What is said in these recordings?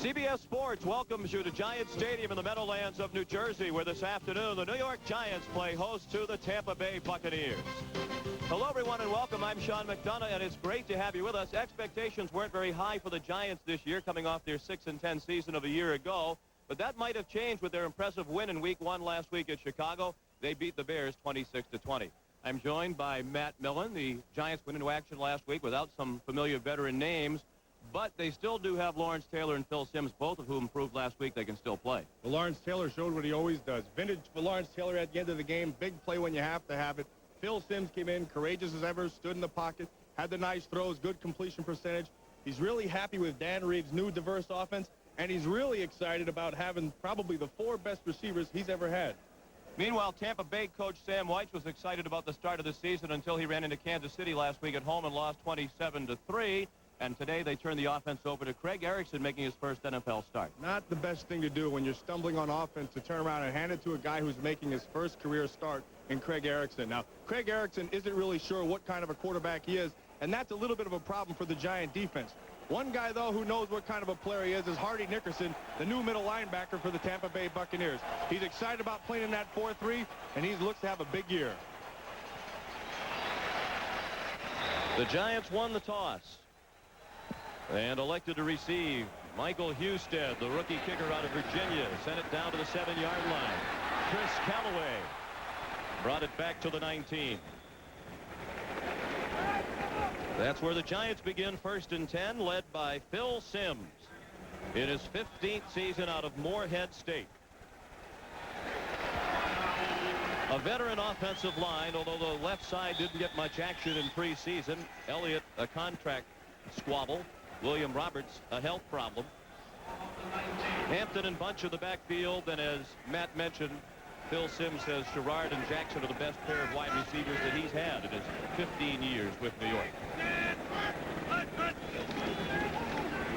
CBS Sports welcomes you to Giant Stadium in the Meadowlands of New Jersey, where this afternoon the New York Giants play host to the Tampa Bay Buccaneers. Hello, everyone, and welcome. I'm Sean McDonough, and it's great to have you with us. Expectations weren't very high for the Giants this year, coming off their 6-10 season of a year ago, but that might have changed with their impressive win in Week 1 last week at Chicago. They beat the Bears 26-20. I'm joined by Matt Millen. The Giants went into action last week without some familiar veteran names, but they still do have Lawrence Taylor and Phil Simms, both of whom proved last week they can still play. Well, Lawrence Taylor showed what he always does. Vintage for Lawrence Taylor at the end of the game. Big play when you have to have it. Phil Simms came in, courageous as ever, stood in the pocket, had the nice throws, good completion percentage. He's really happy with Dan Reeves' new diverse offense, and he's really excited about having probably the 4 best receivers he's ever had. Meanwhile, Tampa Bay coach Sam White was excited about the start of the season until he ran into Kansas City last week at home and lost 27-3. And today they turn the offense over to Craig Erickson, making his first NFL start. Not the best thing to do when you're stumbling on offense, to turn around and hand it to a guy who's making his first career start in Craig Erickson. Now, Craig Erickson isn't really sure what kind of a quarterback he is, and that's a little bit of a problem for the Giant defense. One guy, though, who knows what kind of a player he is Hardy Nickerson, the new middle linebacker for the Tampa Bay Buccaneers. He's excited about playing in that 4-3, and he looks to have a big year. The Giants won the toss and elected to receive. Michael Husted, the rookie kicker out of Virginia, sent it down to the 7-yard line. Chris Callaway brought it back to the 19. That's where the Giants begin 1st and 10, led by Phil Simms in his 15th season out of Moorhead State. A veteran offensive line, although the left side didn't get much action in preseason. Elliott, a contract squabble. William Roberts, a health problem. Hampton and Bunch of the backfield, and as Matt mentioned, Phil Simms says Sherrard and Jackson are the best pair of wide receivers that he's had in his 15 years with New York.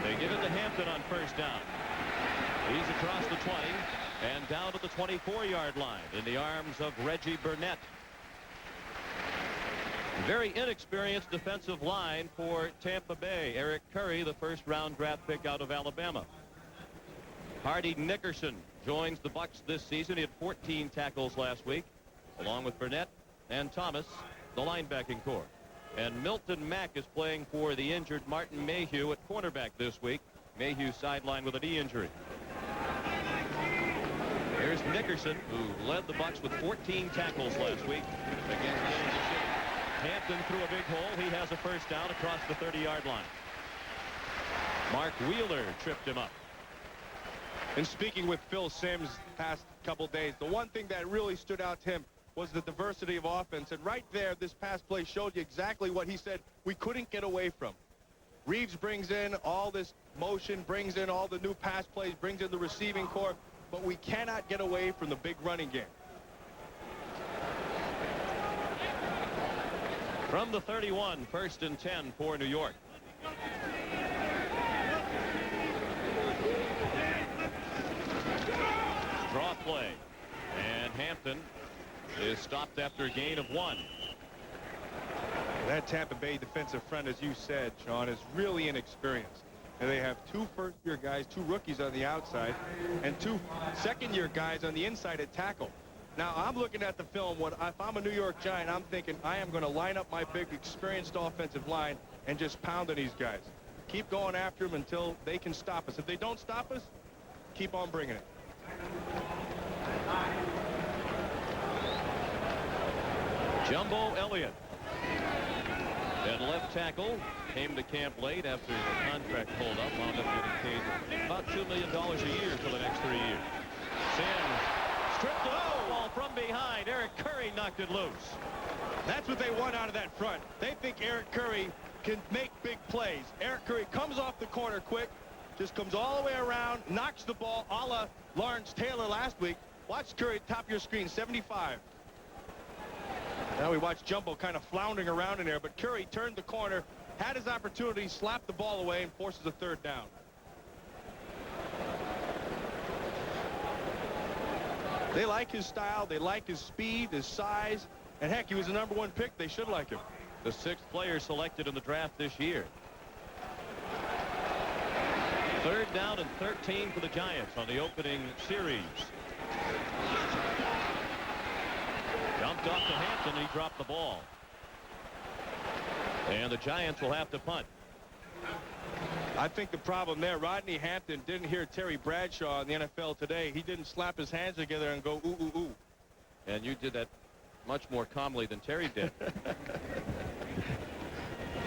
They give it to Hampton on 1st down. He's across the 20 and down to the 24-yard line in the arms of Reggie Burnett. Very inexperienced defensive line for Tampa Bay. Eric Curry, the 1st-round draft pick out of Alabama. Hardy Nickerson joins the Bucs this season. He had 14 tackles last week, along with Burnett and Thomas, the linebacking core. And Milton Mack is playing for the injured Martin Mayhew at cornerback this week. Mayhew sidelined with a knee injury. Here's Nickerson, who led the Bucs with 14 tackles last week against Kansas City. Hampton threw a big hole. He has a 1st down across the 30-yard line. Mark Wheeler tripped him up. And speaking with Phil Simms past couple days, the one thing that really stood out to him was the diversity of offense. And right there, this pass play showed you exactly what he said we couldn't get away from. Reeves brings in all this motion, brings in all the new pass plays, brings in the receiving core, but we cannot get away from the big running game. From the 31, 1st and 10 for New York. Draw play. And Hampton is stopped after a gain of 1. That Tampa Bay defensive front, as you said, Sean, is really inexperienced. And they have 2 first-year guys, 2 rookies on the outside, and 2 second-year guys on the inside at tackle. Now, I'm looking at the film. If I'm a New York Giant, I'm thinking I am going to line up my big, experienced offensive line and just pound on these guys. Keep going after them until they can stop us. If they don't stop us, keep on bringing it. Jumbo Elliott at left tackle came to camp late after the contract pulled up, wound up getting paid about $2 million a year for the next 3 years. Simms stripped the ball from behind. Eric Curry knocked it loose. That's what they want out of that front. They think Eric Curry can make big plays. Eric Curry comes off the corner quick, just comes all the way around, knocks the ball a la Lawrence Taylor last week. Watch Curry, top of your screen, 75. Now we watch Jumbo kind of floundering around in there, but Curry turned the corner, had his opportunity, slapped the ball away, and forces a 3rd down. They like his style. They like his speed, his size. And, heck, he was the #1 pick. They should like him. The 6th player selected in the draft this year. Third down and 13 for the Giants on the opening series. Dumped off to Hampton, and he dropped the ball. And the Giants will have to punt. I think the problem there, Rodney Hampton didn't hear Terry Bradshaw in the NFL today. He didn't slap his hands together and go, ooh, ooh, ooh. And you did that much more calmly than Terry did.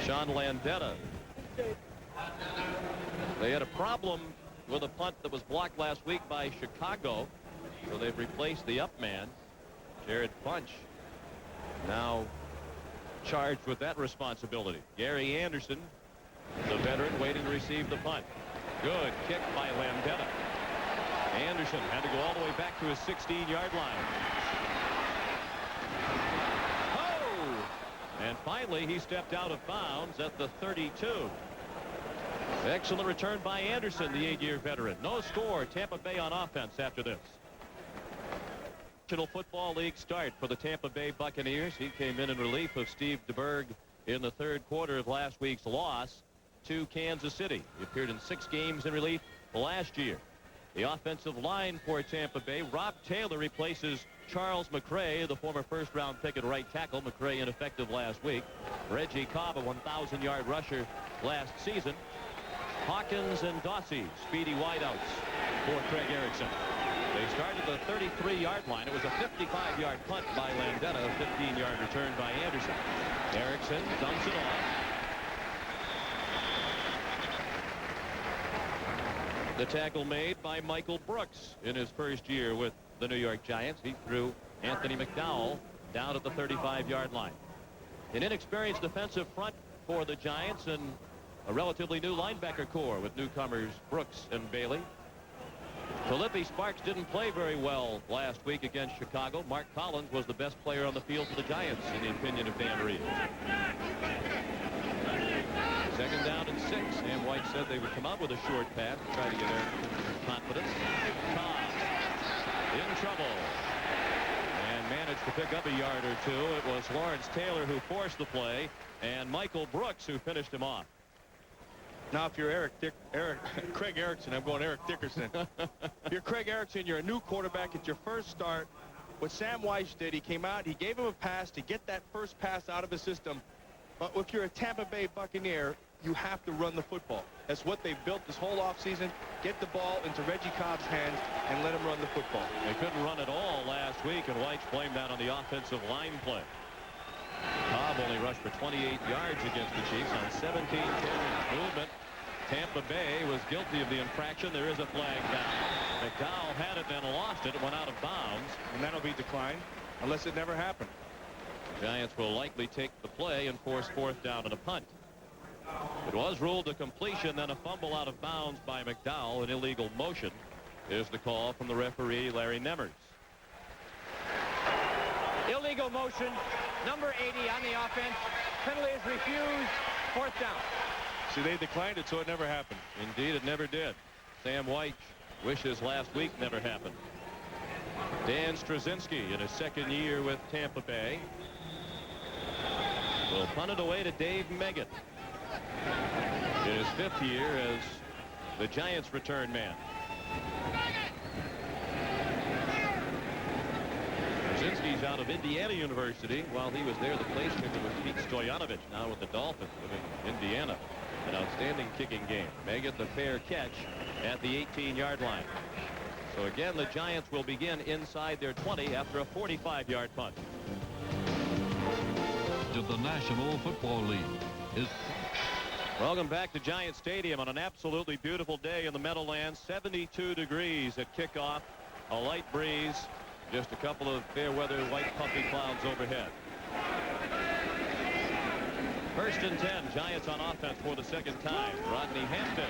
Sean Landetta. They had a problem with a punt that was blocked last week by Chicago, so they've replaced the up man, Jared Bunch, now charged with that responsibility. Gary Anderson, the veteran, waiting to receive the punt. Good kick by Landetta. Anderson had to go all the way back to his 16-yard line. Oh! And finally, he stepped out of bounds at the 32. Excellent return by Anderson, the 8-year veteran. No score. Tampa Bay on offense after this. National Football League start for the Tampa Bay Buccaneers. He came in relief of Steve DeBerg in the third quarter of last week's loss to Kansas City. He appeared in 6 games in relief last year. The offensive line for Tampa Bay, Rob Taylor replaces Charles McCray, the former first-round pick at right tackle. McCray ineffective last week. Reggie Cobb, a 1,000-yard rusher last season. Hawkins and Dawsey, speedy wideouts for Craig Erickson. They started the 33-yard line. It was a 55-yard punt by Landetta, a 15-yard return by Anderson. Erickson dumps it off. The tackle made by Michael Brooks in his first year with the New York Giants. He threw Anthony McDowell down at the 35-yard line. An inexperienced defensive front for the Giants and a relatively new linebacker core with newcomers Brooks and Bailey. Philippi Sparks didn't play very well last week against Chicago. Mark Collins was the best player on the field for the Giants, in the opinion of Dan Reeves. Second down and 6. Sam White said they would come out with a short pass to try to get confidence. Cobb in trouble and managed to pick up a yard or two. It was Lawrence Taylor who forced the play and Michael Brooks who finished him off. Now, if you're Craig Erickson, I'm going Eric Dickerson. You're Craig Erickson. You're a new quarterback. It's your first start. What Sam Weiss did, he came out, he gave him a pass to get that first pass out of the system. But if you're a Tampa Bay Buccaneer, you have to run the football. That's what they've built this whole offseason. Get the ball into Reggie Cobb's hands and let him run the football. They couldn't run it all last week, and White's blamed that on the offensive line play. Cobb only rushed for 28 yards against the Chiefs on 17 carries. Movement. Tampa Bay was guilty of the infraction. There is a flag down. McDowell had it and lost it. It went out of bounds. And that'll be declined unless it never happened. The Giants will likely take the play and force fourth down and a punt. It was ruled a completion, then a fumble out of bounds by McDowell. An illegal motion is the call from the referee, Larry Nemmers. Illegal motion, number 80 on the offense. Penalty is refused. Fourth down. See, they declined it, so it never happened. Indeed, it never did. Sam White wishes last week never happened. Dan Straczynski in his second year with Tampa Bay will punt it away to Dave Meggett in his 5th year as the Giants return man. Straczynski's out of Indiana University. While he was there, the placement was Pete Stoyanovich, now with the Dolphins in Indiana. An outstanding kicking game. Meggett the fair catch at the 18-yard line. So again, the Giants will begin inside their 20 after a 45-yard punt. To the National Football League is. Welcome back to Giant Stadium on an absolutely beautiful day in the Meadowlands. 72 degrees at kickoff. A light breeze. Just a couple of fair weather white puffy clouds overhead. First and 10. Giants on offense for the second time. Rodney Hampton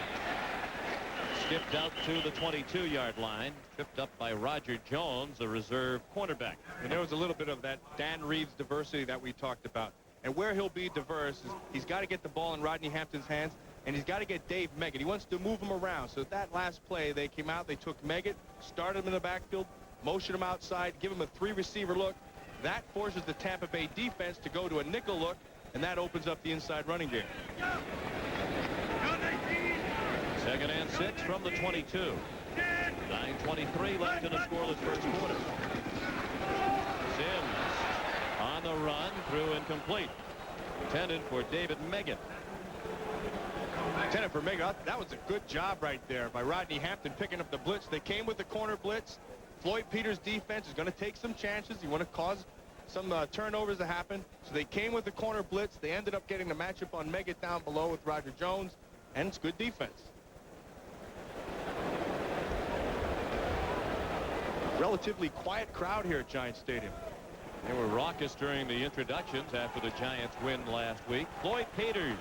skipped out to the 22-yard line. Tripped up by Roger Jones, a reserve cornerback. And there was a little bit of that Dan Reeves diversity that we talked about. And where he'll be diverse is he's got to get the ball in Rodney Hampton's hands, and he's got to get Dave Meggett. He wants to move him around. So that last play, they came out, they took Meggett, started him in the backfield, motioned him outside, give him a 3-receiver look. That forces the Tampa Bay defense to go to a nickel look, and that opens up the inside running game. Second and 6 from the 22. 9:23 left in a scoreless first quarter. Sims on the run, through incomplete. Intended for David Megan. Intended for Megan. That was a good job right there by Rodney Hampton picking up the blitz. They came with the corner blitz. Floyd Peters' defense is going to take some chances. You want to cause some turnovers to happen. So they came with the corner blitz. They ended up getting the matchup on Megan down below with Roger Jones, and it's good defense. Relatively quiet crowd here at Giants Stadium. They were raucous during the introductions after the Giants win last week. Floyd Peters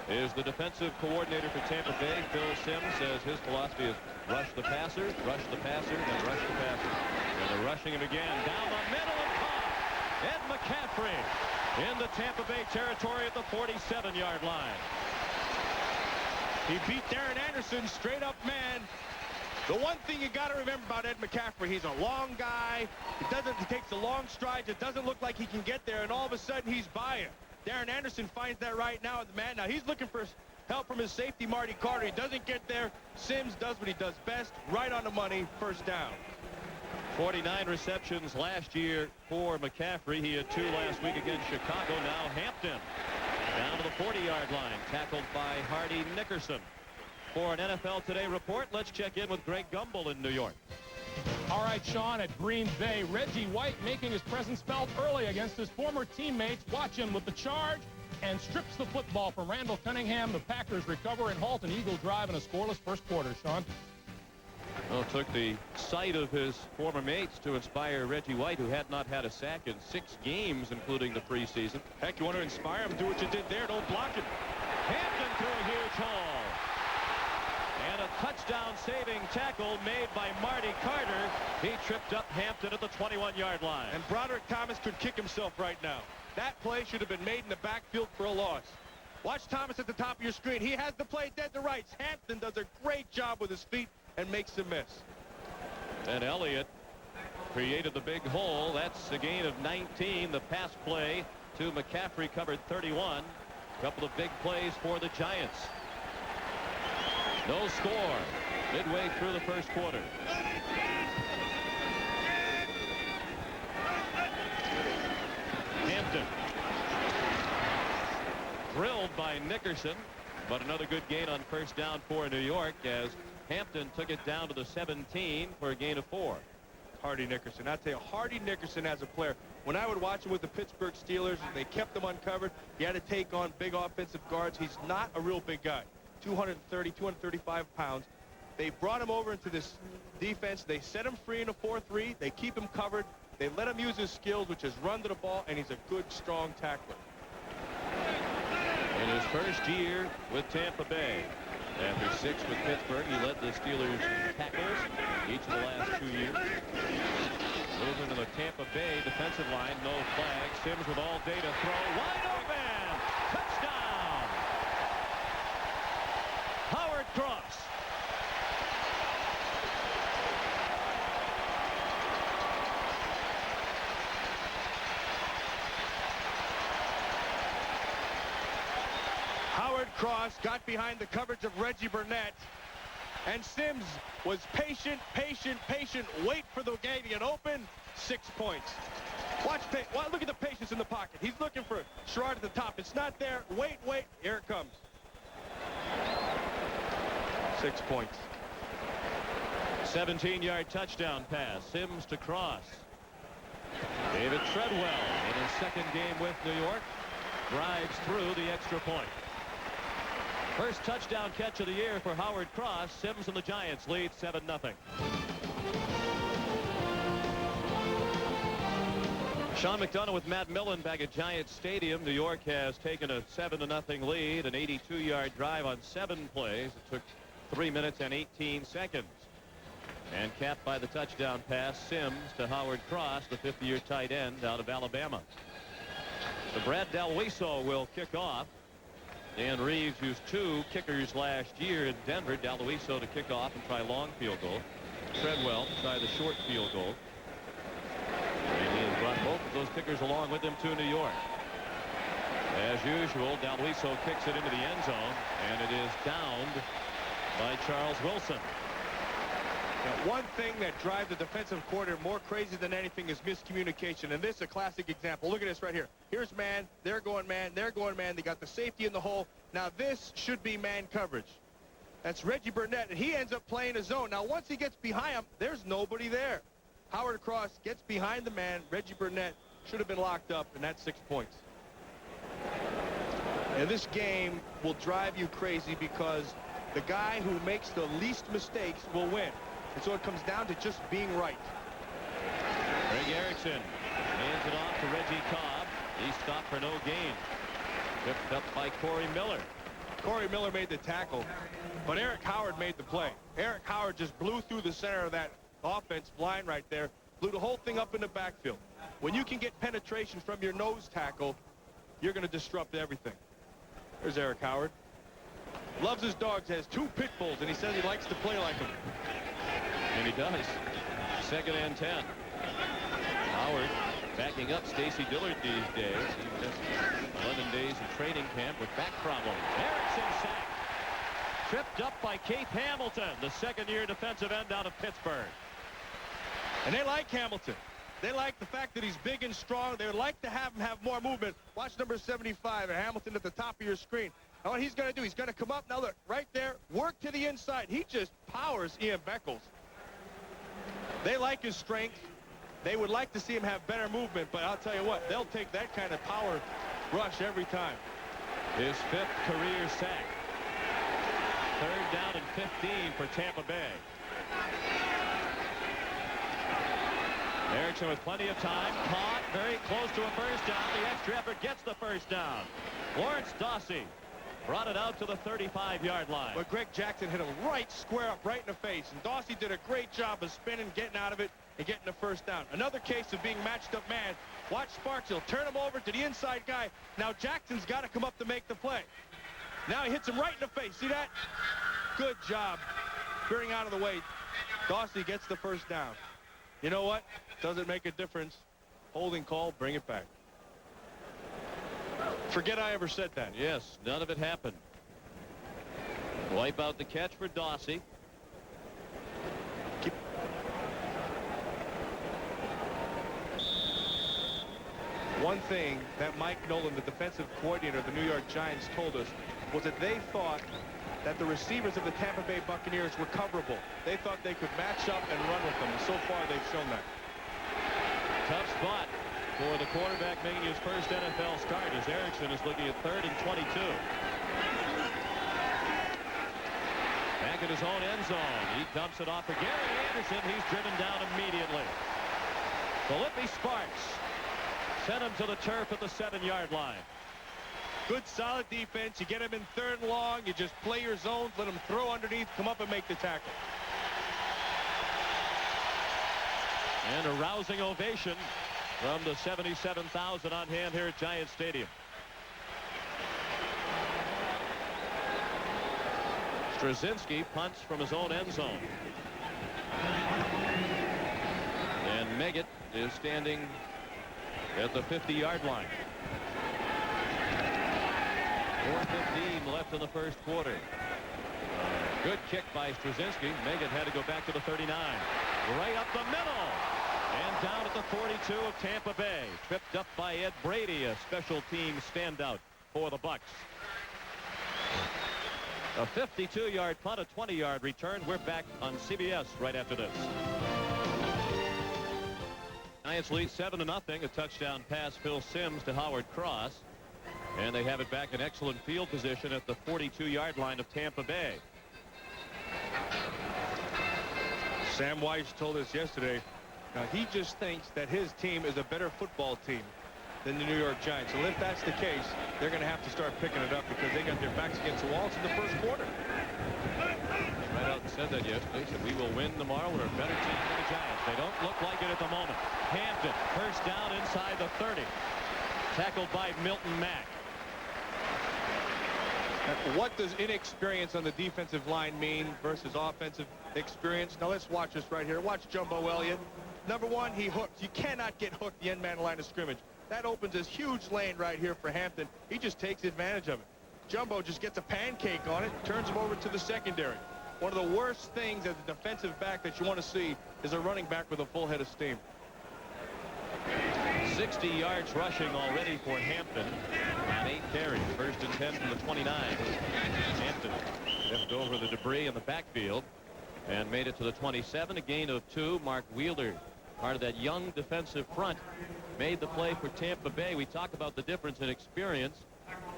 is the defensive coordinator for Tampa Bay. Phil Simms says his philosophy is rush the passer, then rush the passer. And they're rushing him again down the middle and caught. Ed McCaffrey in the Tampa Bay territory at the 47-yard line. He beat Darren Anderson straight up man. The one thing you got to remember about Ed McCaffrey, he's a long guy. He takes the long strides. It doesn't look like he can get there, and all of a sudden he's by him. Darren Anderson finds that right now at the man. Now he's looking for help from his safety, Marty Carter. He doesn't get there. Sims does what he does best, right on the money, first down. 49 receptions last year for McCaffrey. He had 2 last week against Chicago. Now Hampton down to the 40-yard line, tackled by Hardy Nickerson. For an NFL Today report, let's check in with Greg Gumbel in New York. All right, Sean, at Green Bay, Reggie White making his presence felt early against his former teammates. Watch him with the charge and strips the football from Randall Cunningham. The Packers recover and halt an Eagle drive in a scoreless first quarter, Sean. Well, it took the sight of his former mates to inspire Reggie White, who had not had a sack in 6 games, including the preseason. Heck, you want to inspire him? Do what you did there. Don't block it. Hampton threw a huge haul. And a touchdown-saving tackle made by Marty Carter. He tripped up Hampton at the 21-yard line. And Broderick Thomas could kick himself right now. That play should have been made in the backfield for a loss. Watch Thomas at the top of your screen. He has the play dead to rights. Hampton does a great job with his feet and makes the miss. And Elliott created the big hole. That's a gain of 19. The pass play to McCaffrey covered 31. A couple of big plays for the Giants. No score midway through the first quarter. Hampton drilled by Nickerson, but another good gain on first down for New York as Hampton took it down to the 17 for a gain of 4. Hardy Nickerson. I tell you, Hardy Nickerson as a player, when I would watch him with the Pittsburgh Steelers, they kept him uncovered. He had to take on big offensive guards. He's not a real big guy. 230, 235 pounds. They brought him over into this defense. They set him free in a 4-3. They keep him covered. They let him use his skills, which is run to the ball, and he's a good, strong tackler. In his first year with Tampa Bay, after 6 with Pittsburgh, he led the Steelers in tackles each of the last 2 years. Moving to the Tampa Bay defensive line, no flag. Sims with all day to throw. Wide open! Touchdown! Howard Cross. Howard Cross got behind the coverage of Reggie Burnett, and Sims was patient, wait for the game to get open. 6 points. Look at the patience in the pocket. He's looking for Sherrod at the top. It's not there. Wait. Here it comes. 6 points. 17-yard touchdown pass. Sims to Cross. David Treadwell in his second game with New York drives through the extra point. First touchdown catch of the year for Howard Cross. Sims and the Giants lead 7-0. Sean McDonough with Matt Millen back at Giants Stadium. New York has taken a 7-0 lead, an 82-yard drive on 7 plays. It took 3 minutes and 18 seconds. And capped by the touchdown pass, Sims to Howard Cross, the 5th-year tight end out of Alabama. So Brad Dalwiso will kick off. Dan Reeves used 2 kickers last year in Denver. Dalwiso to kick off and try long field goal. Treadwell to try the short field goal. And he has brought both of those kickers along with him to New York. As usual, Dalwiso kicks it into the end zone, and it is downed by Charles Wilson. Now, one thing that drives the defensive coordinator more crazy than anything is miscommunication, and this is a classic example. Look at this right here. Here's man, they're going man, they're going man. They got the safety in the hole. Now this should be man coverage. That's Reggie Burnett, and he ends up playing a zone. Now once he gets behind him, there's nobody there. Howard Cross gets behind the man. Reggie Burnett should have been locked up, and that's 6 points. And this game will drive you crazy because the guy who makes the least mistakes will win. And so it comes down to just being right. Greg Erickson hands it off to Reggie Cobb. He stopped for no gain. Picked up by Corey Miller. Corey Miller made the tackle, but Eric Howard made the play. Eric Howard just blew through the center of that offense line right there, blew the whole thing up in the backfield. When you can get penetration from your nose tackle, you're going to disrupt everything. There's Eric Howard. Loves his dogs, has 2 pit bulls, and he says he likes to play like them. And he does. 2nd and 10. Howard backing up Stacy Dillard these days. He missed 11 days of training camp with back problems. Erickson sacked. Tripped up by Keith Hamilton, the 2nd-year defensive end out of Pittsburgh. And they like Hamilton. They like the fact that he's big and strong. They would like to have him have more movement. Watch number 75 and Hamilton at the top of your screen. Now what he's going to do, he's going to come up. Now look, right there, work to the inside. He just powers Ian Beckles. They like his strength. They would like to see him have better movement, but I'll tell you what, they'll take that kind of power rush every time. His 5th career sack. 3rd down and 15 for Tampa Bay. Erickson with plenty of time, caught very close to a first down. The extra effort gets the first down. Lawrence Dawsey brought it out to the 35-yard line. But Greg Jackson hit him right square up, right in the face. And Dawsey did a great job of spinning, getting out of it, and getting the first down. Another case of being matched up man. Watch Sparks. He'll turn him over to the inside guy. Now Jackson's got to come up to make the play. Now he hits him right in the face. See that? Good job. Veering out of the way. Dawsey gets the first down. You know what? Doesn't make a difference. Holding call, bring it back. Forget I ever said that. Yes, none of it happened. Wipe out the catch for Dawsey. One thing that Mike Nolan, the defensive coordinator of the New York Giants, told us was that they thought that the receivers of the Tampa Bay Buccaneers were coverable. They thought they could match up and run with them, and so far they've shown that. Tough spot for the quarterback making his first NFL start as Erickson is looking at 3rd and 22. Back at his own end zone. He dumps it off for Gary Anderson. He's driven down immediately. Philippi Sparks sent him to the turf at the 7-yard line. Good solid defense. You get him in 3rd and long. You just play your zones, let him throw underneath, come up and make the tackle. And a rousing ovation from the 77,000 on hand here at Giant Stadium. Straczynski punts from his own end zone. And Meggett is standing at the 50-yard line. 4:15 left in the first quarter. Good kick by Straczynski. Meggett had to go back to the 39. Right up the middle. And down at the 42 of Tampa Bay. Tripped up by Ed Brady, a special team standout for the Bucs. A 52-yard punt, a 20-yard return. We're back on CBS right after this. Giants lead 7-0. A touchdown pass, Phil Simms to Howard Cross. And they have it back in excellent field position at the 42-yard line of Tampa Bay. Sam Weiss told us yesterday, he just thinks that his team is a better football team than the New York Giants. And if that's the case, they're going to have to start picking it up because they got their backs against the walls in the first quarter. Right out and said that yesterday. Said we will win tomorrow. We're a better team than the Giants. They don't look like it at the moment. Hampton, first down inside the 30. Tackled by Milton Mack. What does inexperience on the defensive line mean versus offensive experience? Now let's watch this right here. Watch Jumbo Elliott. Number one, he hooks. You cannot get hooked the end man line of scrimmage. That opens this huge lane right here for Hampton. He just takes advantage of it. Jumbo just gets a pancake on it, turns him over to the secondary. One of the worst things as a defensive back that you want to see is a running back with a full head of steam. 60 yards rushing already for Hampton on 8 carries. First and 10 from the 29. Hampton stepped over the debris in the backfield and made it to the 27. A gain of 2. Mark Wheeler, part of that young defensive front, made the play for Tampa Bay. We talk about the difference in experience.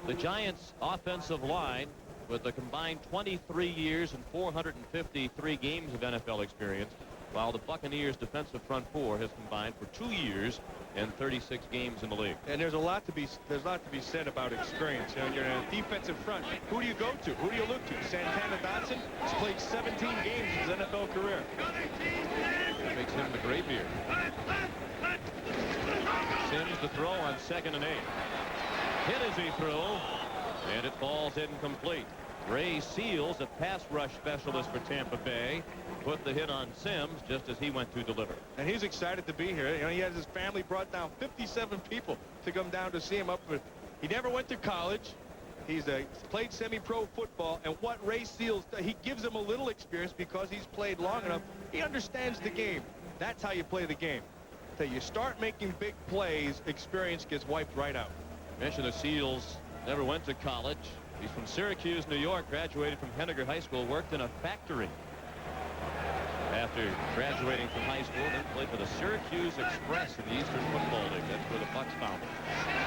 The Giants' offensive line, with a combined 23 years and 453 games of NFL experience, while the Buccaneers' defensive front 4 has combined for 2 years and 36 games in the league. And there's a lot to be said about experience. You know, you're in a defensive front. Who do you go to? Who do you look to? Santana Dotson has played 17 games in his NFL career. That makes him the graybeard. Sims to throw on 2nd and 8. Hit as he threw, and it falls incomplete. Ray Seals, a pass rush specialist for Tampa Bay, put the hit on Sims just as he went to deliver. And he's excited to be here. You know, he has his family brought down 57 people to come down to see him up. He never went to college. He's played semi-pro football, and what Ray Seals does, he gives him a little experience because he's played long enough. He understands the game. That's how you play the game. So you start making big plays, experience gets wiped right out. Mention the Seals never went to college. He's from Syracuse, New York, graduated from Henniger High School, worked in a factory after graduating from high school, then played for the Syracuse Express in the Eastern Football League. That's where the Bucs found him.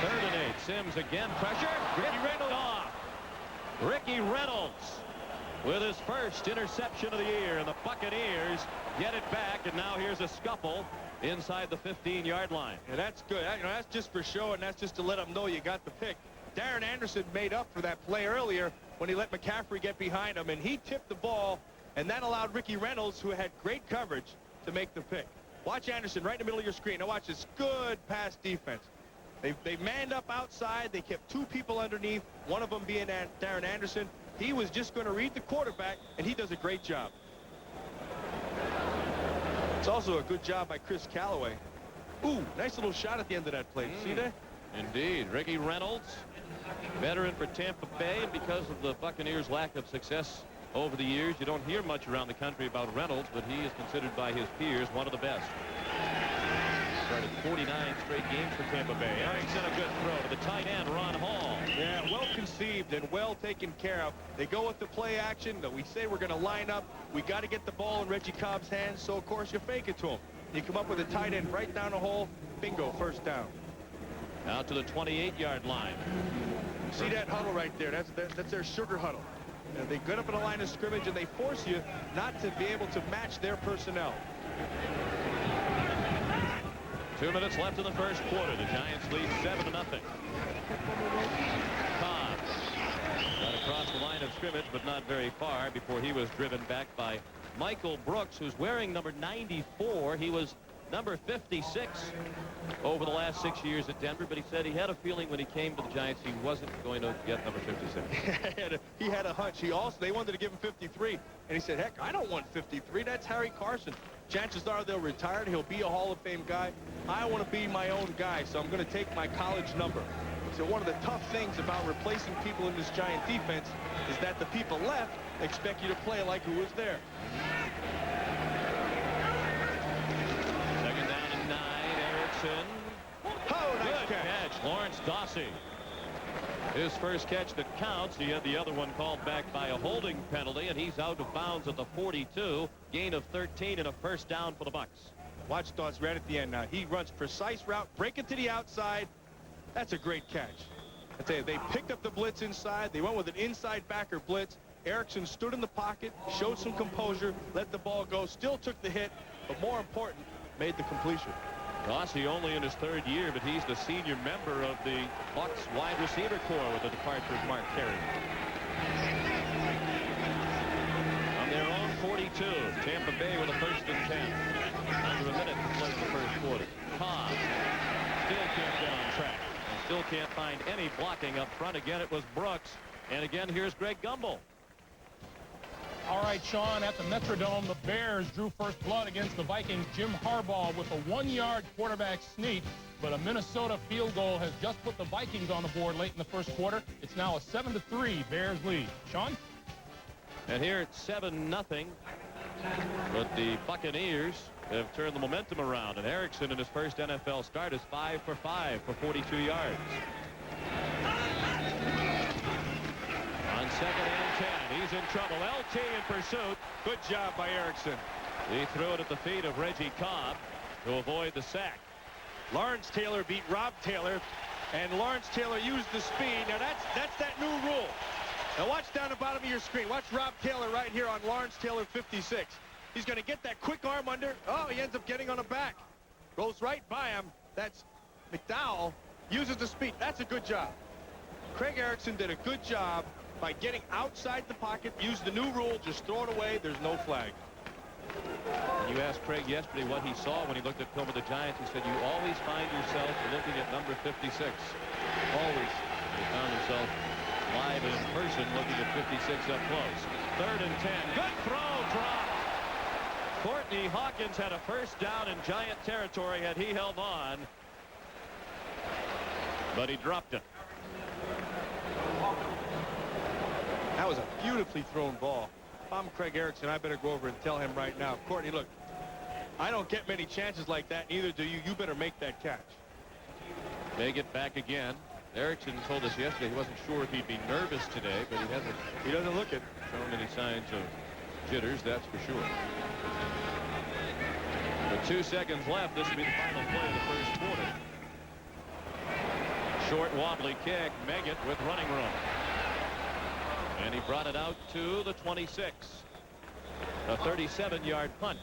3rd and 8. Sims again. Pressure. Ricky Reynolds off. Ricky Reynolds with his first interception of the year, and the Buccaneers get it back, and now here's a scuffle inside the 15-yard line. And that's good. You know, that's just for show, and that's just to let them know you got the pick. Darren Anderson made up for that play earlier when he let McCaffrey get behind him, and he tipped the ball, and that allowed Ricky Reynolds, who had great coverage, to make the pick. Watch Anderson right in the middle of your screen. Now watch this good pass defense. They manned up outside. They kept 2 people underneath, one of them being Darren Anderson. He was just going to read the quarterback, and he does a great job. It's also a good job by Chris Callaway. Ooh, nice little shot at the end of that play. See that? Indeed. Ricky Reynolds, veteran for Tampa Bay, and because of the Buccaneers' lack of success over the years, you don't hear much around the country about Reynolds, but he is considered by his peers one of the best. Started 49 straight games for Tampa Bay. Erickson, a good throw to the tight end, Ron Hall. Yeah, well conceived and well taken care of. They go with the play action. We say we're going to line up. We got to get the ball in Reggie Cobb's hands, so of course you fake it to him. You come up with a tight end right down the hole. Bingo, first down. Out to the 28-yard line. See that huddle right there? That's their sugar huddle. You know, they get up in a line of scrimmage and they force you not to be able to match their personnel. 2 minutes left in the first quarter. The Giants lead 7-0. Cobb got across the line of scrimmage, but not very far before he was driven back by Michael Brooks, who's wearing number 94. He was number 56 over the last 6 years at Denver, but he said he had a feeling when he came to the Giants he wasn't going to get number 56. He had a hunch. They wanted to give him 53, and he said, heck, I don't want 53. That's Harry Carson. Chances are they'll retire. He'll be a Hall of Fame guy. I want to be my own guy, so I'm going to take my college number. So one of the tough things about replacing people in this Giant defense is that the people left expect you to play like who was there. 2nd down and 9. Erickson. Oh, nice Good catch. Lawrence Dawsey. His first catch that counts. He had the other one called back by a holding penalty, and he's out of bounds at the 42. Gain of 13 and a first down for the Bucs. Watch Dawes right at the end now. He runs precise route, break it to the outside. That's a great catch. I tell you, they picked up the blitz inside. They went with an inside backer blitz. Erickson stood in the pocket, showed some composure, let the ball go, still took the hit, but more important, made the completion. Dawsey only in his 3rd year, but he's the senior member of the Bucs wide receiver corps with the departure of Mark Carey. On their own 42, Tampa Bay with a 1st and 10. Under a minute to play in the first quarter. Cobb still can't get on track. And still can't find any blocking up front. Again, it was Brooks. And again, here's Greg Gumbel. All right, Sean, at the Metrodome, the Bears drew first blood against the Vikings. Jim Harbaugh with a 1-yard quarterback sneak, but a Minnesota field goal has just put the Vikings on the board late in the first quarter. It's now a 7-3 Bears lead. Sean? And here it's 7-0. But the Buccaneers have turned the momentum around. And Erickson in his first NFL start is 5 for 5 for 42 yards. On 2nd and 10, he's in trouble. LT in pursuit. Good job by Erickson. He threw it at the feet of Reggie Cobb to avoid the sack. Lawrence Taylor beat Rob Taylor, and Lawrence Taylor used the speed. Now that's that new rule. Now watch down the bottom of your screen. Watch Rob Taylor right here on Lawrence Taylor 56. He's going to get that quick arm under. Oh, he ends up getting on the back. Goes right by him. That's McDowell. Uses the speed. That's a good job. Craig Erickson did a good job by getting outside the pocket. Used the new rule. Just throw it away. There's no flag. And you asked Craig yesterday what he saw when he looked at film of the Giants. He said, you always find yourself looking at number 56. Always. He found himself live and in person looking at 56 up close. 3rd and 10. Good throw, drop. Courtney Hawkins had a first down in Giant territory had he held on. But he dropped it. That was a beautifully thrown ball. If I'm Craig Erickson, I better go over and tell him right now, Courtney, look, I don't get many chances like that, neither do you. You better make that catch. They get back again. Erickson told us yesterday he wasn't sure if he'd be nervous today, but he doesn't look it. Shown any signs of jitters, that's for sure. With 2 seconds left, this will be the final play of the first quarter. Short wobbly kick, Meggett with running room. And he brought it out to the 26. A 37-yard punt.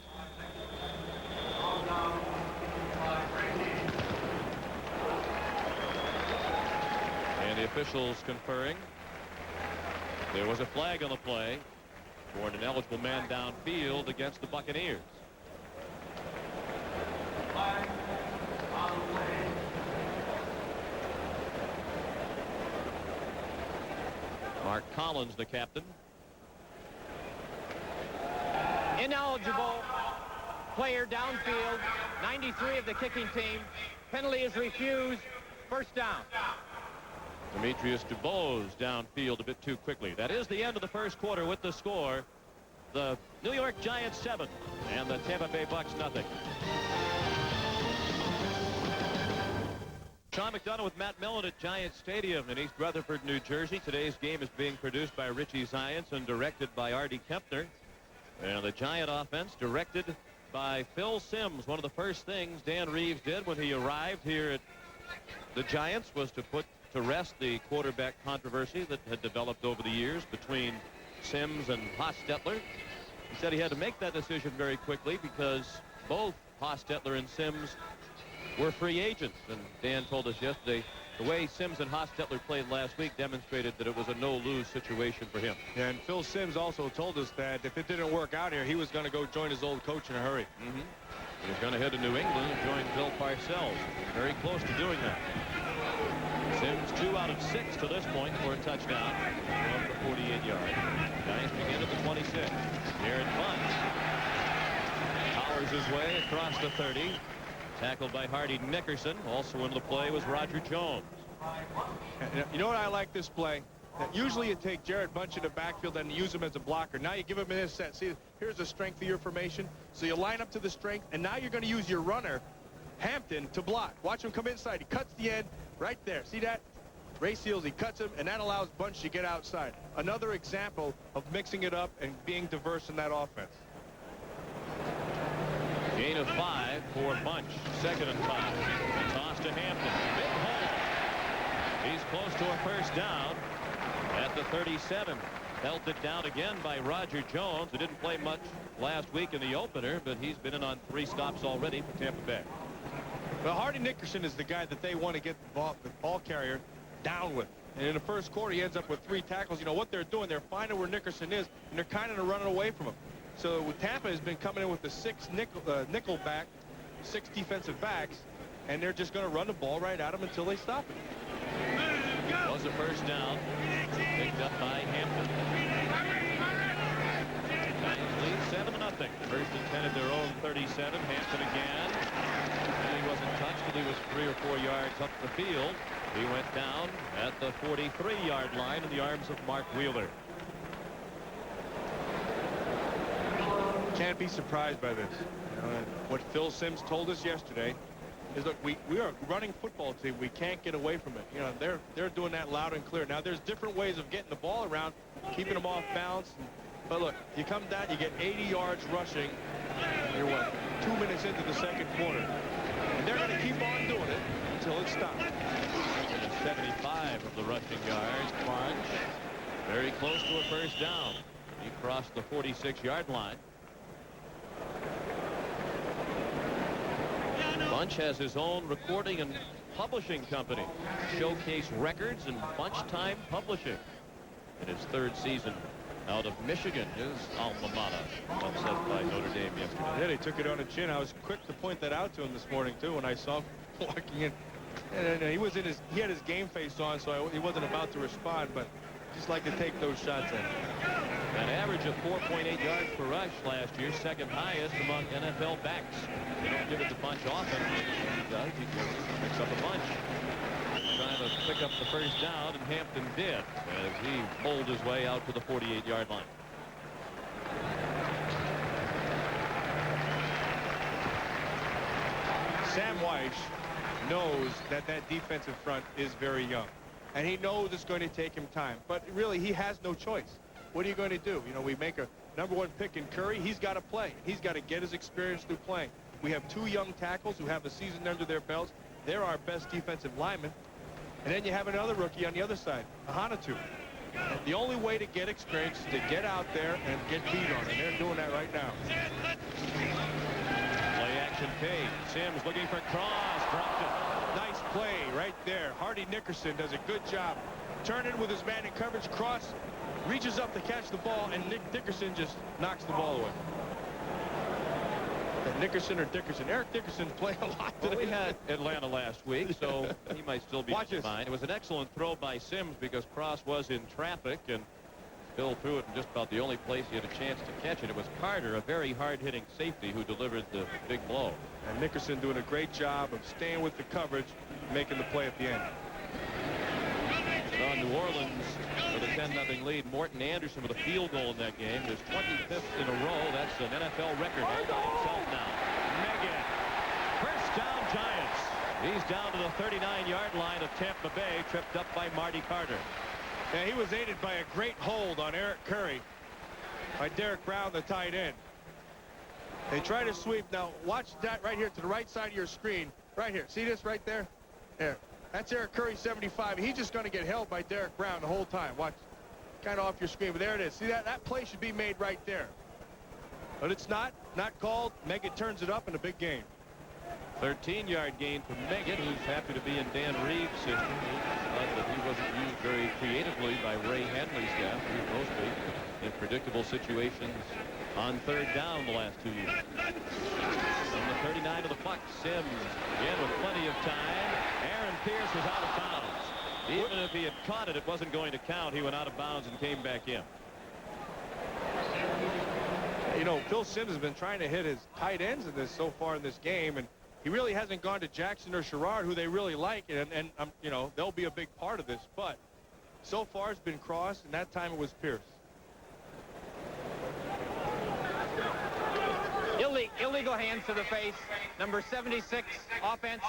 And the officials conferring. There was a flag on the play for an ineligible man downfield against the Buccaneers. Mark Collins, the captain. Ineligible player downfield. 93 of the kicking team. Penalty is refused. First down. Demetrius DuBose downfield a bit too quickly. That is the end of the first quarter with the score. The New York Giants 7 and the Tampa Bay Bucks nothing. Sean McDonough with Matt Millen at Giant Stadium in East Rutherford, New Jersey. Today's game is being produced by Richie Zients and directed by Artie Kempner. And the Giant offense directed by Phil Simms. One of the first things Dan Reeves did when he arrived here at the Giants was to put to rest the quarterback controversy that had developed over the years between Simms and Hostetler. He said he had to make that decision very quickly because both Hostetler and Simms were free agents. And Dan told us yesterday the way Simms and Hostetler played last week demonstrated that it was a no-lose situation for him. Yeah, and Phil Simms also told us that if it didn't work out here, he was going to go join his old coach in a hurry. He's going to head to New England and join Bill Parcells. Very close to doing that. Simms 2 out of 6 to this point for a touchdown from the 48 yards. Giants begin at the 26. Here it punts. Powers his way across the 30. Tackled by Hardy Nickerson. Also in the play was Roger Jones. You know what I like this play? That usually you take Jared Bunch in the backfield and use him as a blocker. Now you give him in this set. See, here's the strength of your formation. So you line up to the strength, and now you're going to use your runner, Hampton, to block. Watch him come inside. He cuts the end right there. See that? Ray Seals, he cuts him, and that allows Bunch to get outside. Another example of mixing it up and being diverse in that offense. Gain of 5 for Bunch. 2nd and 5. Toss to Hampton. Big hole. He's close to a first down at the 37. Pelted down again by Roger Jones, who didn't play much last week in the opener, but he's been in on 3 stops already for Tampa Bay. Well, Hardy Nickerson is the guy that they want to get the ball carrier down with. And in the first quarter, he ends up with 3 tackles. You know what they're doing? They're finding where Nickerson is, and they're kind of running away from him. So Tampa has been coming in with the 6 nickel back, 6 defensive backs, and they're just going to run the ball right at him until they stop it. Was a first down. Picked up by Hampton. Giants lead 7-0. First and 10 at their own 37. Hampton again. And he wasn't touched, but he was 3 or 4 yards up the field. He went down at the 43-yard line in the arms of Mark Wheeler. Can't be surprised by this. What Phil Simms told us yesterday is, look, we are a running football team. We can't get away from it. They're doing that loud and clear. Now, there's different ways of getting the ball around, keeping them off balance. But look, you come down, you get 80 yards rushing. You're what, 2 minutes into the second quarter. And they're going to keep on doing it until it stops. 75 of the rushing yards. Bunch very close to a first down. He crossed the 46-yard line. Bunch has his own recording and publishing company, Showcase Records and Bunch Time Publishing. In his third season out of Michigan, his alma mater, upset by Notre Dame yesterday. Yeah, they took it on the chin. I was quick to point that out to him this morning too when I saw him walking in. And he had his game face on, so he wasn't about to respond, but just like to take those shots in. An average of 4.8 yards per rush last year, second highest among NFL backs. They don't give it to Bunch often. He does. He picks up a bunch. Trying to pick up the first down, and Hampton did as he pulled his way out to the 48-yard line. Sam Weish knows that defensive front is very young, and he knows it's going to take him time, but really he has no choice. What are you going to do? We make a #1 pick in Curry. He's got to play. He's got to get his experience through playing. We have 2 young tackles who have a season under their belts. They're our best defensive linemen. And then you have another rookie on the other side, Ahanatu. The only way to get experience is to get out there and get beat on, and they're doing that right now. Play action fade. Sims looking for cross. Dropped it. Nice play right there. Hardy Nickerson does a good job. Turning with his man in coverage. Cross reaches up to catch the ball, and Nick Dickerson just knocks the ball away. Nickerson or Dickerson? Eric Dickerson played a lot today. Well, we had Atlanta last week, so he might still be fine. It was an excellent throw by Sims because Cross was in traffic, and Bill threw it in just about the only place he had a chance to catch it. It was Carter, a very hard-hitting safety, who delivered the big blow. And Nickerson doing a great job of staying with the coverage, making the play at the end. On New Orleans with a 10-0 lead. Morton Anderson with a field goal in that game. His 25th in a row. That's an NFL record all by himself now. Megan. First down, Giants. He's down to the 39-yard line of Tampa Bay, tripped up by Marty Carter. Yeah, he was aided by a great hold on Eric Curry by Derek Brown, the tight end. They try to sweep. Now, watch that right here to the right side of your screen. Right here. See this right there? There. That's Eric Curry, 75. He's just going to get held by Derek Brown the whole time. Watch. Kind of off your screen, but there it is. See that? That play should be made right there. But it's not called. Meggett turns it up in a big game. 13-yard gain for Meggett, who's happy to be in Dan Reeves' system. He thought that he wasn't used very creatively by Ray Hanley's staff. He was mostly in predictable situations on third down the last 2 years. From the 39 of the Bucs, Sims again with plenty of time. Aaron Pierce was out of bounds. Even if he had caught it, it wasn't going to count. He went out of bounds and came back in. Phil Simms has been trying to hit his tight ends in this so far in this game, and he really hasn't gone to Jackson or Sherrard, who they really like, and they'll be a big part of this. But so far it's been Cross, and that time it was Pierce. Illegal hands to the face. Number 76, offense,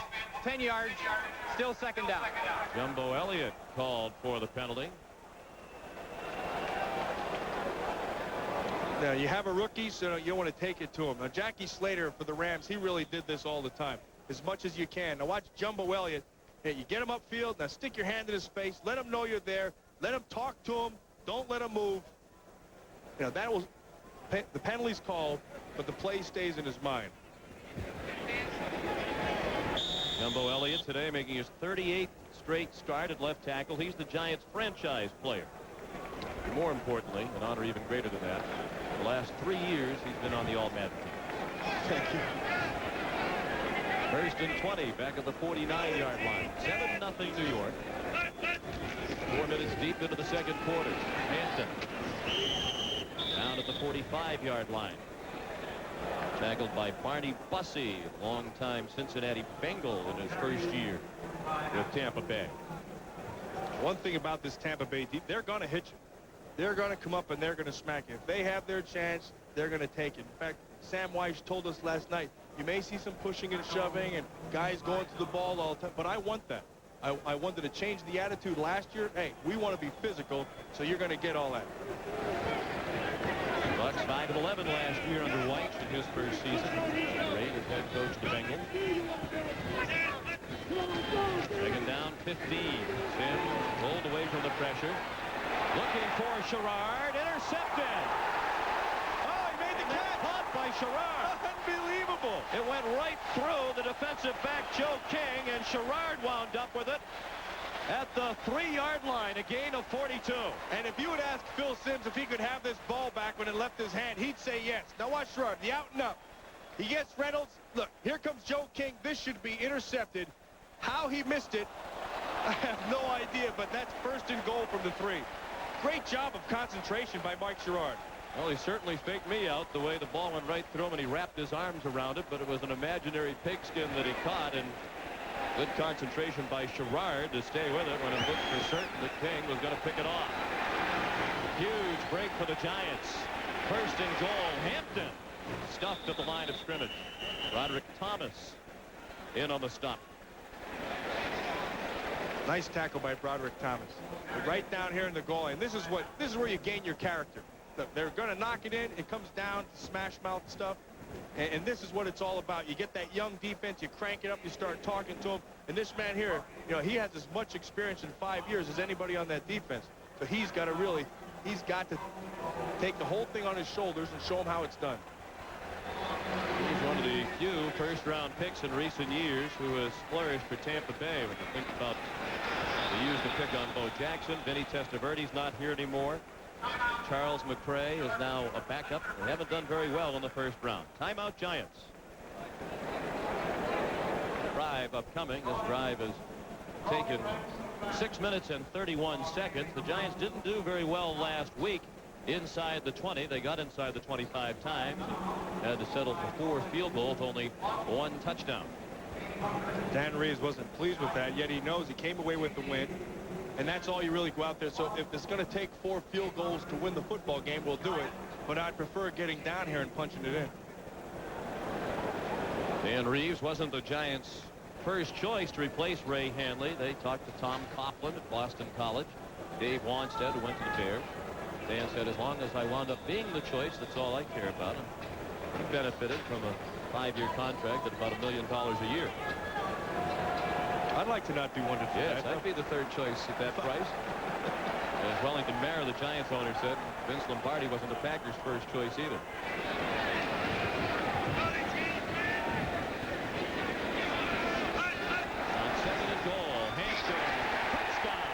10 yards, still second down. Jumbo Elliott called for the penalty. Now, you have a rookie, so you don't want to take it to him. Now, Jackie Slater for the Rams, he really did this all the time, as much as you can. Now, watch Jumbo Elliott. Hey, you get him upfield. Now, stick your hand in his face. Let him know you're there. Let him talk to him. Don't let him move. That will the penalty's called, but the play stays in his mind. Jumbo Elliott today making his 38th straight start at left tackle. He's the Giants franchise player. More importantly, an honor even greater than that, the last 3 years he's been on the All-Madden team. Thank you. First and 20 back at the 49-yard line. 7-0 New York. 4 minutes deep into the second quarter. Hampton down at the 45-yard line. Tackled by Barney Bussey, longtime Cincinnati Bengal in his first year with Tampa Bay. One thing about this Tampa Bay deep, they're going to hit you. they're going to come up and they're going to smack it. If they have their chance, they're going to take it. In fact, Sam Weiss told us last night, you may see some pushing and shoving and guys going to the ball all the time, but I want that. I wanted to change the attitude last year. Hey, we want to be physical, so you're going to get all that. Bucks 5-11 last year under White in his first season. Great as head coach of the Bengals. Taken down 15. Sims pulled away from the pressure. Looking for Sherrard. Intercepted. Oh, he made the catch. Caught by Sherrard. Unbelievable. It went right through the defensive back, Joe King, and Sherrard wound up with it at the 3-yard line, a gain of 42. And if you would ask Phil Simms if he could have this ball back when it left his hand, he'd say yes. Now watch Sherrard, the out and up. He gets Reynolds. Look, here comes Joe King. This should be intercepted. How he missed it, I have no idea, but that's first and goal from the 3. Great job of concentration by Mike Sherrard. Well, he certainly faked me out the way the ball went right through him, and he wrapped his arms around it, but it was an imaginary pigskin that he caught, and good concentration by Sherrard to stay with it when it looked for certain that King was going to pick it off. Huge break for the Giants. First and goal. Hampton stuffed at the line of scrimmage. Roderick Thomas in on the stop. Nice tackle by Broderick Thomas. Right down here in the goal line. This is where you gain your character. They're going to knock it in. It comes down to smash mouth stuff. And this is what it's all about. You get that young defense, you crank it up, you start talking to him. And this man here, you know, he has as much experience in 5 years as anybody on that defense. So he's got to take the whole thing on his shoulders and show him how it's done. He's one of the few first-round picks in recent years who has flourished for Tampa Bay. When you think about they used the pick on Bo Jackson. Vinny Testaverde's not here anymore. Charles McCray is now a backup. They haven't done very well in the first round. Timeout, Giants. Drive upcoming. This drive has taken 6 minutes and 31 seconds. The Giants didn't do very well last week inside the 20. They got inside the 25 times and had to settle for 4 field goals, only 1 touchdown. Dan Reeves wasn't pleased with that, yet he knows he came away with the win. And that's all you really go out there. So if it's going to take 4 field goals to win the football game, we'll do it. But I'd prefer getting down here and punching it in. Dan Reeves wasn't the Giants' first choice to replace Ray Handley. They talked to Tom Coughlin at Boston College. Dave Wanstead, who went to the Bears. Dan said, as long as I wound up being the choice, that's all I care about. And he benefited from a 5-year contract at about $1 million a year. I'd like to not be one to do yes, that. I'd be the 3rd choice at that price. As Wellington Mara, the Giants owner, said, Vince Lombardi wasn't the Packers' first choice either. On 2nd and goal, Hampton, touchdown.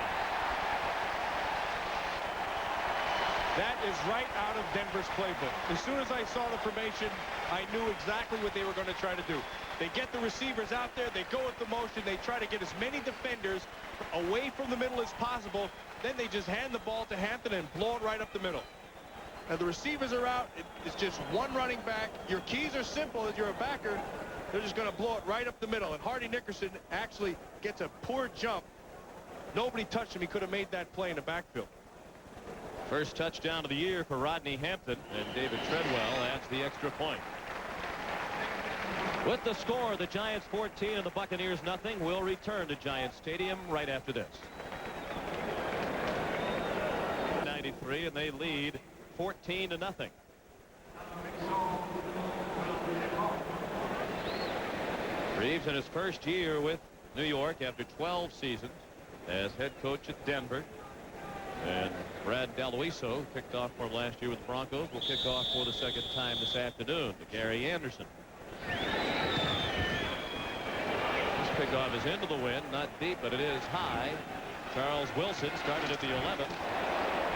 That is right out of Denver's playbook. As soon as I saw the formation, I knew exactly what they were going to try to do. They get the receivers out there, they go with the motion, they try to get as many defenders away from the middle as possible, then they just hand the ball to Hampton and blow it right up the middle. Now the receivers are out, it's just one running back. Your keys are simple as you're a backer. They're just going to blow it right up the middle, and Hardy Nickerson actually gets a poor jump. Nobody touched him. He could have made that play in the backfield. First touchdown of the year for Rodney Hampton, and David Treadwell adds the extra point. With the score, the Giants 14 and the Buccaneers nothing. We'll return to Giants Stadium right after this. 93, and they lead 14-0. Reeves in his first year with New York after 12 seasons as head coach at Denver. And Brad D'Aloiso kicked off for him last year with the Broncos. Will kick off for the 2nd time this afternoon to Gary Anderson. This kickoff is into the wind, not deep, but it is high. Charles Wilson started at the 11th,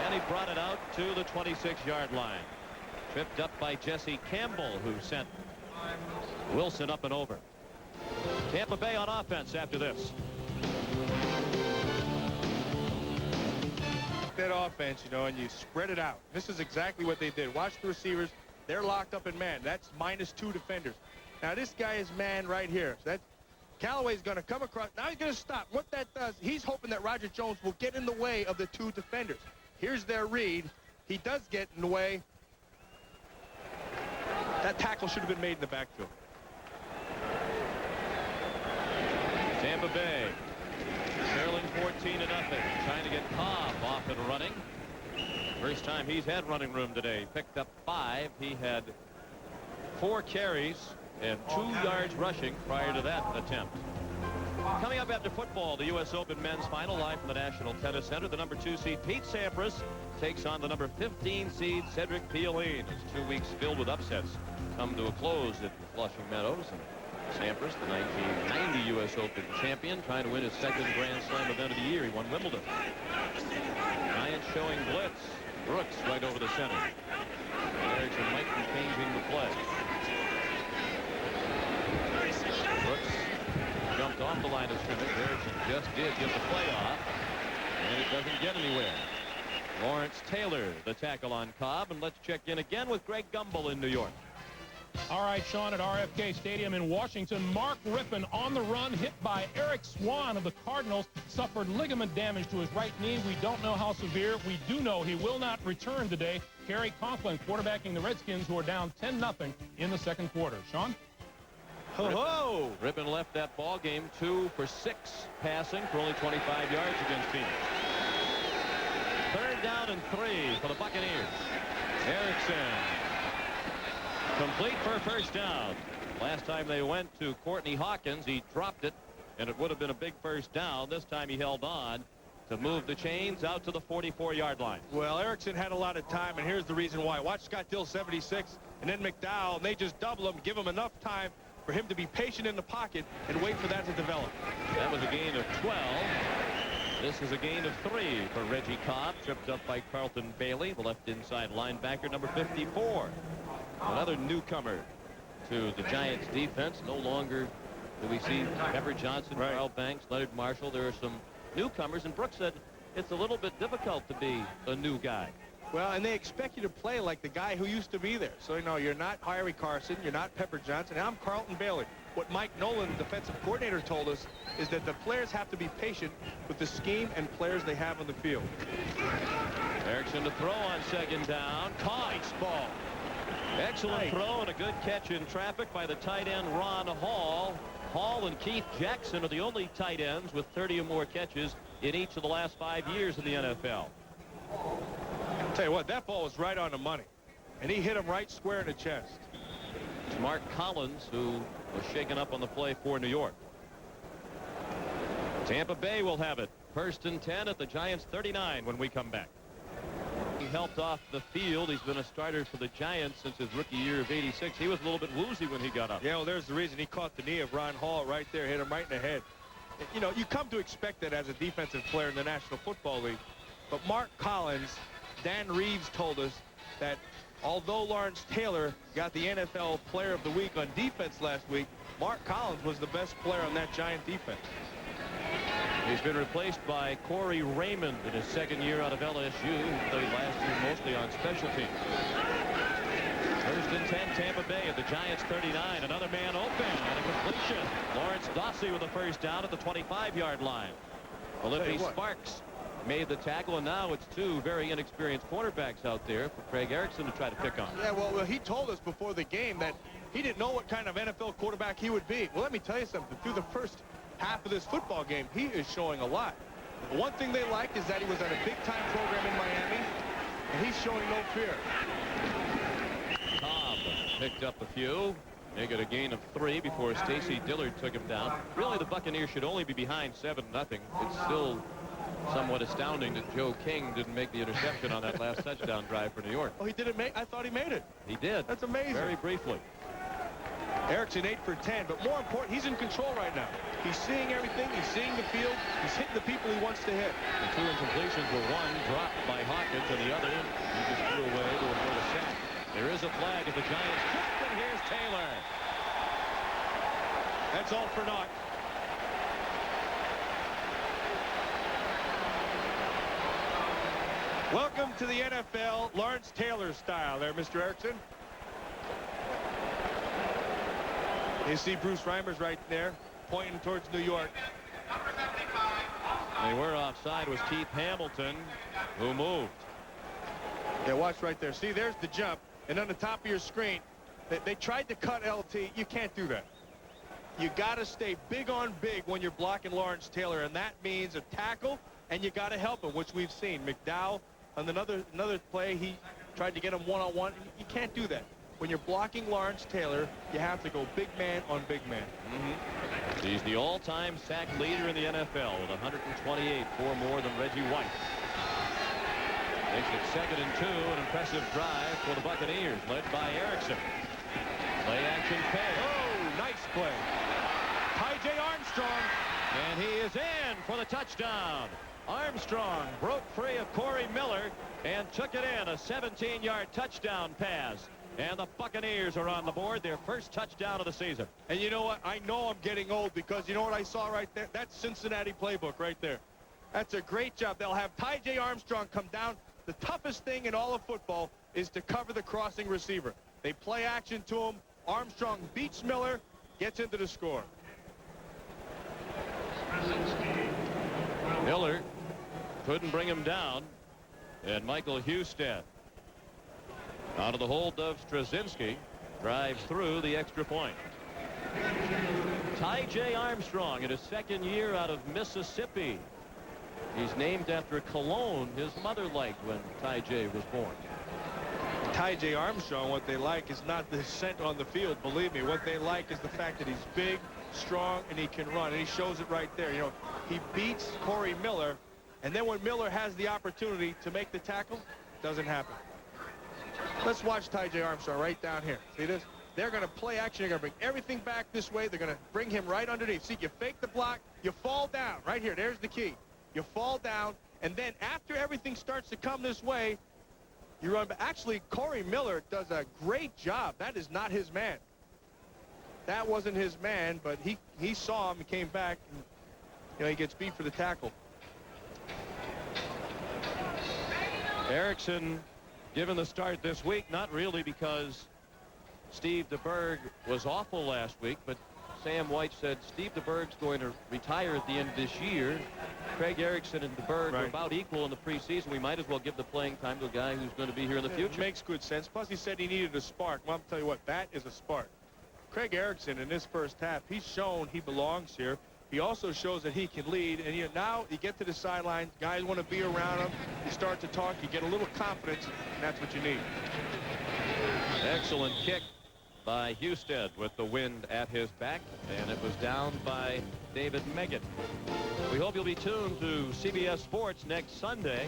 and he brought it out to the 26-yard line. Tripped up by Jesse Campbell, who sent Wilson up and over. Tampa Bay on offense after this. That offense, you know, and you spread it out. This is exactly what they did. Watch the receivers. They're locked up in man. That's -2 defenders. Now this guy is man right here. So that Callaway's going to come across. Now he's going to stop. What that does, he's hoping that Roger Jones will get in the way of the 2 defenders. Here's their read. He does get in the way. That tackle should have been made in the backfield. Tampa Bay trailing 14-0, trying to get Cobb off and running. First time he's had running room today. Picked up 5. He had 4 carries and 2 yards rushing prior to that attempt. Coming up after football, the U.S. Open men's final, live from the National Tennis Center. The number 2 seed Pete Sampras takes on the number 15 seed Cedric Pioline. As 2 weeks filled with upsets come to a close at Flushing Meadows. And Sampras, the 1990 U.S. Open champion, trying to win his second Grand Slam event of the year. He won Wimbledon. Giants showing blitz. Brooks right over the center. Erickson might be changing the play. Brooks jumped off the line of scrimmage. Erickson just did get the play off, and it doesn't get anywhere. Lawrence Taylor, the tackle on Cobb, and let's check in again with Greg Gumbel in New York. All right, Sean, at RFK Stadium in Washington, Mark Rypien on the run, hit by Eric Swan of the Cardinals, suffered ligament damage to his right knee. We don't know how severe. We do know he will not return today. Kerry Conklin quarterbacking the Redskins, who are down 10-0 in the second quarter. Sean? Ho-ho! Rypien left that ball game 2 for 6 passing for only 25 yards against Phoenix. 3rd down and 3 for the Buccaneers. Erickson complete for a first down. Last time they went to Courtney Hawkins, he dropped it, and it would have been a big first down. This time he held on to move the chains out to the 44-yard line. Well, Erickson had a lot of time, and here's the reason why. Watch Scott Dill, 76, and then McDowell, and they just double him, give him enough time for him to be patient in the pocket and wait for that to develop. That was a gain of 12. This is a gain of 3 for Reggie Cobb, tripped up by Carlton Bailey, the left inside linebacker, number 54. Another newcomer to the Giants defense. No longer do we see Pepper Johnson, Carl Banks, Leonard Marshall. There are some newcomers, and Brooks said it's a little bit difficult to be a new guy. Well, and they expect you to play like the guy who used to be there. So, you know, you're not Harry Carson, you're not Pepper Johnson, and I'm Carlton Bailey. What Mike Nolan, the defensive coordinator, told us is that the players have to be patient with the scheme and players they have on the field. Erickson to throw on 2nd down. Nice ball. Excellent throw and a good catch in traffic by the tight end Ron Hall. Hall and Keith Jackson are the only tight ends with 30 or more catches in each of the last 5 years in the NFL. I'll tell you what, that ball was right on the money, and he hit him right square in the chest. It's Mark Collins who was shaken up on the play for New York. Tampa Bay will have it. 1st and 10 at the Giants 39 when we come back. He helped off the field. He's been a starter for the Giants since his rookie year of '86. He was a little bit woozy when he got up. Yeah, well, there's the reason. He caught the knee of Ron Hall right there, hit him right in the head. You know, you come to expect that as a defensive player in the National Football League. But Mark Collins, Dan Reeves told us that although Lawrence Taylor got the NFL Player of the Week on defense last week, Mark Collins was the best player on that Giant defense. He's been replaced by Corey Raymond in his 2nd year out of LSU. He played last year mostly on special teams. 1st and 10, Tampa Bay at the Giants 39. Another man open and a completion. Lawrence Dossie with a first down at the 25-yard line. Olympe Sparks made the tackle, and now it's 2 very inexperienced quarterbacks out there for Craig Erickson to try to pick on. Yeah, well, he told us before the game that he didn't know what kind of NFL quarterback he would be. Well, let me tell you something. Through the first half of this football game, he is showing a lot. The one thing they like is that he was on a big-time program in Miami, and he's showing no fear. Cobb picked up a few. They got a gain of 3 before Stacy Dillard took him down. Really, the Buccaneers should only be behind 7-0. It's still somewhat astounding that Joe King didn't make the interception on that last touchdown drive for New York. Oh, he didn't make? I thought he made it. He did. That's amazing. Very briefly. Erickson 8 for 10, but more important, he's in control right now. He's seeing everything. He's seeing the field. He's hitting the people he wants to hit. The 2 incompletions were one dropped by Hawkins, and the other he just threw away to avoid a sack. There is a flag at the Giants. And here's Taylor. That's all for naught. Welcome to the NFL, Lawrence Taylor style there, Mr. Erickson. You see Bruce Reimers right there, pointing towards New York. They were offside was Keith Hamilton, who moved. Yeah, watch right there. See, there's the jump. And on the top of your screen, they tried to cut LT. You can't do that. You got to stay big on big when you're blocking Lawrence Taylor, and that means a tackle, and you got to help him, which we've seen. McDowell, on another play, he tried to get him one-on-one. You can't do that. When you're blocking Lawrence Taylor, you have to go big man on big man. He's the all-time sack leader in the NFL with 128, 4 more than Reggie White. Makes it 2nd and 2, an impressive drive for the Buccaneers, led by Erickson. Play action pass. Oh, nice play. Ty.J. Armstrong. And he is in for the touchdown. Armstrong broke free of Corey Miller and took it in, a 17-yard touchdown pass. And the Buccaneers are on the board, their first touchdown of the season. And you know what? I know I'm getting old because you know what I saw right there? That's Cincinnati playbook right there. That's a great job. They'll have Ty.J. Armstrong come down. The toughest thing in all of football is to cover the crossing receiver. They play action to him. Armstrong beats Miller, gets into the score. Miller couldn't bring him down. And Michael Husted, out of the hold of Straczynski, drives through the extra point. Ty.J. Armstrong in his 2nd year out of Mississippi. He's named after a cologne his mother liked when Ty.J. was born. Ty.J. Armstrong, what they like is not the scent on the field, believe me. What they like is the fact that he's big, strong, and he can run, and he shows it right there. You know, he beats Corey Miller, and then when Miller has the opportunity to make the tackle, it doesn't happen. Let's watch Ty.J. Armstrong right down here. See this? They're going to play action. They're going to bring everything back this way. They're going to bring him right underneath. See, you fake the block, you fall down. Right here, there's the key. You fall down, and then after everything starts to come this way, you run. Actually, Corey Miller does a great job. That is not his man. That wasn't his man, but he saw him and came back. And, you know, he gets beat for the tackle. Erickson given the start this week, not really because Steve DeBerg was awful last week, but Sam White said Steve DeBerg's going to retire at the end of this year. Craig Erickson and DeBerg are about equal in the preseason. We might as well give the playing time to a guy who's going to be here in the future. It makes good sense. Plus, he said he needed a spark. Well, I'll tell you what, that is a spark. Craig Erickson in this first half, he's shown he belongs here. He also shows that he can lead. And now you get to the sideline, guys want to be around him. You start to talk, you get a little confidence, and that's what you need. Excellent kick by Husted with the wind at his back, and it was down by David Meggett. We hope you'll be tuned to CBS Sports next Sunday.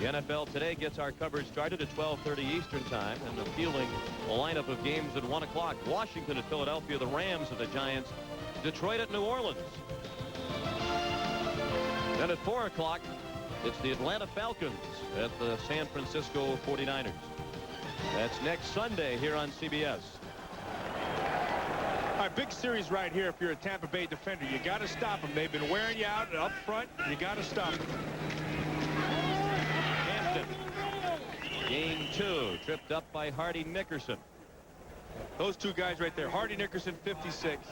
The NFL Today gets our coverage started at 12:30 Eastern Time, and appealing a lineup of games at 1 o'clock. Washington at Philadelphia, the Rams at the Giants, Detroit at New Orleans. Then at 4 o'clock, it's the Atlanta Falcons at the San Francisco 49ers. That's next Sunday here on CBS. All right, big series right here if you're a Tampa Bay defender. You got to stop them. They've been wearing you out up front. You got to stop them. Hampton. Gain 2. Tripped up by Hardy Nickerson. Those two guys right there, Hardy Nickerson, 56,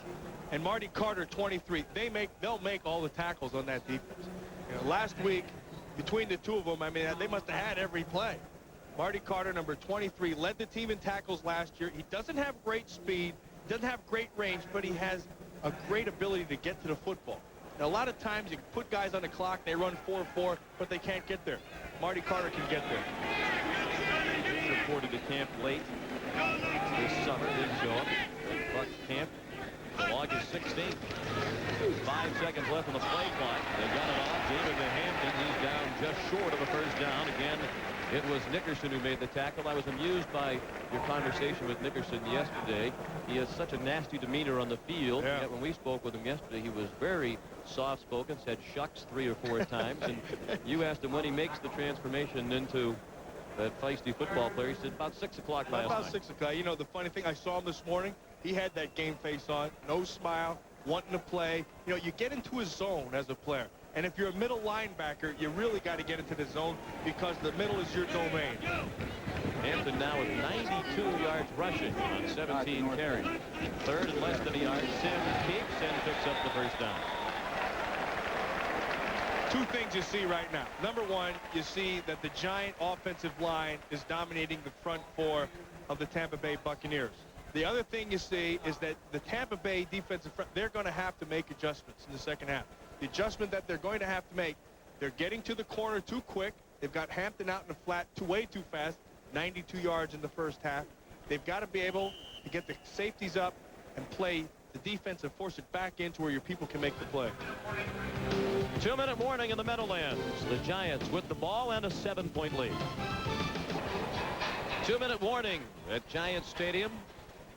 and Marty Carter, 23. They'll make all the tackles on that defense. You know, last week, between the two of them, I mean, they must have had every play. Marty Carter, number 23, led the team in tackles last year. He doesn't have great speed, doesn't have great range, but he has a great ability to get to the football. Now, a lot of times you put guys on the clock, they run 4-4, but they can't get there. Marty Carter can get there. He reported to camp late this summer. Didn't show up at Bucs camp until August 16th. 5 seconds left on the play clock. They got it off. Gave it to Hampton. He's down just short of a first down. Again, it was Nickerson who made the tackle. I was amused by your conversation with Nickerson yesterday. He has such a nasty demeanor on the field. Yeah. Yet when we spoke with him yesterday, he was very soft-spoken, said shucks 3 or 4 times. And you asked him when he makes the transformation into that feisty football player. He said about 6 o'clock last About night. 6 o'clock. You know, the funny thing, I saw him this morning. He had that game face on, no smile, wanting to play. You know, you get into his zone as a player. And if you're a middle linebacker, you really got to get into the zone because the middle is your domain. Hampton now with 92 yards rushing on 17 carries. 3rd and less than a yard. Sims keeps and picks up the first down. Two things you see right now. Number one, you see that the Giant offensive line is dominating the front four of the Tampa Bay Buccaneers. The other thing you see is that the Tampa Bay defensive front, they're going to have to make adjustments in the second half. The adjustment that they're going to have to make, they're getting to the corner too quick. They've got Hampton out in the flat way too fast, 92 yards in the first half. They've got to be able to get the safeties up and play the defense and force it back into where your people can make the play. 2-minute warning in the Meadowlands. The Giants with the ball and a 7-point lead. 2-minute warning at Giants Stadium.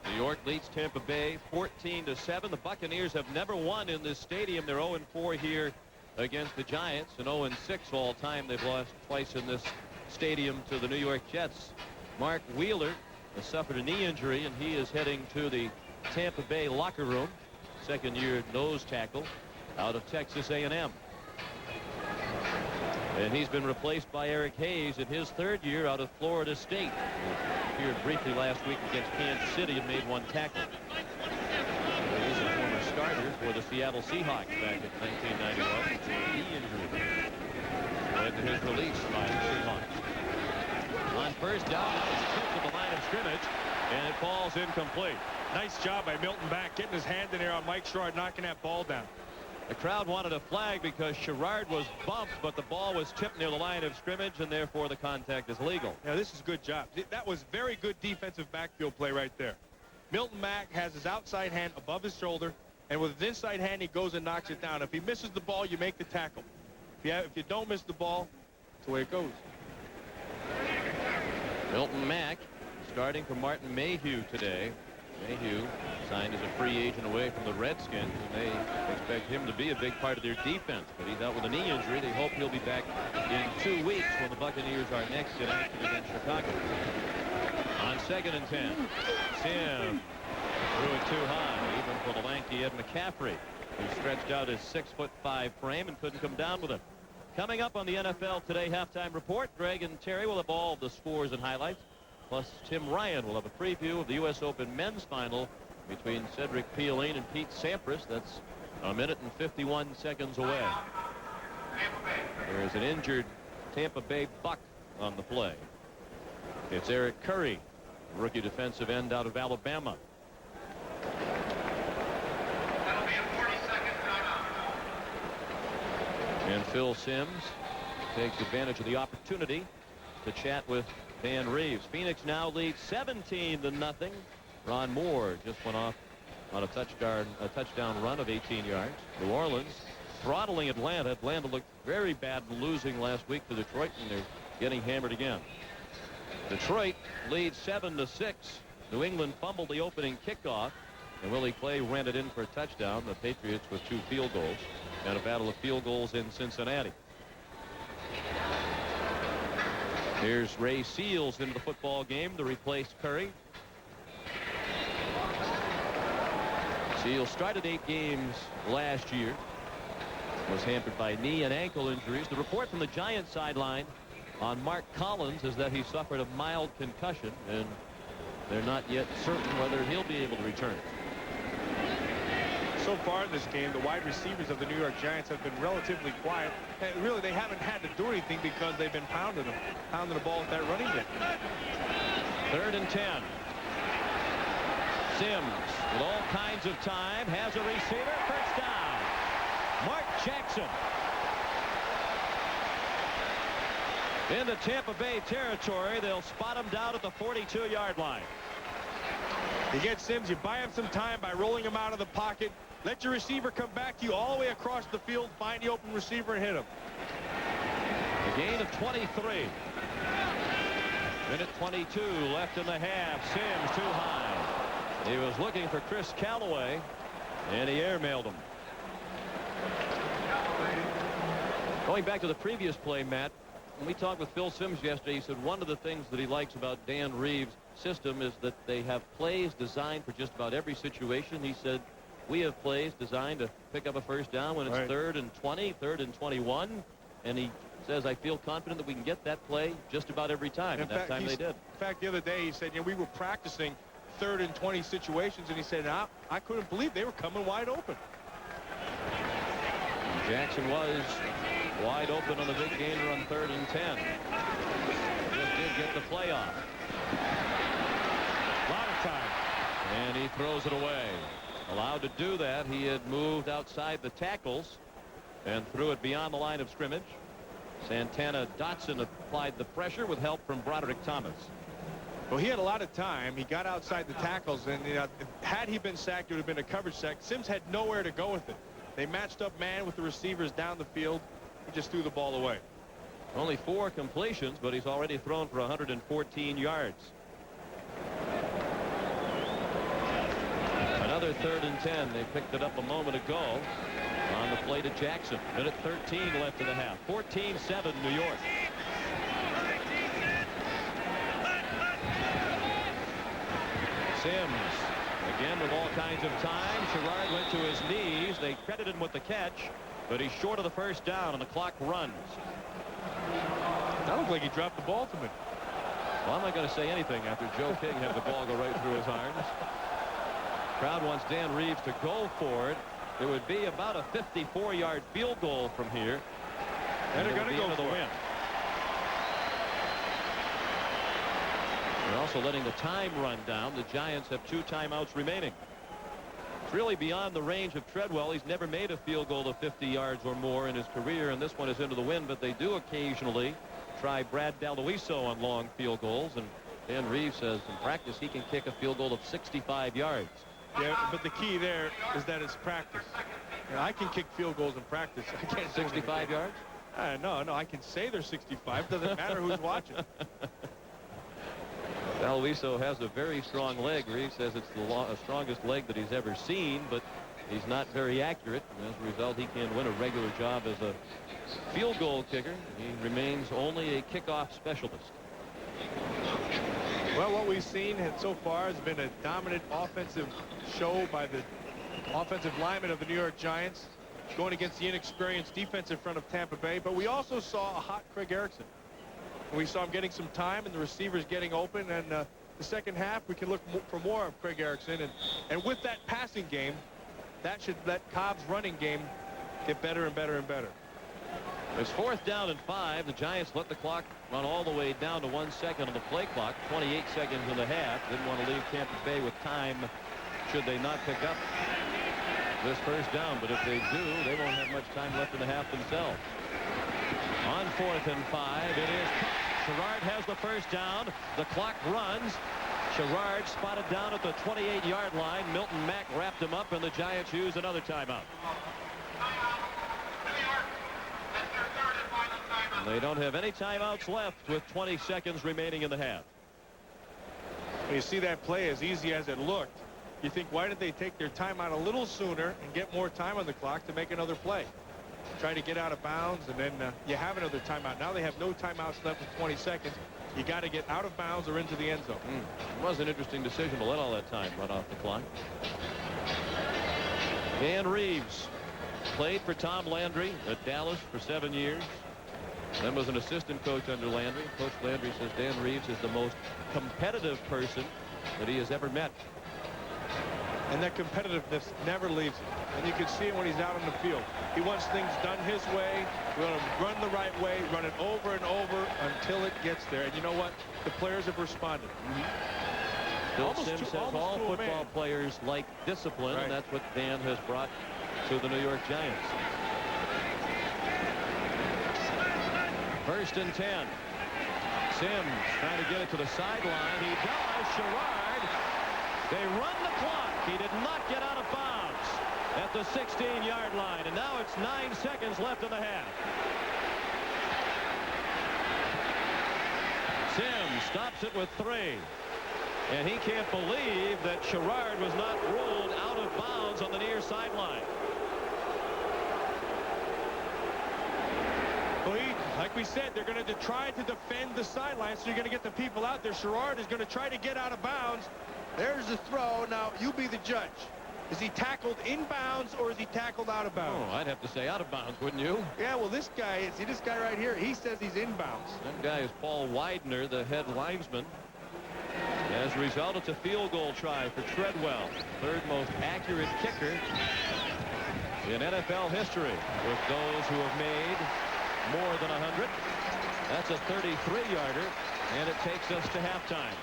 New York leads Tampa Bay 14-7. The Buccaneers have never won in this stadium. They're 0-4 here against the Giants and 0-6 all time. They've lost twice in this stadium to the New York Jets. Mark Wheeler has suffered a knee injury, and he is heading to the Tampa Bay locker room. Second-year nose tackle out of Texas A&M. And he's been replaced by Eric Hayes in his third year out of Florida State. He appeared briefly last week against Kansas City and made one tackle. He's a former starter for the Seattle Seahawks back in 1991. Knee injury led to his release by the Seahawks. On first down, it's tipped to the line of scrimmage, and it falls incomplete. Nice job by Milton Mack getting his hand in there on Mike Sherrard, knocking that ball down. The crowd wanted a flag because Sherrard was bumped, but the ball was tipped near the line of scrimmage, and therefore the contact is legal. Now, this is a good job. That was very good defensive backfield play right there. Milton Mack has his outside hand above his shoulder, and with his inside hand, he goes and knocks it down. If he misses the ball, you make the tackle. If you don't miss the ball, that's the way it goes. Milton Mack starting for Martin Mayhew today. Mayhew signed as a free agent away from the Redskins, and they expect him to be a big part of their defense. But he's out with a knee injury. They hope he'll be back in 2 weeks when the Buccaneers are next in action against Chicago. On 2nd and 10, Sim threw it too high, even for the lanky Ed McCaffrey, who stretched out his 6'5" frame and couldn't come down with it. Coming up on the NFL Today halftime report, Greg and Terry will have all the scores and highlights. Plus, Tim Ryan will have a preview of the U.S. Open men's final between Cedric Pioline and Pete Sampras. That's a minute and 51 seconds away. There is an injured Tampa Bay Buck on the play. It's Eric Curry, rookie defensive end out of Alabama. And Phil Simms takes advantage of the opportunity to chat with Dan Reeves. Phoenix now leads 17-0. Ron Moore just went off on a touchdown run of 18 yards. New Orleans throttling Atlanta. Atlanta looked very bad in losing last week to Detroit, and they're getting hammered again. Detroit leads 7-6. New England fumbled the opening kickoff, and Willie Clay ran it in for a touchdown. The Patriots with 2 field goals, and a battle of field goals in Cincinnati. Here's Ray Seals into the football game to replace Curry. Seals started 8 games last year. Was hampered by knee and ankle injuries. The report from the Giants sideline on Mark Collins is that he suffered a mild concussion, and they're not yet certain whether he'll be able to return. So far in this game, the wide receivers of the New York Giants have been relatively quiet. And really, they haven't had to do anything because they've been pounding the ball at that running game. 3rd and 10. Sims with all kinds of time has a receiver. First down. Mark Jackson into Tampa Bay territory. They'll spot him down at the 42-yard line. You get Sims, you buy him some time by rolling him out of the pocket. Let your receiver come back to you all the way across the field, find the open receiver and hit him. A gain of 23. Minute 22 left in the half. Sims too high. He was looking for Chris Callaway, and he airmailed him. Going back to the previous play, Matt, when we talked with Phil Simms yesterday, he said one of the things that he likes about Dan Reeves' system is that they have plays designed for just about every situation. He said, we have plays designed to pick up a first down when it's 3rd and 20, 3rd and 21. And he says, I feel confident that we can get that play just about every time. And that time they did. In fact, the other day he said, we were practicing 3rd and 20 situations, and he said, I couldn't believe they were coming wide open. Jackson was Wide open on the big gainer on 3rd and 10. Just did get the play off. A lot of time. And he throws it away. Allowed to do that. He had moved outside the tackles and threw it beyond the line of scrimmage. Santana Dotson applied the pressure with help from Broderick Thomas. Well, he had a lot of time. He got outside the tackles, and had he been sacked, it would have been a coverage sack. Sims had nowhere to go with it. They matched up man with the receivers down the field. He just threw the ball away. Only 4 completions, but he's already thrown for 114 yards. Another 3rd and 10. They picked it up a moment ago on the play to Jackson. Minute 13 left in the half. 14-7 New York. Sims again with all kinds of time. Sherrard went to his knees. They credited him with the catch, but he's short of the first down, and the clock runs. That looked like he dropped the ball to me. Well, I'm not going to say anything after Joe King had the ball go right through his arms. Crowd wants Dan Reeves to go for it. It would be about a 54-yard field goal from here. And they're going to go for the win. They're also letting the time run down. The Giants have 2 timeouts remaining. It's really beyond the range of Treadwell. He's never made a field goal of 50 yards or more in his career, and this one is into the wind, but they do occasionally try Brad Dalluiso on long field goals, and Dan Reeves says in practice he can kick a field goal of 65 yards. Yeah, but the key there is that it's practice. I can kick field goals in practice. I can't 65 yards? No, I can say they're 65. Doesn't matter who's watching. Dalluiso has a very strong leg. Reeves says it's the strongest leg that he's ever seen, but he's not very accurate. And as a result, he can win a regular job as a field goal kicker. He remains only a kickoff specialist. Well, what we've seen so far has been a dominant offensive show by the offensive linemen of the New York Giants, going against the inexperienced defensive front of Tampa Bay. But we also saw a hot Craig Erickson. We saw him getting some time and the receivers getting open, and the second half we can look for more of Craig Erickson, and with that passing game, that should let Cobb's running game get better and better and better. It's 4th down and 5. The Giants let the clock run all the way down to 1 second on the play clock. 28 seconds in the half. Didn't want to leave Tampa Bay with time should they not pick up this first down, but if they do, they won't have much time left in the half themselves. On 4th and 5, it is Sherrard has the first down. The clock runs. Sherrard spotted down at the 28-yard line. Milton Mack wrapped him up, and the Giants use another timeout. And they don't have any timeouts left with 20 seconds remaining in the half. When you see that play as easy as it looked, you think, why did they take their timeout a little sooner and get more time on the clock to make another play? Try to get out of bounds, and then you have another timeout. Now they have no timeouts left with 20 seconds. You got to get out of bounds or into the end zone. It was an interesting decision to let all that time run off the clock. Dan Reeves played for Tom Landry at Dallas for 7 years. Then was an assistant coach under Landry. Coach Landry says Dan Reeves is the most competitive person that he has ever met. And that competitiveness never leaves him. And you can see it when he's out on the field. He wants things done his way, run the right way, run it over and over until it gets there. And you know what? The players have responded. Bill Sims says all football players like discipline, and that's what Dan has brought to the New York Giants. 1st and 10. Sims trying to get it to the sideline. He does. Sherrard. They run the clock. He did not get out of bounds at the 16-yard line, and now it's 9 seconds left in the half. Sims stops it with 3, and he can't believe that Sherrard was not ruled out of bounds on the near sideline. Well, like we said, they're going to try to defend the sideline, so you're going to get the people out there. Sherrard is going to try to get out of bounds. There's the throw. Now, you be the judge. Is he tackled in bounds or is he tackled out of bounds? Oh, I'd have to say out of bounds, wouldn't you? Yeah, well, this guy, see this guy right here, he says he's in bounds. That guy is Paul Widener, the head linesman. As a result, it's a field goal try for Treadwell. 3rd most accurate kicker in NFL history, with those who have made more than 100. That's a 33-yarder, and it takes us to halftime.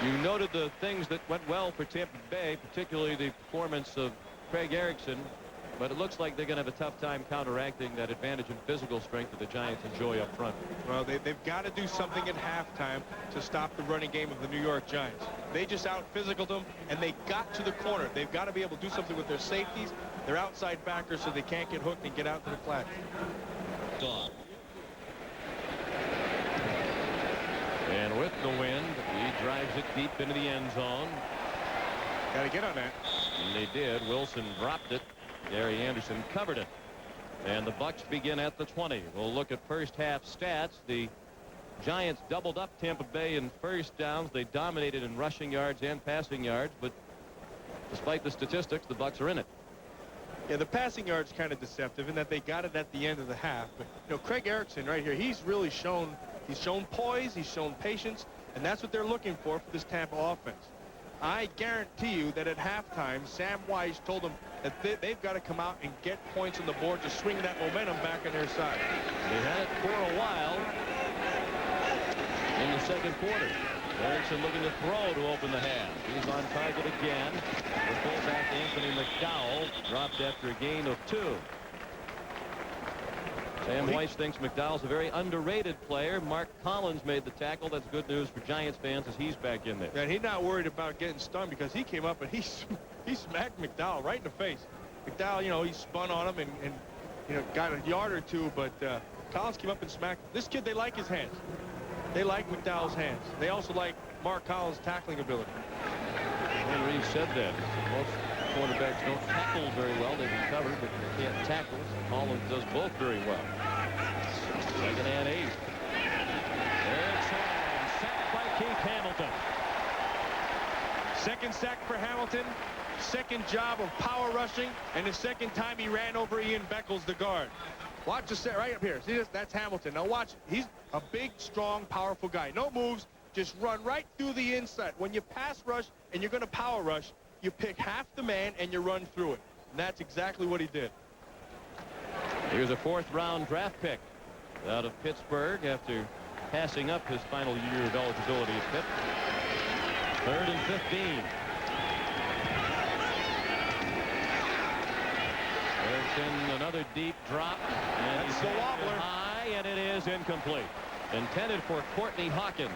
You noted the things that went well for Tampa Bay, particularly the performance of Craig Erickson, but it looks like they're going to have a tough time counteracting that advantage in physical strength that the Giants enjoy up front. Well, they've got to do something at halftime to stop the running game of the New York Giants. They just out-physicaled them, and they got to the corner. They've got to be able to do something with their safeties, their outside backers, so they can't get hooked and get out to the flat. Gone. And with the wind, he drives it deep into the end zone. Got to get on that. And they did. Wilson dropped it. Gary Anderson covered it. And the Bucs begin at the 20. We'll look at first half stats. The Giants doubled up Tampa Bay in first downs. They dominated in rushing yards and passing yards. But despite the statistics, the Bucs are in it. Yeah, the passing yard's kind of deceptive in that they got it at the end of the half. But, you know, Craig Erickson right here, he's really shown poise, he's shown patience, and that's what they're looking for this Tampa offense. I guarantee you that at halftime, Sam Weiss told them that they've got to come out and get points on the board to swing that momentum back on their side. They had it for a while in the second quarter. Erickson looking to throw to open the half. He's on target again. The fullback Anthony McDowell dropped after a gain of 2. Sam Weiss thinks McDowell's a very underrated player. Mark Collins made the tackle. That's good news for Giants fans as he's back in there. And he's not worried about getting stunned because he came up and he smacked McDowell right in the face. McDowell, you know, he spun on him and you know, got a yard or two, but Collins came up and smacked. This kid, they like his hands. They like McDowell's hands. They also like Mark Collins' tackling ability. And Reeves said that. Most quarterbacks don't tackle very well. They recover, but they can't tackle. Collins does both very well. Second and 8. Erickson sacked by Keith Hamilton. Second sack for Hamilton. Second job of power rushing, and the second time he ran over Ian Beckles, the guard. Watch the set right up here. See this? That's Hamilton. Now watch. He's a big, strong, powerful guy. No moves. Just run right through the inside. When you pass rush and you're going to power rush, you pick half the man and you run through it. And that's exactly what he did. Here's a 4th-round draft pick out of Pittsburgh after passing up his final year of eligibility at Pitt. 3rd and 15. Erickson, another deep drop, and That's he's the wobbler. high, and it is incomplete. Intended for Courtney Hawkins.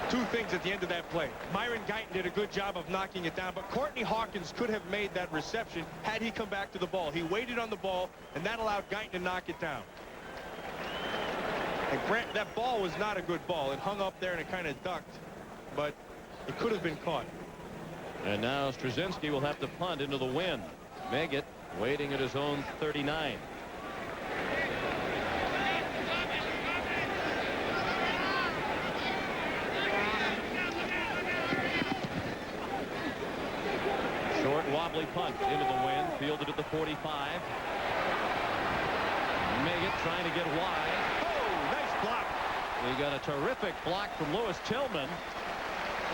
2 things at the end of that play. Myron Guyton did a good job of knocking it down, but Courtney Hawkins could have made that reception had he come back to the ball. He waited on the ball, and that allowed Guyton to knock it down. And Grant, that ball was not a good ball. It hung up there and it kind of ducked, but it could have been caught. And now Straczynski will have to punt into the wind. Meggett waiting at his own 39. Short wobbly punt into the wind, fielded at the 45. Meggett trying to get wide. Oh, nice block. He got a terrific block from Lewis Tillman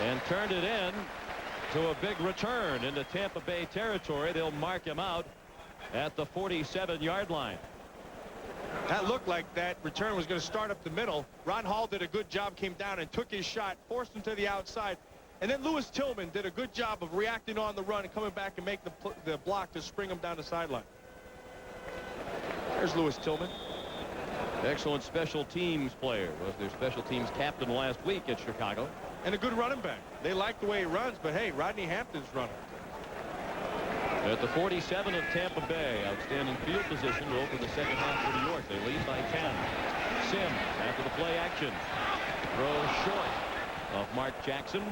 and turned it in to a big return into Tampa Bay territory. They'll mark him out at the 47-yard line. That looked like that return was going to start up the middle. Ron Hall did a good job, came down and took his shot, forced him to the outside. And then Lewis Tillman did a good job of reacting on the run and coming back and make the block to spring him down the sideline. There's Lewis Tillman. Excellent special teams player. Was their special teams captain last week at Chicago. And a good running back. They like the way he runs, but hey, Rodney Hampton's running. At the 47 of Tampa Bay, outstanding field position to open the second half for New York. They lead by 10. Sim after the play action. Throw short of Mark Jackson.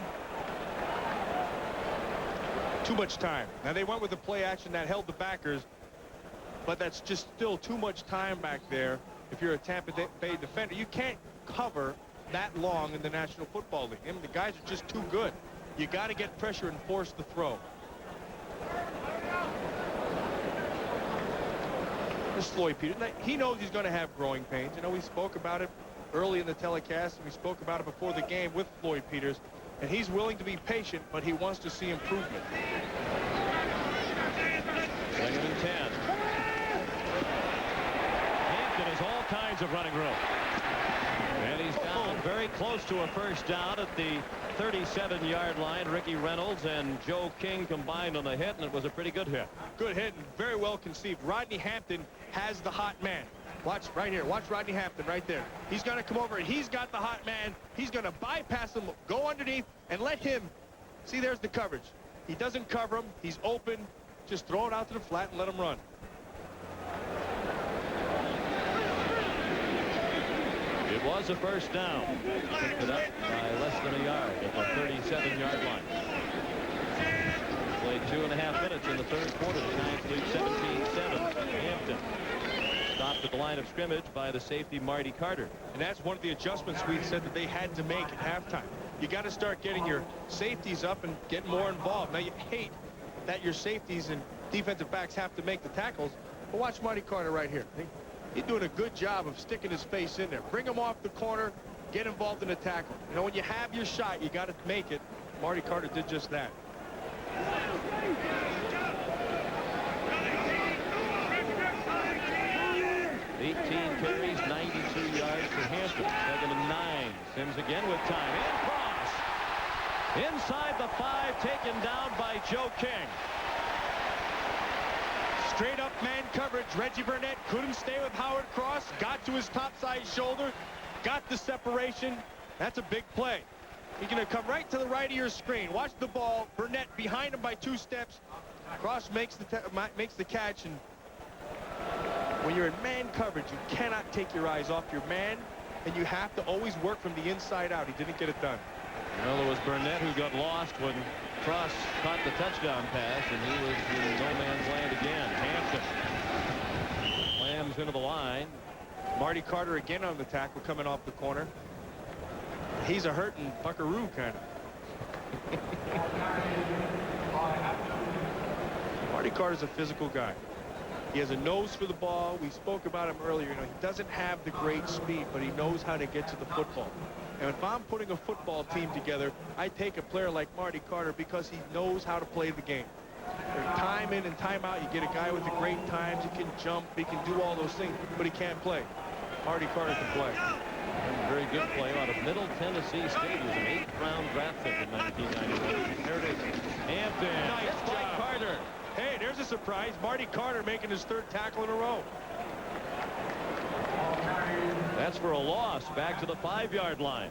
Too much time. Now they went with the play action that held the backers, but that's just still too much time back there. If you're a Tampa Bay defender, you can't cover that long in the National Football League. I mean, the guys are just too good. You got to get pressure and force the throw. This Floyd Peters, he knows he's going to have growing pains. You know, we spoke about it early in the telecast, and we spoke about it before the game with Floyd Peters, and he's willing to be patient, but he wants to see improvement. 2nd and 10. Hampton has all kinds of running room. And he's down very close to a first down at the 37-yard line. Ricky Reynolds and Joe King combined on the hit, and it was a pretty good hit. Good hit and very well conceived. Rodney Hampton has the hot man. Watch right here. Watch Rodney Hampton right there. He's going to come over, and he's got the hot man. He's going to bypass him, go underneath, and let him. See, there's the coverage. He doesn't cover him. He's open. Just throw it out to the flat and let him run. It was a first down. Picked it up by less than a yard at the 37-yard line. Played 2.5 minutes in the third quarter. The Giants lead 17-7. Hampton stopped at the line of scrimmage by the safety Marty Carter. And that's one of the adjustments we said that they had to make at halftime. You got to start getting your safeties up and getting more involved. Now, you hate that your safeties and defensive backs have to make the tackles, but watch Marty Carter right here. He's doing a good job of sticking his face in there. Bring him off the corner, get involved in the tackle. You know, when you have your shot, you got to make it. Marty Carter did just that. 18 carries, 92 yards for Hampton. 2nd and 9. Sims again with time. And cross. Inside the 5, taken down by Joe King. Straight up man coverage. Reggie Burnett couldn't stay with Howard Cross. Got to his top side shoulder. Got the separation. That's a big play. He's going to come right to the right of your screen. Watch the ball. Burnett behind him by 2 steps. Cross makes the catch. And when you're in man coverage, you cannot take your eyes off your man, and you have to always work from the inside out. He didn't get it done. Well, it was Burnett who got lost when Cross caught the touchdown pass, and he was in no man's land again. Hampton slams into the line. Marty Carter again on the tackle coming off the corner. He's a hurting buckaroo kind of. Marty Carter's a physical guy. He has a nose for the ball. We spoke about him earlier. You know, he doesn't have the great speed, but he knows how to get to the football. And if I'm putting a football team together, I take a player like Marty Carter because he knows how to play the game. Time in and time out, you get a guy with the great times. He can jump, he can do all those things, but he can't play. Marty Carter can play. A very good play out of Middle Tennessee State. He was an 8th-round draft pick in 1991. There it is. Hampton. Nice by job. Carter. Hey, there's a surprise. Marty Carter making his 3rd tackle in a row. That's for a loss back to the 5-yard line.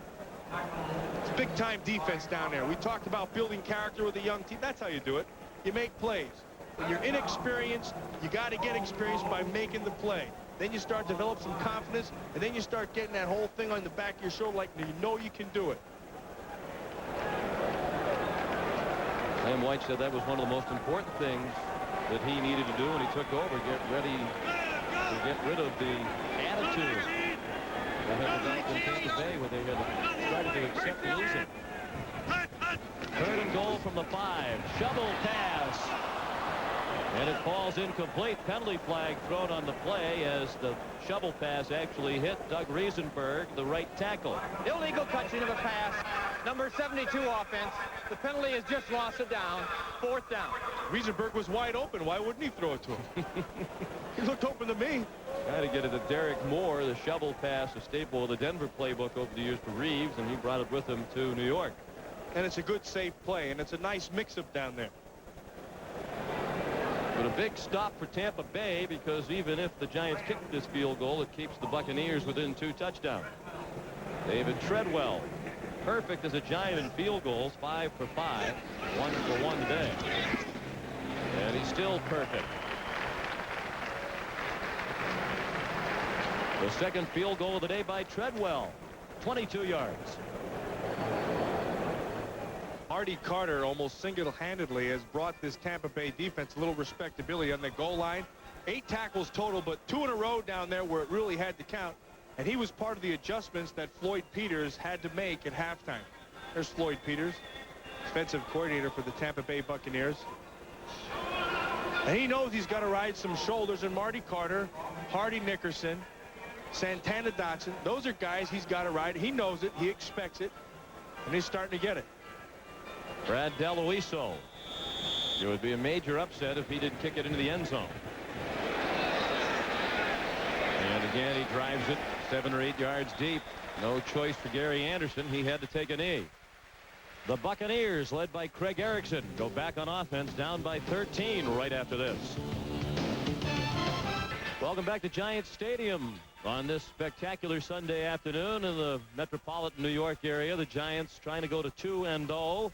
It's big-time defense down there. We talked about building character with a young team. That's how you do it. You make plays. When you're inexperienced, you got to get experience by making the play. Then you start to develop some confidence, and then you start getting that whole thing on the back of your shoulder like you know you can do it. Sam White said that was one of the most important things that he needed to do when he took over. Get ready to get rid of the attitude that had developed in Tampa Bay where they had tried to accept losing. 3rd and goal from the 5. Shovel pass. And it falls incomplete. Penalty flag thrown on the play as the shovel pass actually hit Doug Riesenberg, the right tackle. Illegal catching of a pass. Number 72 offense. The penalty has just lost it down. 4th down. Riesenberg was wide open. Why wouldn't he throw it to him? He looked open to me. Trying to get it to Derek Moore, the shovel pass, a staple of the Denver playbook over the years for Reeves, and he brought it with him to New York. And it's a good, safe play, and it's a nice mix-up down there. But a big stop for Tampa Bay because even if the Giants kick this field goal, it keeps the Buccaneers within 2 touchdowns. David Treadwell, perfect as a Giant in field goals, 5 for 5, 1 for 1 today. And he's still perfect. The 2nd field goal of the day by Treadwell, 22 yards. Marty Carter almost single-handedly has brought this Tampa Bay defense a little respectability on the goal line. 8 tackles total, but 2 in a row down there where it really had to count. And he was part of the adjustments that Floyd Peters had to make at halftime. There's Floyd Peters, defensive coordinator for the Tampa Bay Buccaneers. And he knows he's got to ride some shoulders, and Marty Carter, Hardy Nickerson, Santana, Dotson, those are guys he's got to ride. He knows it. He expects it. And he's starting to get it. Brad DeLuiso. It would be a major upset if he didn't kick it into the end zone. And again, he drives it 7 or 8 yards deep. No choice for Gary Anderson. He had to take a knee. The Buccaneers, led by Craig Erickson, go back on offense, down by 13 right after this. Welcome back to Giants Stadium on this spectacular Sunday afternoon in the metropolitan New York area. The Giants trying to go to 2-0.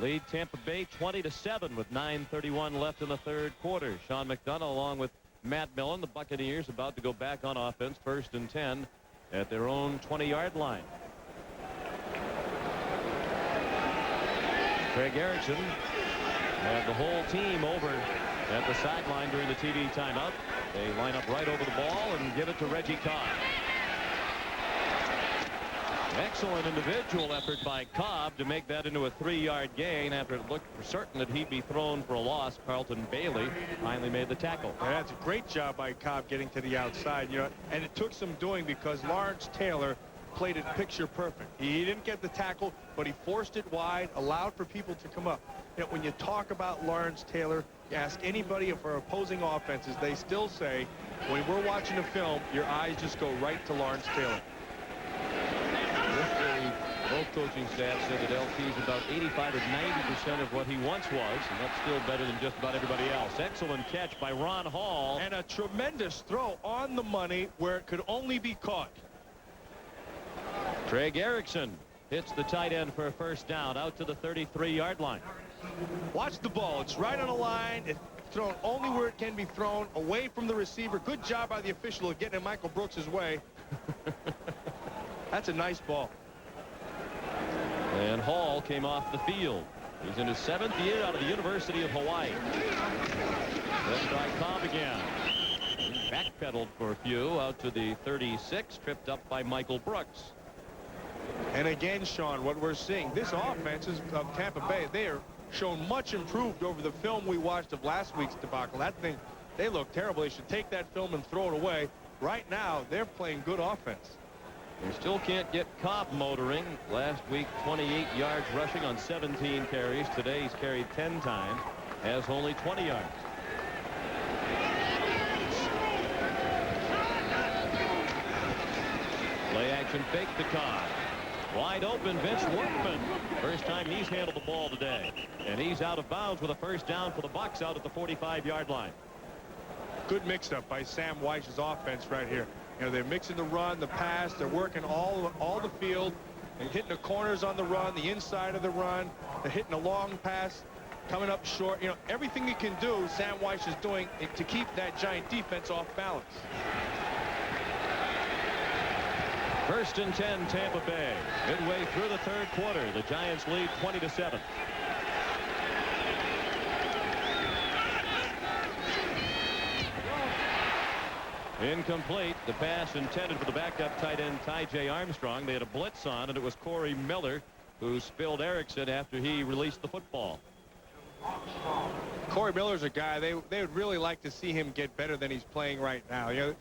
Lead Tampa Bay 20-7 with 9:31 left in the third quarter. Sean McDonough along with Matt Millen. The Buccaneers about to go back on offense, 1st and 10 at their own 20-yard line. Craig Erickson had the whole team over at the sideline during the TV timeout. They line up right over the ball and give it to Reggie Cobb. Excellent individual effort by Cobb to make that into a 3-yard gain after it looked for certain that he'd be thrown for a loss. Carlton Bailey finally made the tackle. Yeah, that's a great job by Cobb getting to the outside, you know, and it took some doing because Lawrence Taylor played it picture perfect. He didn't get the tackle, but he forced it wide, allowed for people to come up. You know, when you talk about Lawrence Taylor, you ask anybody for opposing offenses, they still say when we're watching a film, your eyes just go right to Lawrence Taylor. Both coaching staffs said that LT is about 85 or 90% of what he once was, and that's still better than just about everybody else. Excellent catch by Ron Hall. And a tremendous throw on the money where it could only be caught. Craig Erickson hits the tight end for a first down out to the 33-yard line. Watch the ball. It's right on the line. It's thrown only where it can be thrown, away from the receiver. Good job by the official of getting in Michael Brooks' way. That's a nice ball. And Hall came off the field. He's in his 7th year out of the University of Hawaii. Led by Cobb again. Backpedaled for a few out to the 36, tripped up by Michael Brooks. And again, Sean, what we're seeing, this offense is of Tampa Bay. They are shown much improved over the film we watched of last week's debacle. That thing, they look terrible. They should take that film and throw it away. Right now, they're playing good offense. They still can't get Cobb motoring. Last week, 28 yards rushing on 17 carries. Today, he's carried 10 times. Has only 20 yards. Play action fake to Cobb. Wide open, Vince Workman. First time he's handled the ball today. And he's out of bounds with a first down for the Bucs out at the 45-yard line. Good mix-up by Sam Weich's offense right here. You know, they're mixing the run, the pass. They're working all the field and hitting the corners on the run, the inside of the run. They're hitting a long pass, coming up short. You know, everything he can do, Sam Weich is doing to keep that Giant defense off balance. 1st and 10, Tampa Bay. Midway through the third quarter, the Giants lead 20-7. Incomplete. The pass intended for the backup tight end Ty J. Armstrong. They had a blitz on, and it was Corey Miller who spilled Erickson after he released the football. Corey Miller's a guy they would really like to see him get better than he's playing right now. You know,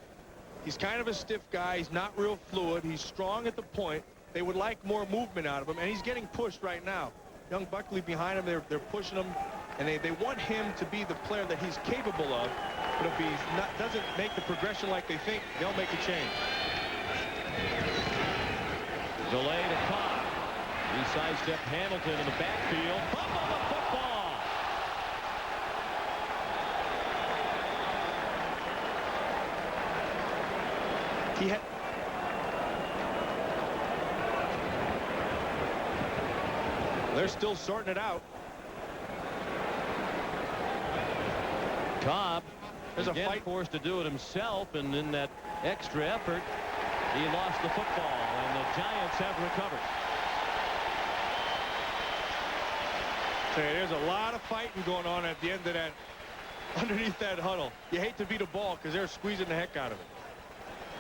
he's kind of a stiff guy. He's not real fluid. He's strong at the point. They would like more movement out of him, and he's getting pushed right now. Young Buckley behind him, they're pushing him, and they want him to be the player that he's capable of. But if he doesn't make the progression like they think, they'll make a change. Delay to Cobb. He sidestepped Hamilton in the backfield. Fumble the football. They're still sorting it out. Cobb There's again a fight. Forced to do it himself, and in that extra effort, he lost the football, and the Giants have recovered. There's a lot of fighting going on at the end of that, underneath that huddle. You hate to beat a ball because they're squeezing the heck out of it.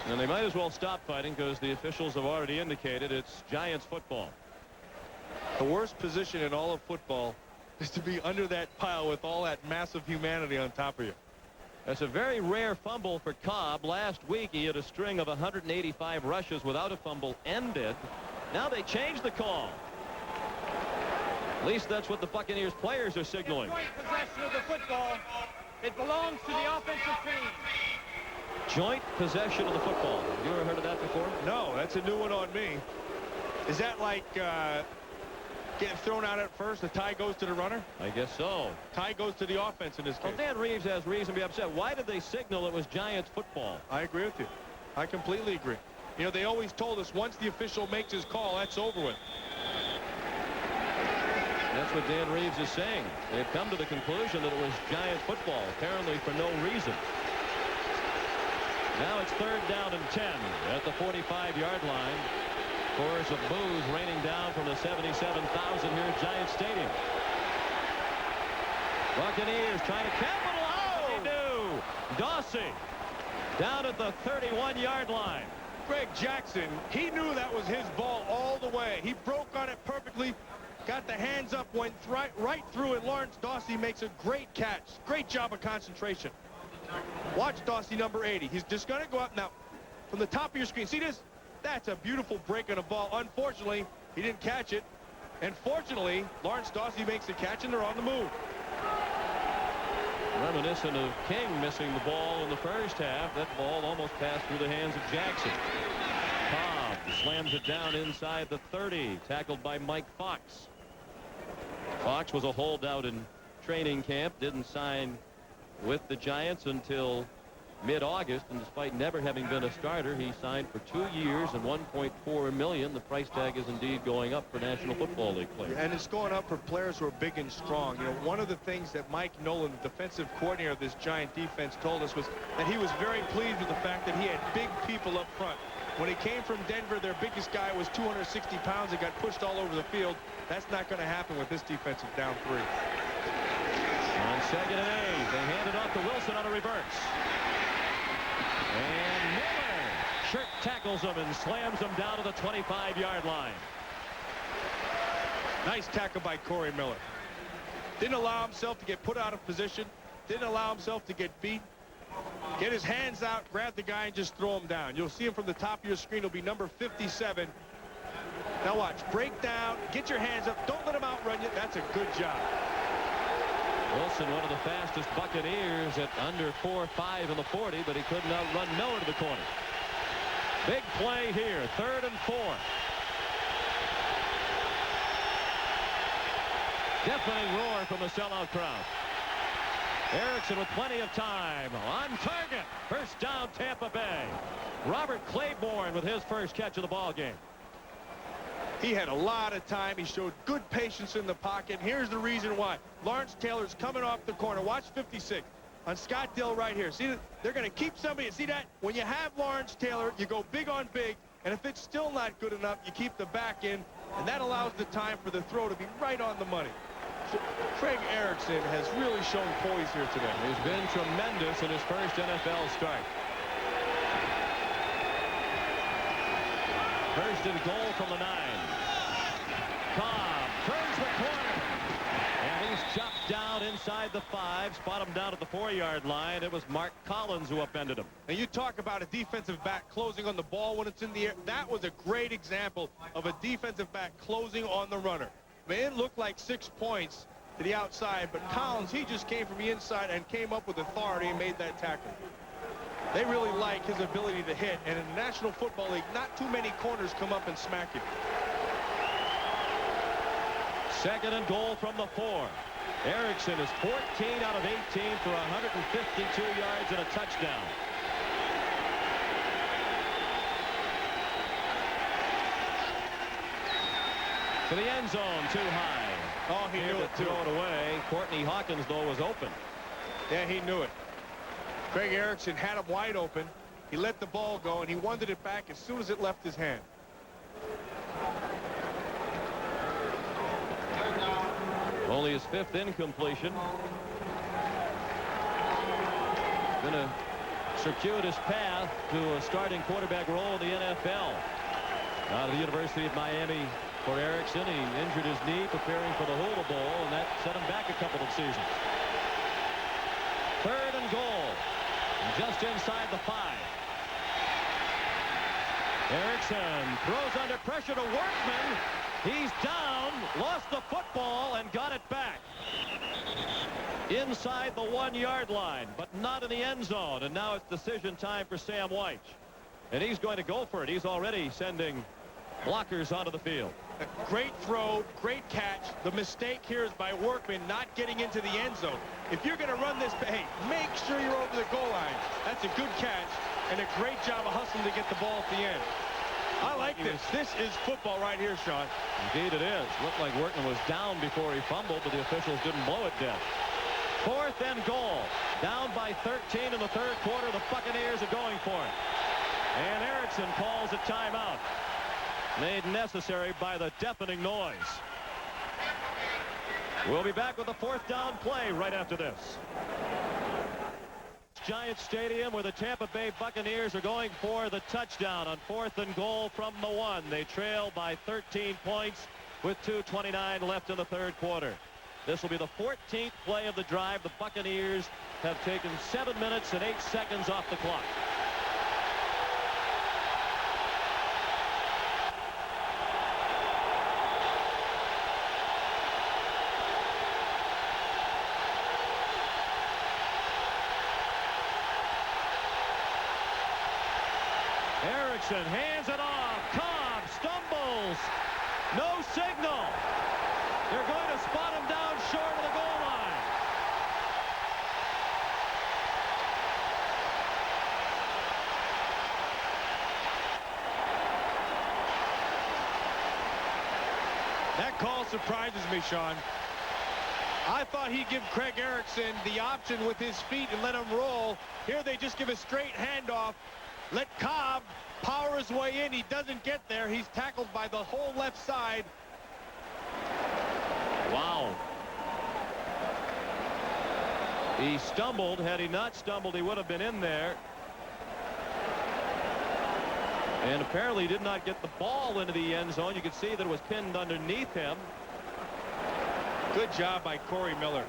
And they might as well stop fighting because the officials have already indicated it's Giants football. The worst position in all of football is to be under that pile with all that massive humanity on top of you. That's a very rare fumble for Cobb. Last week he had a string of 185 rushes without a fumble ended. Now they changed the call. At least that's what the Buccaneers players are signaling. Joint possession of the football. It belongs to the offensive team. Joint possession of the football. You ever heard of that before? No, that's a new one on me. Is that like getting thrown out at first? The tie goes to the runner? I guess so. Tie goes to the offense in this case. Well, Dan Reeves has reason to be upset. Why did they signal it was Giants football? I agree with you. I completely agree. You know, they always told us once the official makes his call, that's over with. That's what Dan Reeves is saying. They've come to the conclusion that it was Giants football, apparently for no reason. Now it's 3rd down and 10 at the 45-yard line. Chorus of boos raining down from the 77,000 here at Giants Stadium. Buccaneers trying to capitalize. They do. Dawsey down at the 31-yard line. Greg Jackson, he knew that was his ball all the way. He broke on it perfectly, got the hands up, went right through it. Lawrence Dawsey makes a great catch. Great job of concentration. Watch Dawsey, number 80. He's just going to go up now from the top of your screen. See this? That's a beautiful break on a ball. Unfortunately, he didn't catch it. And fortunately, Lawrence Dawsey makes the catch, and they're on the move. Reminiscent of King missing the ball in the first half. That ball almost passed through the hands of Jackson. Cobb slams it down inside the 30, tackled by Mike Fox. Fox was a holdout in training camp, didn't sign with the Giants until mid-August, and despite never having been a starter, he signed for 2 years and $1.4 million. The price tag is indeed going up for National Football League players. And it's going up for players who are big and strong. You know, one of the things that Mike Nolan, the defensive coordinator of this Giant defense, told us was that he was very pleased with the fact that he had big people up front. When he came from Denver, their biggest guy was 260 pounds and got pushed all over the field. That's not going to happen with this defensive down 3. On 2nd and 8, they hand it off to Wilson on a reverse. And Miller shirt tackles him and slams him down to the 25-yard line. Nice tackle by Corey Miller. Didn't allow himself to get put out of position. Didn't allow himself to get beat. Get his hands out, grab the guy, and just throw him down. You'll see him from the top of your screen. It'll be number 57. Now watch. Break down. Get your hands up. Don't let him outrun you. That's a good job. Wilson, one of the fastest Buccaneers at under 4.5 in the 40, but he couldn't outrun Miller to the corner. Big play here, 3rd and 4. Deafening roar from the sellout crowd. Erickson with plenty of time. On target. First down, Tampa Bay. Robert Claiborne with his first catch of the ball game. He had a lot of time. He showed good patience in the pocket. Here's the reason why. Lawrence Taylor's coming off the corner. Watch 56 on Scott Dill right here. See, they're going to keep somebody. See that? When you have Lawrence Taylor, you go big on big. And if it's still not good enough, you keep the back in. And that allows the time for the throw to be right on the money. So Craig Erickson has really shown poise here today. He's been tremendous in his first NFL start. First and goal from the 9. Cobb turns the corner. And he's chopped down inside the 5. Spot him down at the 4-yard line. It was Mark Collins who upended him. And you talk about a defensive back closing on the ball when it's in the air. That was a great example of a defensive back closing on the runner. Man, it looked like 6 points to the outside, but Collins, he just came from the inside and came up with authority and made that tackle. They really like his ability to hit, and in the National Football League, not too many corners come up and smack you. 2nd and goal from the 4. Erickson is 14 out of 18 for 152 yards and a touchdown. To the end zone, too high. Oh, he knew it, too. Throw it away. Courtney Hawkins, though, was open. Yeah, he knew it. Craig Erickson had him wide open. He let the ball go, and he wanted it back as soon as it left his hand. Only his 5th incompletion. Been a circuitous path to a starting quarterback role in the NFL. Out of the University of Miami for Erickson. He injured his knee preparing for the Hula Bowl, and that set him back a couple of seasons. 3rd and goal. just inside the 5. Erickson throws under pressure to Workman. He's down, lost the football, and got it back. Inside the 1-yard line, but not in the end zone. And now it's decision time for Sam White. And he's going to go for it. He's already sending blockers onto the field. A great throw, great catch. The mistake here is by Workman not getting into the end zone. If you're going to run this, hey, make sure you're over the goal line. That's a good catch and a great job of hustling to get the ball at the end. I like this. This is football right here, Sean. Indeed it is. Looked like Workman was down before he fumbled, but the officials didn't blow it dead. 4th and goal. Down by 13 in the 3rd quarter. The Buccaneers are going for it. And Erickson calls a timeout. Made necessary by the deafening noise. We'll be back with a 4th down play right after this. Giants Stadium, where the Tampa Bay Buccaneers are going for the touchdown on 4th and goal from the 1. They trail by 13 points with 2:29 left in the 3rd quarter. This will be the 14th play of the drive. The Buccaneers have taken 7 minutes and 8 seconds off the clock. Erickson hands it off. Cobb stumbles. No signal. They're going to spot him down short of the goal line. That call surprises me, Sean. I thought he'd give Craig Erickson the option with his feet and let him roll. Here they just give a straight handoff. Let Cobb power his way in. He doesn't get there. He's tackled by the whole left side. Wow. He stumbled. Had he not stumbled, he would have been in there. And apparently did not get the ball into the end zone. You could see that it was pinned underneath him. Good job by Corey Miller.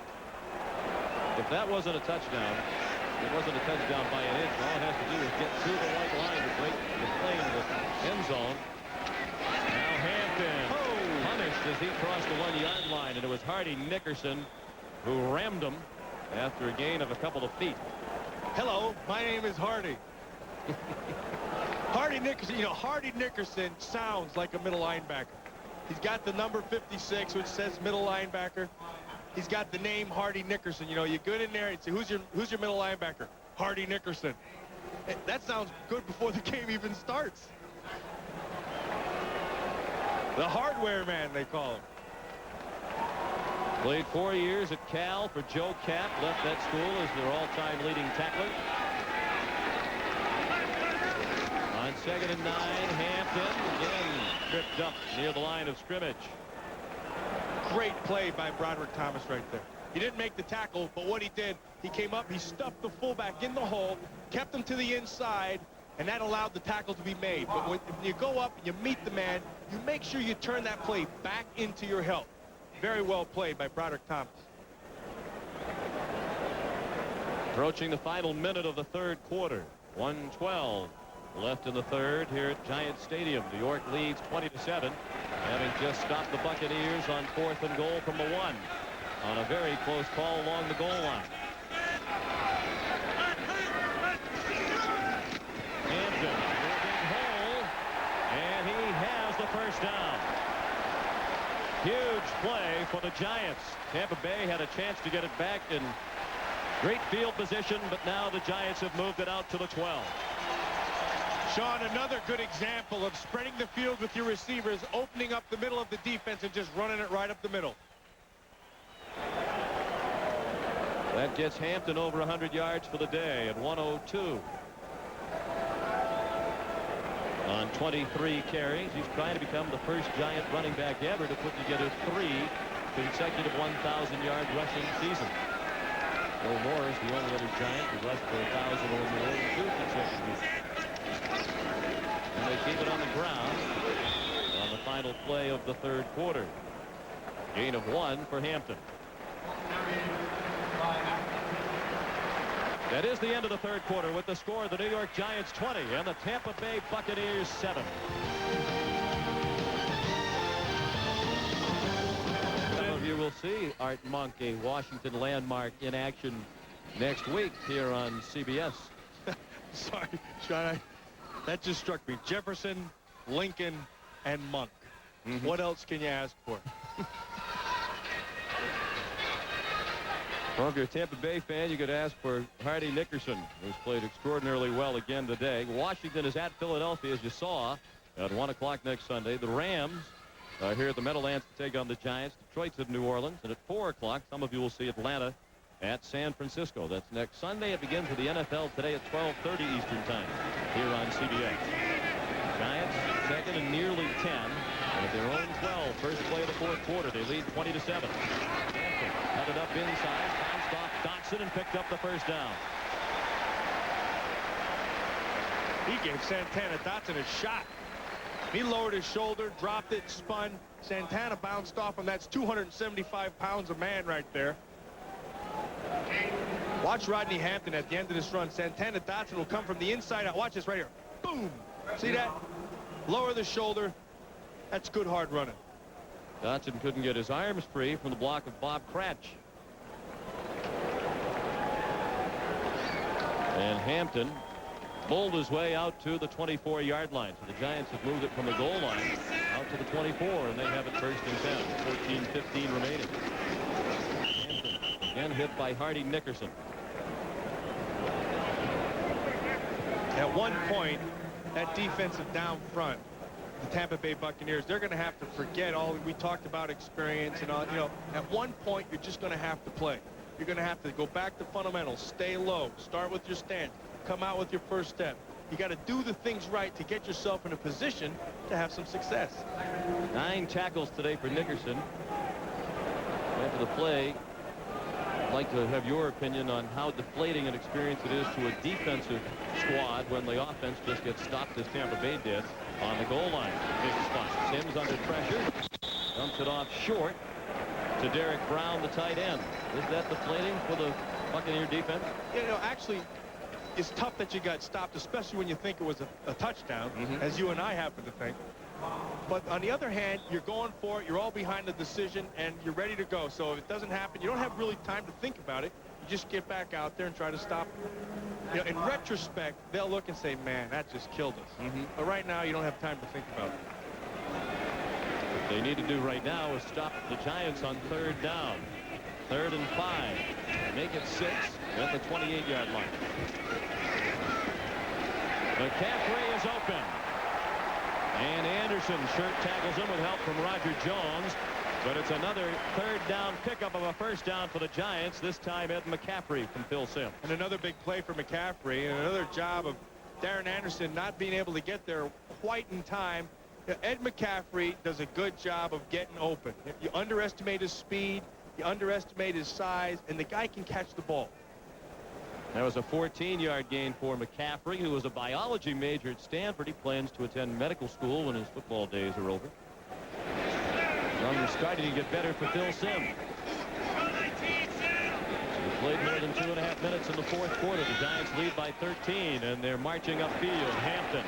If that wasn't a touchdown, it wasn't a touchdown by an inch. All it has to do is get to the white line to break the plane to the end zone. Now Hampton punished as he crossed the 1-yard line, and it was Hardy Nickerson who rammed him after a gain of a couple of feet. Hello, my name is Hardy. Hardy Nickerson, you know, Hardy Nickerson sounds like a middle linebacker. He's got the number 56, which says middle linebacker. He's got the name Hardy Nickerson. You know, you get in there and say, who's your middle linebacker? Hardy Nickerson. That sounds good before the game even starts. The hardware man, they call him. Played 4 years at Cal for Joe Kapp. Left that school as their all-time leading tackler. On 2nd and 9, Hampton again tripped up near the line of scrimmage. Great play by Broderick Thomas right there. He didn't make the tackle, but what he did, he came up, he stuffed the fullback in the hole, kept him to the inside, and that allowed the tackle to be made. But when you go up and you meet the man, you make sure you turn that play back into your help. Very well played by Broderick Thomas. Approaching the final minute of the 3rd quarter. 1:12 left in the 3rd here at Giants Stadium. New York leads 20-7, having just stopped the Buccaneers on 4th and goal from the 1 on a very close call along the goal line. Hampton moving hole, and he has the first down. Huge play for the Giants. Tampa Bay had a chance to get it back in great field position, but now the Giants have moved it out to the 12. Sean, another good example of spreading the field with your receivers, opening up the middle of the defense and just running it right up the middle. That gets Hampton over 100 yards for the day at 102. On 23 carries, he's trying to become the first Giant running back ever to put together 3 consecutive 1,000-yard rushing seasons. Bill Moore is the only other Giant who rushed for 1,000 or more in 2 consecutive seasons. And they keep it on the ground on the final play of the 3rd quarter. Gain of 1 for Hampton. That is the end of the third quarter with the score: the New York Giants 20 and the Tampa Bay Buccaneers 7. Some of you will see Art Monk, a Washington landmark, in action next week here on CBS. Sorry, Sean, that just struck me. Jefferson, Lincoln, and Monk. What else can you ask for? Well, if you're a Tampa Bay fan, you could ask for Hardy Nickerson, who's played extraordinarily well again today. Washington is at Philadelphia, as you saw, at 1 o'clock next Sunday. The Rams are here at the Meadowlands to take on the Giants. Detroit's at New Orleans. And at 4 o'clock, some of you will see Atlanta at San Francisco. That's next Sunday. It begins with the NFL today at 12:30 Eastern Time here on CBS. Giants second and nearly 10. And at their own 12, first play of the fourth quarter, they lead 20-7. Cut it up inside, bounced off Dotson and picked up the first down. He gave Santana Dotson a shot. He lowered his shoulder, dropped it, spun. Santana bounced off him. That's 275 pounds of man right there. Watch Rodney Hampton at the end of this run. Santana Dotson will come from the inside out. Watch this right here. Boom. See that? Lower the shoulder. That's good hard running. Dotson couldn't get his arms free from the block of Bob Cratch. And Hampton bowled his way out to the 24-yard line. So the Giants have moved it from the goal line out to the 24, and they have it first and 10. 14-15 remaining. Hampton again hit by Hardy Nickerson. At one point, that defensive down front, the Tampa Bay Buccaneers, they're going to have to forget all we talked about, experience and all. You know, at one point, you're just going to have to play. You're going to have to go back to fundamentals, stay low, start with your stance, come out with your first step. You got to do the things right to get yourself in a position to have some success. 9 tackles today for Nickerson. After the play, I'd like to have your opinion on how deflating an experience it is to a defensive squad when the offense just gets stopped, as Tampa Bay did, on the goal line. Big spot. Sims under pressure. Dumps it off short to Derek Brown, the tight end. Is that deflating for the Buccaneer defense? You know, actually, it's tough that you got stopped, especially when you think it was a touchdown, as you and I happen to think. But on the other hand, you're going for it. You're all behind the decision, and you're ready to go. So if it doesn't happen, you don't have really time to think about it. You just get back out there and try to stop it. You know, in retrospect, they'll look and say, man, that just killed us. But right now, you don't have time to think about it. What they need to do right now is stop the Giants on 3rd down. 3rd and 5. Make it 6 at the 28-yard line. McCaffrey is open. And Anderson shirt tackles him with help from Roger Jones. But it's another 3rd down pickup of a first down for the Giants. This time Ed McCaffrey from Phil Simms. And another big play for McCaffrey, and another job of Darren Anderson not being able to get there quite in time. Ed McCaffrey does a good job of getting open. You underestimate his speed, you underestimate his size, and the guy can catch the ball. That was a 14-yard gain for McCaffrey, who was a biology major at Stanford. He plans to attend medical school when his football days are over. Numbers starting to get better for Phil Simms. He played more than 2.5 minutes in the fourth quarter. The Giants lead by 13, and they're marching upfield. Hampton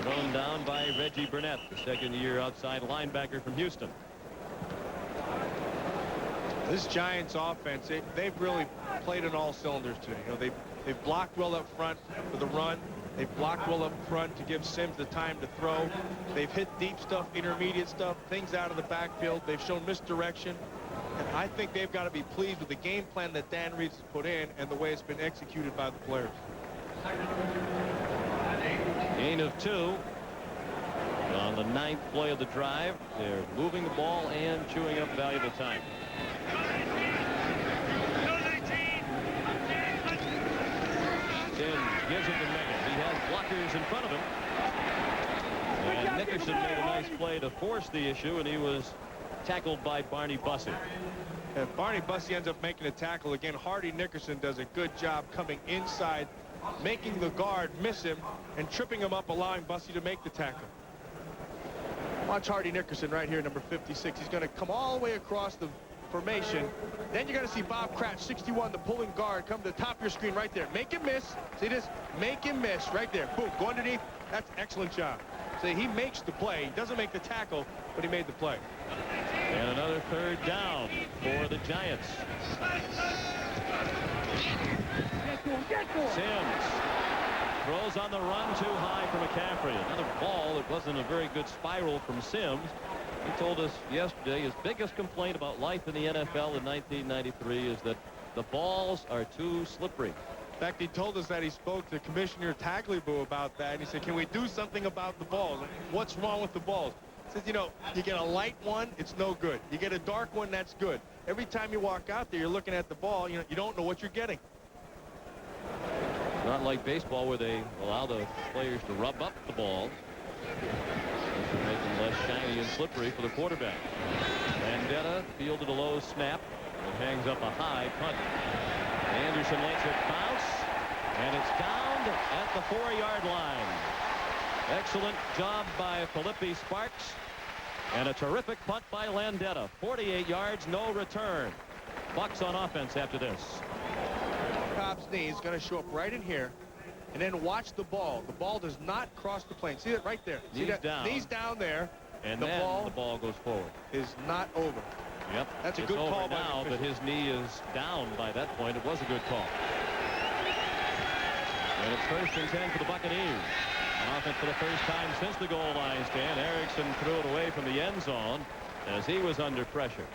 thrown down by Reggie Burnett, the second-year outside linebacker from Houston. This Giants offense, they've really played on all cylinders today. You know, they've blocked well up front for the run. They've blocked well up front to give Simms the time to throw. They've hit deep stuff, intermediate stuff, things out of the backfield. They've shown misdirection. And I think they've got to be pleased with the game plan that Dan Reeves has put in and the way it's been executed by the players. Gain of 2 on the 9th play of the drive. They're moving the ball and chewing up valuable time. Sims gives it to Megan. He has blockers in front of him. And Nickerson made a nice play to force the issue, and he was tackled by Barney Bussey. If Barney Bussey ends up making a tackle again, Hardy Nickerson does a good job coming inside, making the guard miss him and tripping him up, allowing Bussey to make the tackle. Watch Hardy Nickerson right here, number 56. He's going to come all the way across the formation. Then you're going to see Bob Cratch, 61, the pulling guard, come to the top of your screen right there. Make him miss. See this? Make him miss right there. Boom. Go underneath. That's excellent job. See, he makes the play. He doesn't make the tackle, but he made the play. And another third down for the Giants. Sims throws on the run too high for McCaffrey. Another ball that wasn't a very good spiral from Sims. He told us yesterday his biggest complaint about life in the NFL in 1993 is that the balls are too slippery. In fact, he told us that he spoke to Commissioner Tagliabue about that. And he said, can we do something about the balls? What's wrong with the balls? He says, you know, you get a light one, it's no good. You get a dark one, that's good. Every time you walk out there, you're looking at the ball, you know, you don't know what you're getting. Not like baseball where they allow the players to rub up the ball. Make them less shiny and slippery for the quarterback. Vendetta fielded a low snap and hangs up a high punt. Anderson lets it bounce, and it's downed at the 4-yard line. Excellent job by Philippi Sparks, and a terrific punt by Landetta. 48 yards, no return. Bucks on offense after this. Cobb's knee is going to show up right in here, and then watch the ball. The ball does not cross the plane. See that right there? See that? Down. Knees down there, And the then ball the ball goes forward. is not over. Yep. That's a it's good over call by now, the but his knee is down by that point. It was a good call. And it's 1st and 10 for the Buccaneers. On offense for the first time since the goal line stand. Erickson threw it away from the end zone as he was under pressure.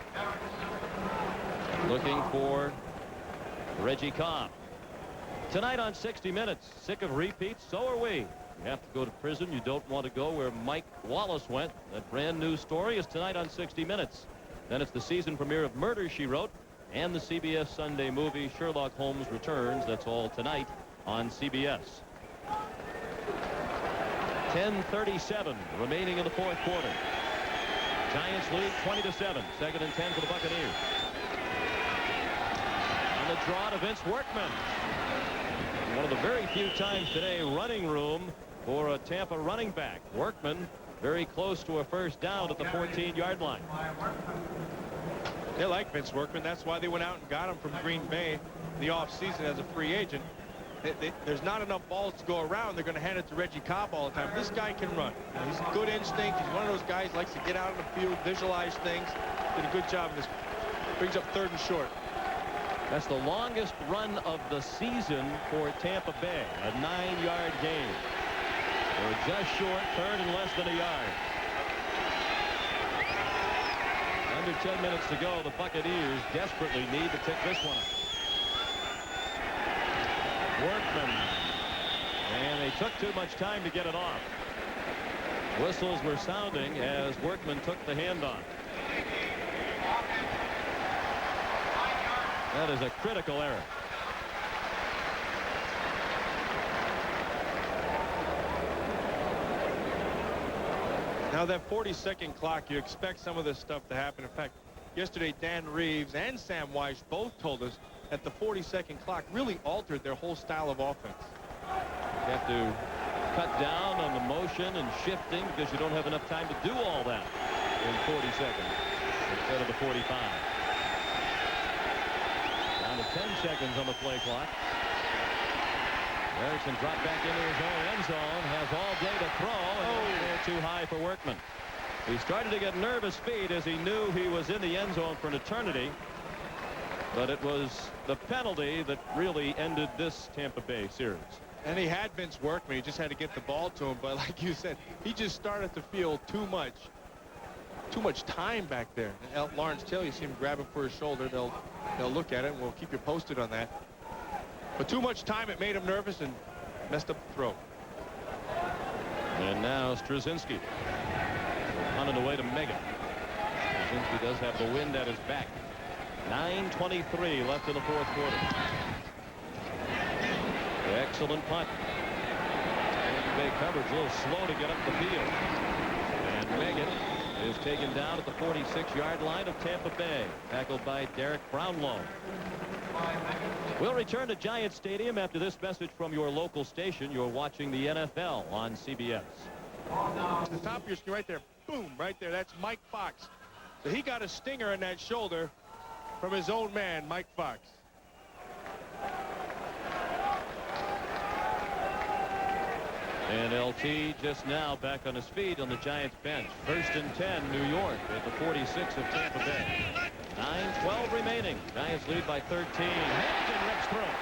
Looking for Reggie Cobb. Tonight on 60 Minutes. Sick of repeats? So are we. You have to go to prison. You don't want to go where Mike Wallace went. That brand new story is tonight on 60 Minutes. Then it's the season premiere of Murder, She Wrote, and the CBS Sunday movie Sherlock Holmes Returns. That's all tonight on CBS. 10:37 remaining in the 4th quarter. Giants lead 20-7. 2nd and 10 for the Buccaneers. On the draw to Vince Workman. One of the very few times today running room for a Tampa running back. Workman very close to a first down at the 14-yard line. They like Vince Workman. That's why they went out and got him from Green Bay in the offseason as a free agent. There's not enough balls to go around. They're going to hand it to Reggie Cobb all the time. This guy can run. He's a good instinct. He's one of those guys who likes to get out on the field, visualize things. Did a good job in this. Brings up 3rd and short. That's the longest run of the season for Tampa Bay. A 9-yard gain. They're just short, 3rd and less than a yard. Under 10 minutes to go, the Buccaneers desperately need to pick this one up. Workman. And they took too much time to get it off. Whistles were sounding as Workman took the handoff. That is a critical error. Now that 40-second clock, you expect some of this stuff to happen. In fact, yesterday Dan Reeves and Sam Weish both told us that the 40-second clock really altered their whole style of offense. You have to cut down on the motion and shifting because you don't have enough time to do all that in 40 seconds instead of the 45. Down to 10 seconds on the play clock. Erickson dropped back into his own end zone, has all day to throw, and too high for Workman. He started to get nervous feet as he knew he was in the end zone for an eternity. But it was the penalty that really ended this Tampa Bay series. And he had Vince Workman. He just had to get the ball to him. But like you said, he just started to feel too much time back there. And Lawrence Taylor, you see him grab him for his shoulder. They'll look at it, and we'll keep you posted on that. But too much time, it made him nervous and messed up the throw. And now Straczynski on it away to Megan. Straczynski does have the wind at his back. 9:23 left in the 4th quarter. Excellent punt. Tampa Bay coverage a little slow to get up the field. And Megan is taken down at the 46-yard line of Tampa Bay. Tackled by Derek Brownlow. We'll return to Giant Stadium after this message from your local station. You're watching the NFL on CBS. The top of your screen right there. Boom, right there. That's Mike Fox. So he got a stinger in that shoulder. from his own man, Mike Fox. And LT just now back on his feet on the Giants bench. 1st and 10, New York at the 46 of Tampa Bay. 9:12 remaining. Giants lead by 13. Hampton rips through.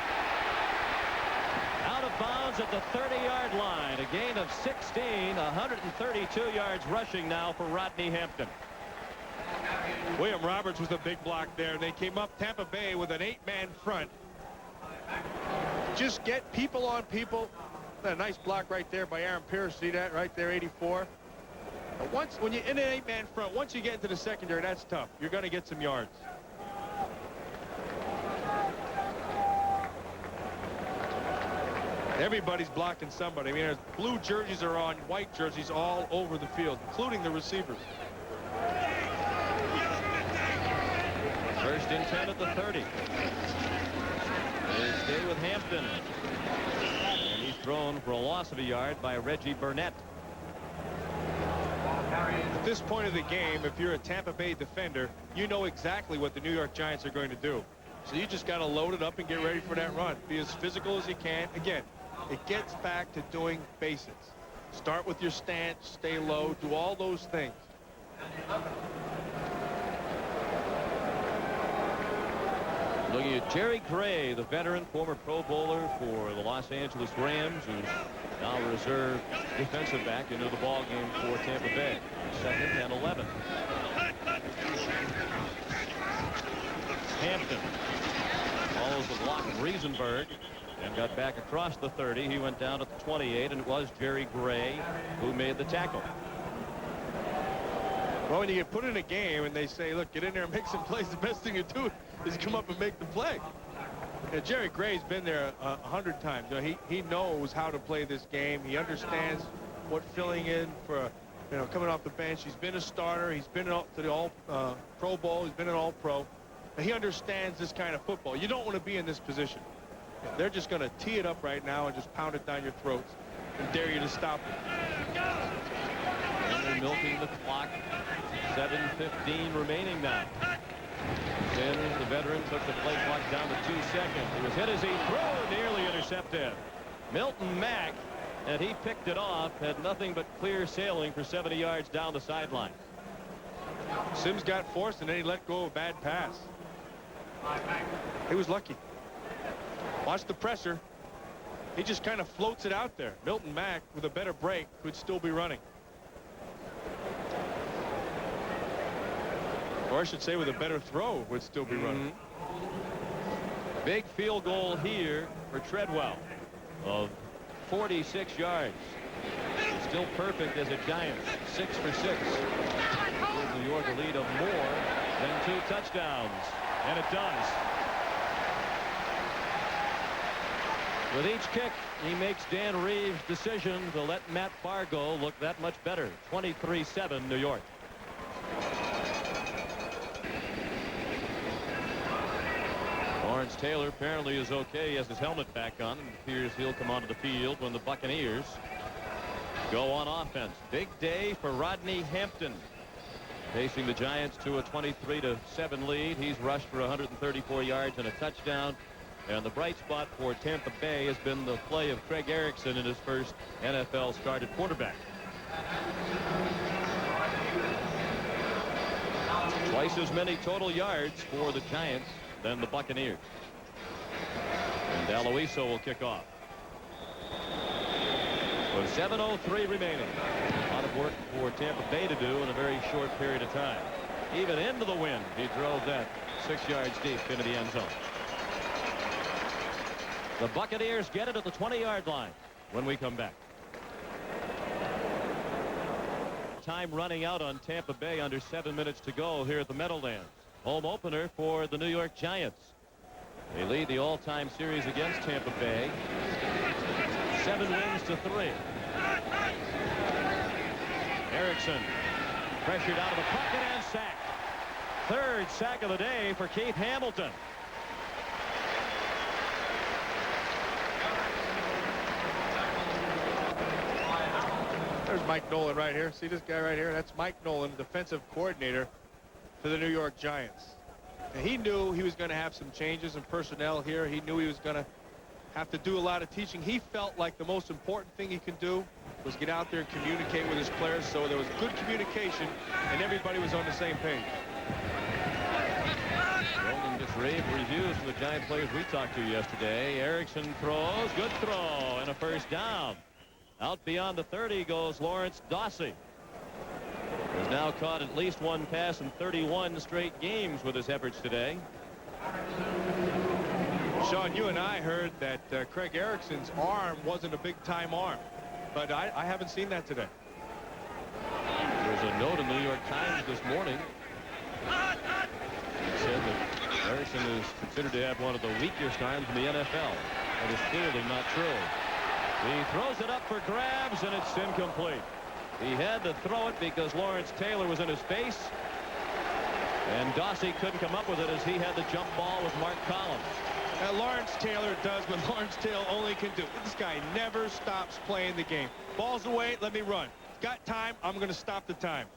Out of bounds at the 30-yard line. A gain of 16. 132 yards rushing now for Rodney Hampton. William Roberts was the big block there. They came up Tampa Bay with an 8-man front. Just get people on people. A nice block right there by Aaron Pierce. See that right there, 84. But when you're in an 8-man front, once you get into the secondary, that's tough. You're going to get some yards. Everybody's blocking somebody. I mean, there's blue jerseys are on, white jerseys all over the field, including the receivers. 1st and 10 at the 30. They stay with Hampton. And he's thrown for a loss of a yard by Reggie Burnett. At this point of the game, if you're a Tampa Bay defender, you know exactly what the New York Giants are going to do. So you just got to load it up and get ready for that run. Be as physical as you can. Again, it gets back to doing basics. Start with your stance, stay low, do all those things. Looking at Jerry Gray, the veteran, former Pro Bowler for the Los Angeles Rams, who's now a reserve defensive back into the ball game for Tampa Bay. 2nd and 11. Hampton follows the block of Riesenberg and got back across the 30. He went down at the 28, and it was Jerry Gray who made the tackle. Well, when you get put in a game and they say, look, get in there and make some plays, the best thing you do is come up and make the play. Jerry Gray's been there 100 times. He knows how to play this game. He understands what filling in for, coming off the bench. He's been a starter. He's been to the All Pro Bowl. He's been an All Pro. He understands this kind of football. You don't want to be in this position. They're just going to tee it up right now and just pound it down your throats and dare you to stop it. And they're milking the clock. 7:15 remaining now. Then the veteran took the play clock down to 2 seconds. He was hit as he threw, nearly intercepted. Milton Mack, and he picked it off, had nothing but clear sailing for 70 yards down the sideline. Sims got forced, and then he let go of a bad pass. He was lucky. Watch the pressure. He just kind of floats it out there. Milton Mack, with a better break, could still be running. Or I should say with a better throw would still be running. Big field goal here for Treadwell of 46 yards. He's still perfect as a Giant. 6 for 6. Gives New York a lead of more than 2 touchdowns. And it does. With each kick, he makes Dan Reeves' decision to let Matt Fargo look that much better. 23-7 New York. Lawrence Taylor apparently is okay. He has his helmet back on, and it appears he'll come onto the field when the Buccaneers go on offense. Big day for Rodney Hampton, facing the Giants to a 23-7 lead. He's rushed for 134 yards and a touchdown. And the bright spot for Tampa Bay has been the play of Craig Erickson in his first NFL started quarterback. Twice as many total yards for the Giants than the Buccaneers. And Aloiso will kick off. With 7:03 remaining. A lot of work for Tampa Bay to do in a very short period of time. Even into the wind, he drove that 6 yards deep into the end zone. The Buccaneers get it at the 20-yard line when we come back. Time running out on Tampa Bay, under 7 minutes to go here at the Meadowlands. Home opener for the New York Giants. They lead the all-time series against Tampa Bay. 7 wins to 3. Erickson pressured out of the pocket and sacked. 3rd sack of the day for Keith Hamilton. There's Mike Nolan right here. See this guy right here? That's Mike Nolan, defensive coordinator for the New York Giants. And he knew he was going to have some changes in personnel here. He knew he was going to have to do a lot of teaching. He felt like the most important thing he could do was get out there and communicate with his players, so there was good communication and everybody was on the same page. Rolling just rave reviews from the Giant players we talked to yesterday. Erickson throws, good throw, and a first down. Out beyond the 30 goes Lawrence Dawsey. Has now caught at least one pass in 31 straight games with his efforts today. Sean, you and I heard that Craig Erickson's arm wasn't a big-time arm, but I haven't seen that today. There's a note in the New York Times this morning. It said that Erickson is considered to have one of the weakest arms in the NFL. That is clearly not true. He throws it up for grabs, and it's incomplete. He had to throw it because Lawrence Taylor was in his face, and Dawsey couldn't come up with it as he had the jump ball with Mark Collins. Now, Lawrence Taylor does what Lawrence Taylor only can do. This guy never stops playing the game. Ball's away, let me run. Got time, I'm going to stop the time.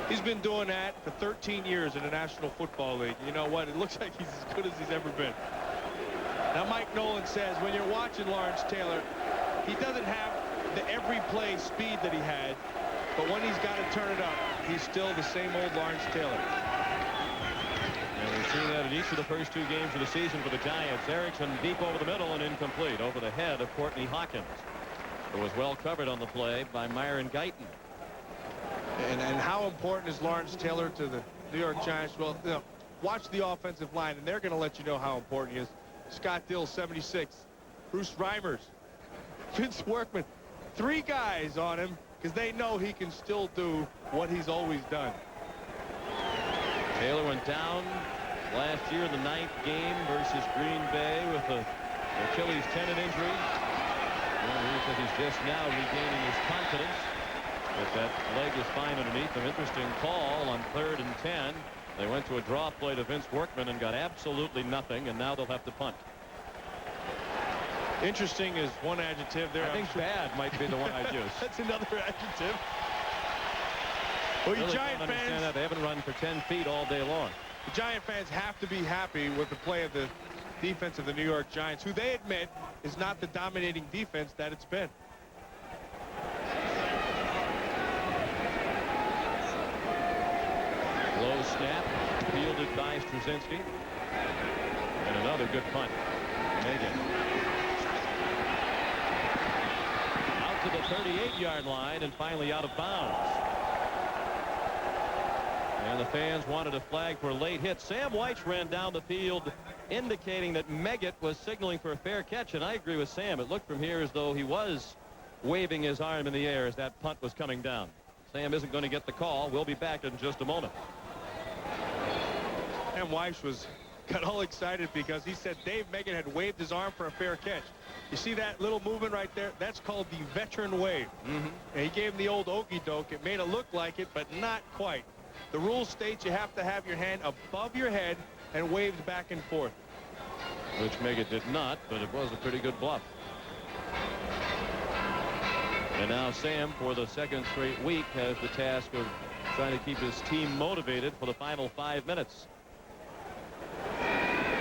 He's been doing that for 13 years in the National Football League. You know what? It looks like he's as good as he's ever been. Now, Mike Nolan says when you're watching Lawrence Taylor, he doesn't have the every play speed that he had, but when he's got to turn it up, he's still the same old Lawrence Taylor. And we've seen that in each of the first two games of the season for the Giants. Erickson deep over the middle and incomplete over the head of Courtney Hawkins, who was well covered on the play by Myron Guyton. And how important is Lawrence Taylor to the New York Giants? Well, you know, watch the offensive line, and they're going to let you know how important he is. Scott Dill, 76. Bruce Reimers, Vince Workman. 3 guys on him because they know he can still do what he's always done. Taylor went down last year in the 9th game versus Green Bay with an Achilles tendon injury. Well, he says he's just now regaining his confidence, but that leg is fine underneath him. Interesting call on 3rd and 10. They went to a draw play to Vince Workman and got absolutely nothing, and now they'll have to punt. Interesting is one adjective there. I think bad might be the one I'd use. That's another adjective. Well, you really Giant don't understand fans, that. They haven't run for 10 feet all day long. the Giant fans have to be happy with the play of the defense of the New York Giants, who they admit is not the dominating defense that it's been. Low snap, fielded by Straczynski. And another good punt. Megan. Out to the 38-yard line and finally out of bounds. And the fans wanted a flag for a late hit. Sam Weich ran down the field indicating that Meggett was signaling for a fair catch, and I agree with Sam. It looked from here as though he was waving his arm in the air as that punt was coming down. Sam isn't going to get the call. We'll be back in just a moment. Sam Weich got all excited because he said Dave Meggett had waved his arm for a fair catch. You see that little movement right there? That's called the veteran wave. And he gave him the old okey doke. It made it look like it, but not quite. The rule states you have to have your hand above your head and waved back and forth. Which Meggett did not, but it was a pretty good bluff. And now Sam, for the second straight week, has the task of trying to keep his team motivated for the final 5 minutes.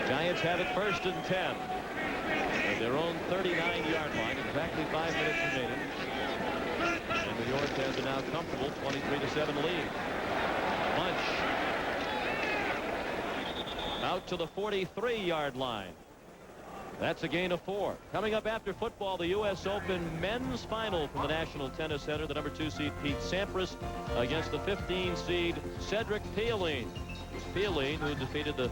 Giants have it 1st and 10 at their own 39-yard line. Exactly 5 minutes remaining. And New York has a now comfortable 23-7 lead. Bunch out to the 43-yard line. That's a gain of 4. Coming up after football, the U.S. Open men's final from the National Tennis Center. The number 2 seed Pete Sampras against the 15 seed Cedric Pioline. It was Pioline who defeated the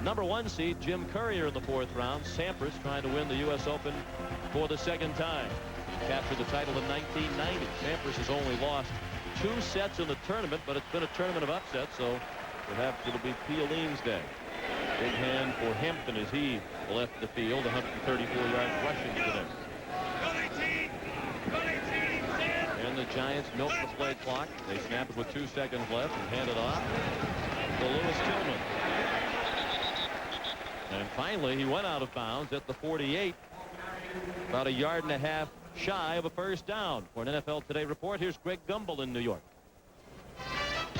number 1 seed Jim Courier in the 4th round. Sampras trying to win the U.S. Open for the 2nd time. He captured the title in 1990. Sampras has only lost 2 sets in the tournament, but it's been a tournament of upsets, so perhaps it'll be Pioline's day. Big hand for Hampton as he left the field, 134 yards rushing today. And the Giants milk the play clock. They snap it with 2 seconds left and hand it off to Lewis Tillman. And finally, he went out of bounds at the 48, about 1.5 yards shy of a first down. For an NFL Today report, here's Greg Gumbel in New York.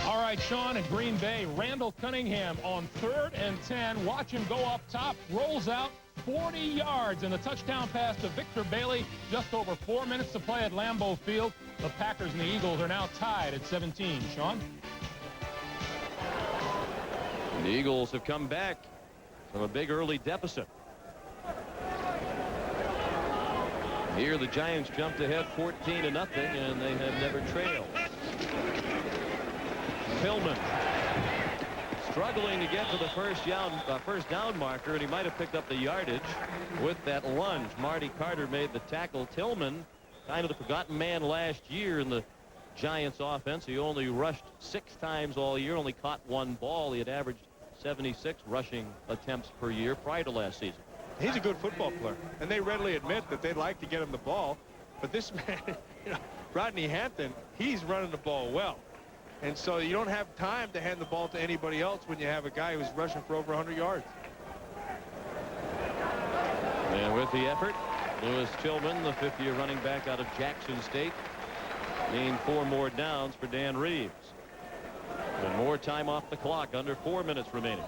All All right, Sean, in Green Bay, Randall Cunningham on 3rd and 10. Watch him go up top, rolls out 40 yards, and the touchdown pass to Victor Bailey. Just over 4 minutes to play at Lambeau Field. The Packers and the Eagles are now tied at 17. Sean? The Eagles have come back from a big early deficit. Here the Giants jumped ahead 14-0, and they have never trailed. Tillman struggling to get to the first down marker, and he might have picked up the yardage with that lunge. Marty Carter made the tackle. Tillman, kind of the forgotten man last year in the Giants offense. He only rushed 6 times all year, only caught 1 ball. He had averaged 76 rushing attempts per year prior to last season. He's a good football player, and they readily admit that they'd like to get him the ball. But this man, Rodney Hampton, he's running the ball well. And so you don't have time to hand the ball to anybody else when you have a guy who's rushing for over 100 yards. And with the effort, Lewis Tillman, the 5th-year running back out of Jackson State, gained 4 more downs for Dan Reeves. And more time off the clock, under 4 minutes remaining.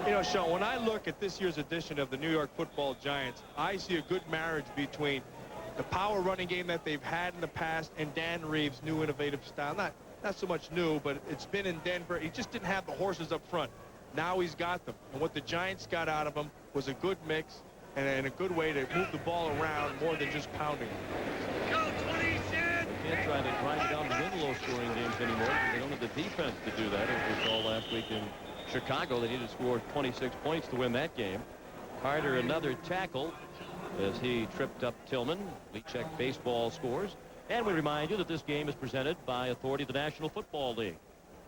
You know, Sean, when I look at this year's edition of the New York Football Giants, I see a good marriage between the power running game that they've had in the past and Dan Reeves' new innovative style. Not so much new, but it's been in Denver. He just didn't have the horses up front. Now he's got them. And what the Giants got out of him was a good mix and a good way to move the ball around more than just pounding it. Can't try to grind it down to win low-scoring games anymore because they don't have the defense to do that. As we saw last week in Chicago, they needed to score 26 points to win that game. Carter, another tackle as he tripped up Tillman. We check baseball scores. And we remind you that this game is presented by authority of the National Football League.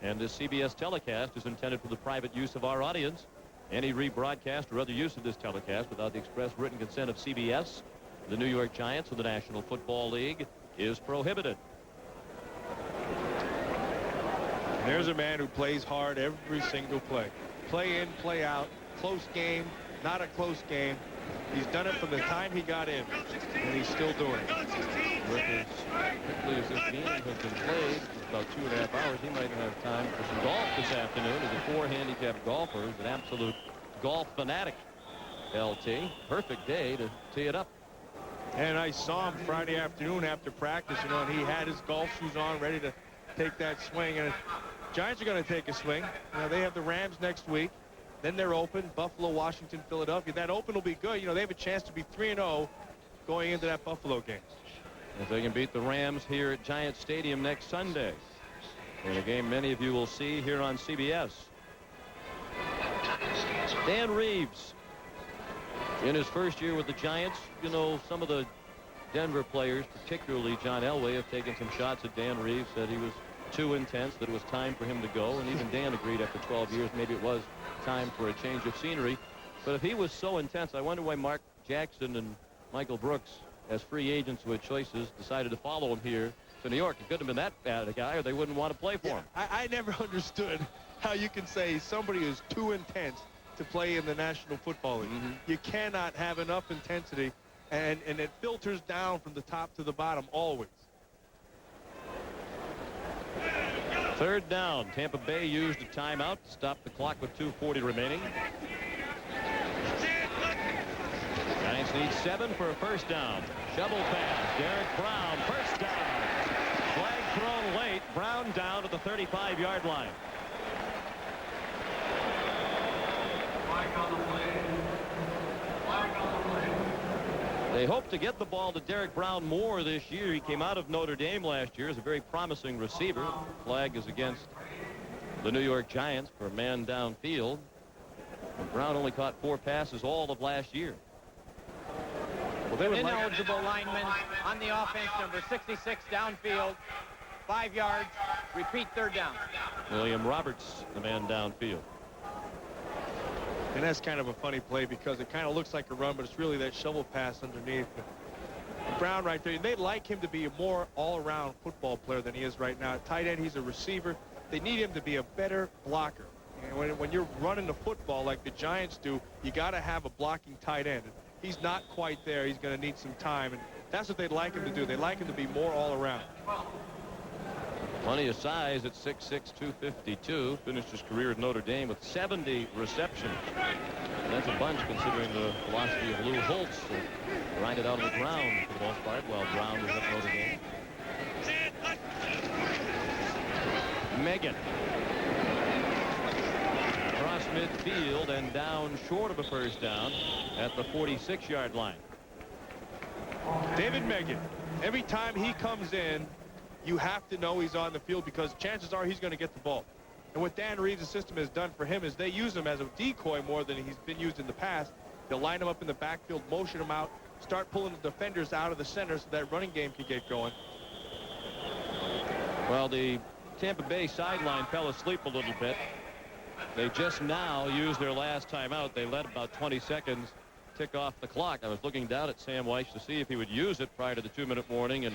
And this CBS telecast is intended for the private use of our audience. Any rebroadcast or other use of this telecast without the express written consent of CBS, the New York Giants, or the National Football League is prohibited. There's a man who plays hard every single play. Play in, play out, close game, not a close game. He's done it from the time he got in, and he's still doing it. Quickly as this game has been played, about 2.5 hours, he might have time for some golf this afternoon. He's a 4-handicap golfer, an absolute golf fanatic. LT, perfect day to tee it up. And I saw him Friday afternoon after practice, and he had his golf shoes on, ready to take that swing. And Giants are going to take a swing. They have the Rams next week. Then they're open. Buffalo, Washington, Philadelphia. That open will be good. They have a chance to be 3-0 going into that Buffalo game. If they can beat the Rams here at Giant Stadium next Sunday. In a game many of you will see here on CBS. Dan Reeves, in his first year with the Giants, some of the Denver players, particularly John Elway, have taken some shots at Dan Reeves, said he was too intense, that it was time for him to go. And even Dan agreed after 12 years maybe it was time for a change of scenery. But if he was so intense, I wonder why Mark Jackson and Michael Brooks, as free agents with choices, decided to follow him here to New York. He couldn't have been that bad a guy, or they wouldn't want to play for him. I never understood how you can say somebody is too intense to play in the National Football League. You cannot have enough intensity, and it filters down from the top to the bottom always. 3rd down. Tampa Bay used a timeout to stop the clock with 2:40 remaining. Giants need 7 for a first down. Shovel pass. Derek Brown, first down. Flag thrown late. Brown down to the 35-yard line. They hope to get the ball to Derek Brown more this year. He came out of Notre Dame last year as a very promising receiver. Flag is against the New York Giants for a man downfield. And Brown only caught 4 passes all of last year. Well, they were ineligible lineman on the offense, number 66, downfield, 5 yards, repeat 3rd down. William Roberts, the man downfield. And that's kind of a funny play because it kind of looks like a run, but it's really that shovel pass underneath. Brown right there. They'd like him to be a more all-around football player than he is right now. At tight end, he's a receiver. They need him to be a better blocker. And when you're running the football like the Giants do, you got to have a blocking tight end. He's not quite there. He's going to need some time, and that's what they'd like him to do. They'd like him to be more all-around. Plenty of size at 6'6", 252. Finished his career at Notre Dame with 70 receptions. And that's a bunch considering the philosophy of Lou Holtz to grind it out on the ground for the most part while Brown was at Notre Dame. Megan. Across midfield and down short of a first down at the 46-yard line. David Megan, every time he comes in, you have to know he's on the field because chances are he's going to get the ball. And what Dan Reeves' system has done for him is they use him as a decoy more than he's been used in the past. They'll line him up in the backfield, motion him out, start pulling the defenders out of the center so that running game can get going. Well, the Tampa Bay sideline fell asleep a little bit. They just now used their last timeout. They let about 20 seconds tick off the clock. I was looking down at Sam Weiss to see if he would use it prior to the 2-minute warning, and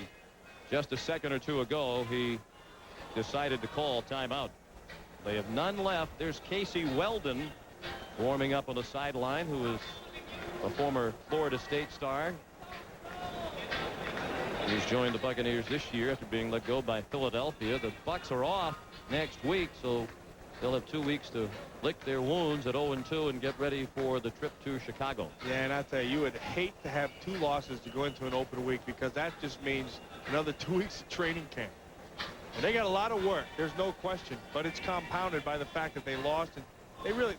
just a second or two ago he decided to call timeout. They have none left. There's Casey Weldon warming up on the sideline, who is a former Florida State star. He's joined the Buccaneers this year after being let go by Philadelphia. The Bucs are off next week, so they'll have 2 weeks to lick their wounds at 0-2 and get ready for the trip to Chicago. Yeah, and I tell you would hate to have 2 losses to go into an open week because that just means another 2 weeks of training camp. And they got a lot of work, there's no question, but it's compounded by the fact that they lost. And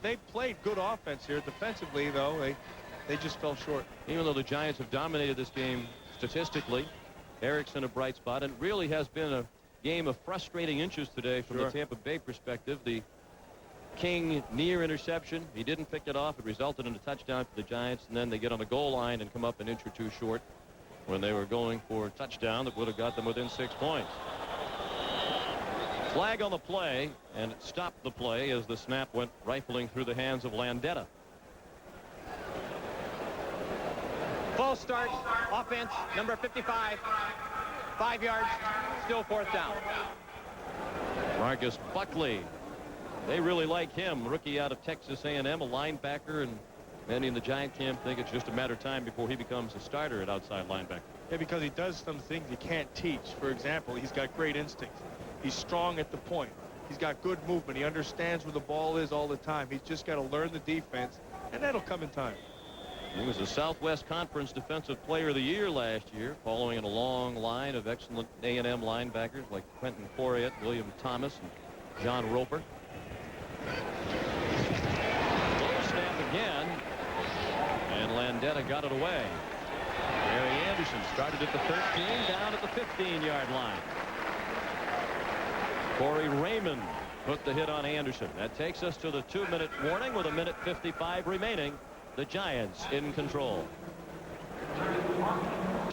they played good offense here. Defensively, though, they just fell short. Even though the Giants have dominated this game statistically, Erickson a bright spot, and it really has been a game of frustrating inches today from the Tampa Bay perspective. The King near interception, he didn't pick it off. It resulted in a touchdown for the Giants, and then they get on the goal line and come up an inch or two short when they were going for a touchdown that would have got them within 6 points. Flag on the play, and it stopped the play as the snap went rifling through the hands of Landeta. Full start, offense, number 55, 5 yards, still 4th down. Marcus Buckley, they really like him, rookie out of Texas A&M, a linebacker, and many in the Giant camp think it's just a matter of time before he becomes a starter at outside linebacker. Yeah, because he does some things you can't teach. For example, he's got great instincts. He's strong at the point. He's got good movement. He understands where the ball is all the time. He's just got to learn the defense, and that'll come in time. He was the Southwest Conference Defensive Player of the Year last year, following in a long line of excellent A&M linebackers like Quentin Poirier, William Thomas, and John Roper. Low snap again, and Landeta got it away. Gary Anderson started at the 13, down at the 15-yard line. Corey Raymond put the hit on Anderson. That takes us to the 2-minute warning with 1:55 remaining. The Giants in control.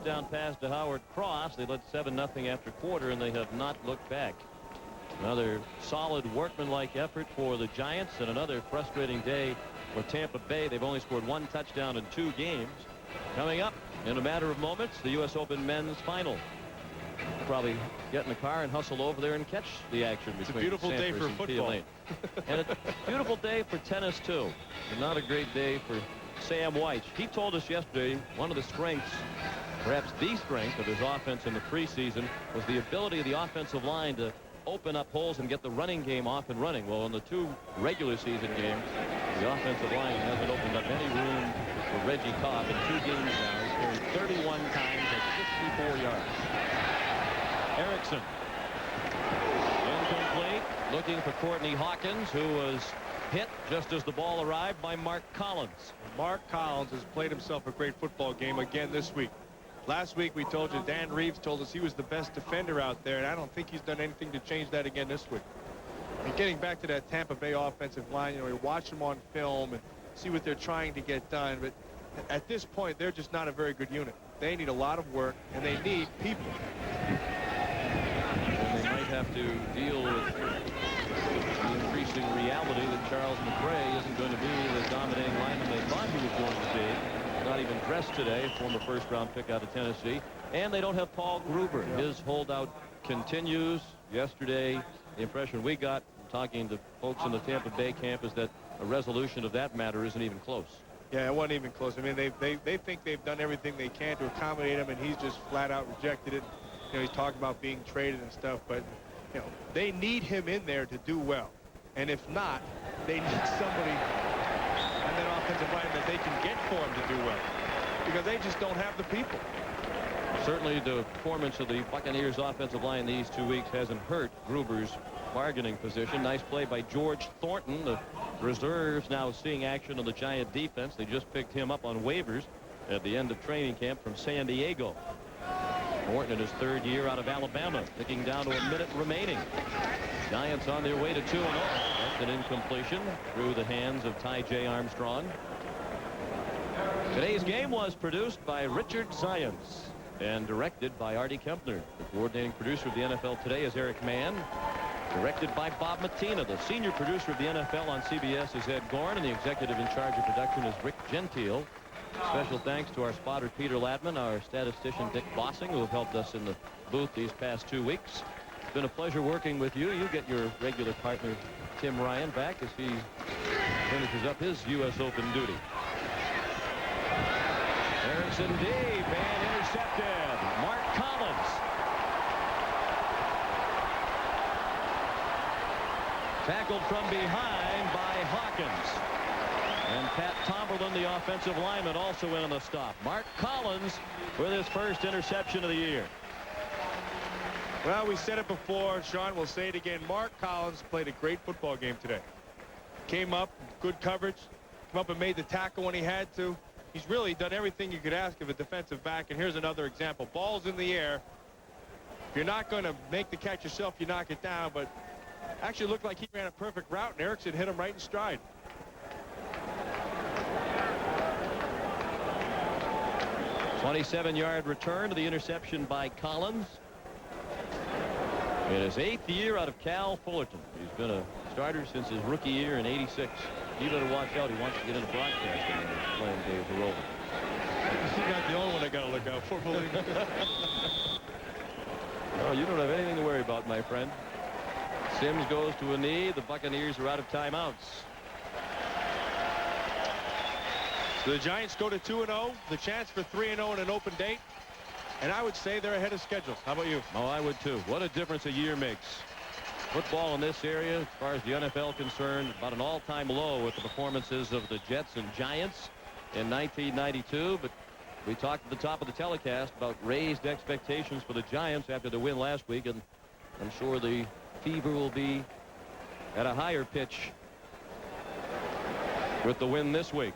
Down pass to Howard Cross. They led 7-0 after quarter, and they have not looked back. Another solid workmanlike effort for the Giants, and another frustrating day for Tampa Bay. They've only scored 1 touchdown in 2 games. Coming up in a matter of moments, the U.S. Open men's final. Probably get in the car and hustle over there and catch the action. It's a beautiful day for football. And a beautiful day for tennis, too. And not a great day for Sam Weiss. He told us yesterday one of the strengths, perhaps the strength of his offense in the preseason, was the ability of the offensive line to open up holes and get the running game off and running. Well, in the 2 regular season games, the offensive line hasn't opened up any room for Reggie Cobb. In 2 games now, he's carried 31 times at 54 yards. Erickson. Incomplete. Looking for Courtney Hawkins, who was hit just as the ball arrived by Mark Collins. Mark Collins has played himself a great football game again this week. Last week we told you, Dan Reeves told us he was the best defender out there, and I don't think he's done anything to change that again this week. And getting back to that Tampa Bay offensive line, you know, we watch them on film and see what they're trying to get done, but at this point they're just not a very good unit. They need a lot of work, and they need people. And they might have to deal with the increasing reality that Charles McRae isn't going to be the dominating lineman they thought he was going to be. Not even dressed today, former first-round pick out of Tennessee. And they don't have Paul Gruber. His holdout continues. Yesterday, the impression we got from talking to folks in the Tampa Bay camp is that a resolution of that matter isn't even close. Yeah, it wasn't even close. I mean, they think they've done everything they can to accommodate him, and he's just flat out rejected it. You know, he's talking about being traded and stuff, but they need him in there to do well. And if not, they need somebody on that offensive line that they can get for him to do well, because they just don't have the people. Certainly the performance of the Buccaneers offensive line these 2 weeks hasn't hurt Gruber's bargaining position. Nice play by George Thornton. The reserves now seeing action on the Giant defense. They just picked him up on waivers at the end of training camp from San Diego. Thornton in his 3rd year out of Alabama, ticking down to a minute remaining. Giants on their way to 2-0. That's an incompletion through the hands of Ty J. Armstrong. Today's game was produced by Richard Zients and directed by Artie Kempner. The coordinating producer of the NFL Today is Eric Mann. Directed by Bob Mattina. The senior producer of the NFL on CBS is Ed Gorn, and the executive in charge of production is Rick Gentile. Special thanks to our spotter Peter Latman, our statistician Dick Bossing, who have helped us in the booth these past 2 weeks. It's been a pleasure working with you. You get your regular partner Tim Ryan back as he finishes up his U.S. Open duty. Erickson deep and intercepted. Mark Collins. Tackled from behind by Hawkins. And Pat Tomberlin, the offensive lineman, also in on the stop. Mark Collins with his first interception of the year. Well, we said it before, Sean. We'll say it again. Mark Collins played a great football game today. Came up, good coverage, came up and made the tackle when he had to. He's really done everything you could ask of a defensive back. And here's another example. Ball's in the air. If you're not going to make the catch yourself, you knock it down. But actually looked like he ran a perfect route, and Erickson hit him right in stride. A 27-yard return to the interception by Collins. In his 8th year out of Cal Fullerton. He's been a starter since his rookie year in '86. He better watch out. He wants to get into broadcasting when his playing days are over. He's not the only one I got to look out for, believe me. No, you don't have anything to worry about, my friend. Sims goes to a knee. The Buccaneers are out of timeouts. So the Giants go to 2-0. The chance for 3-0 in an open date. And I would say they're ahead of schedule. How about you? Oh, I would too. What a difference a year makes. Football in this area, as far as the NFL concerned, about an all-time low with the performances of the Jets and Giants in 1992. But we talked at the top of the telecast about raised expectations for the Giants after the win last week, and I'm sure the fever will be at a higher pitch with the win this week.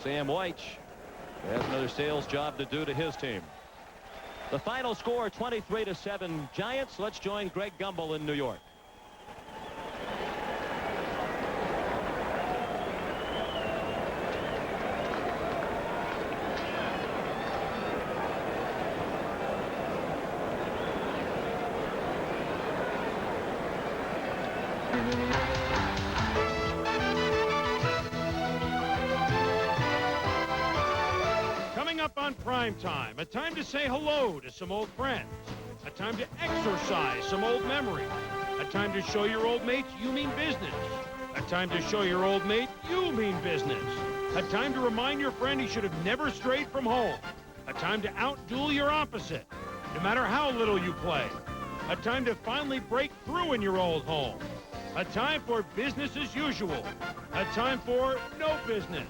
Sam White has another sales job to do to his team. The final score, 23-7 Giants. Let's join Greg Gumbel in New York. Coming up on Prime Time, a time to say hello to some old friends, a time to exercise some old memories, a time to show your old mates you mean business, a time to show your old mate you mean business, a time to remind your friend he should have never strayed from home, a time to outduel your opposite, no matter how little you play, a time to finally break through in your old home, a time for business as usual, a time for no business.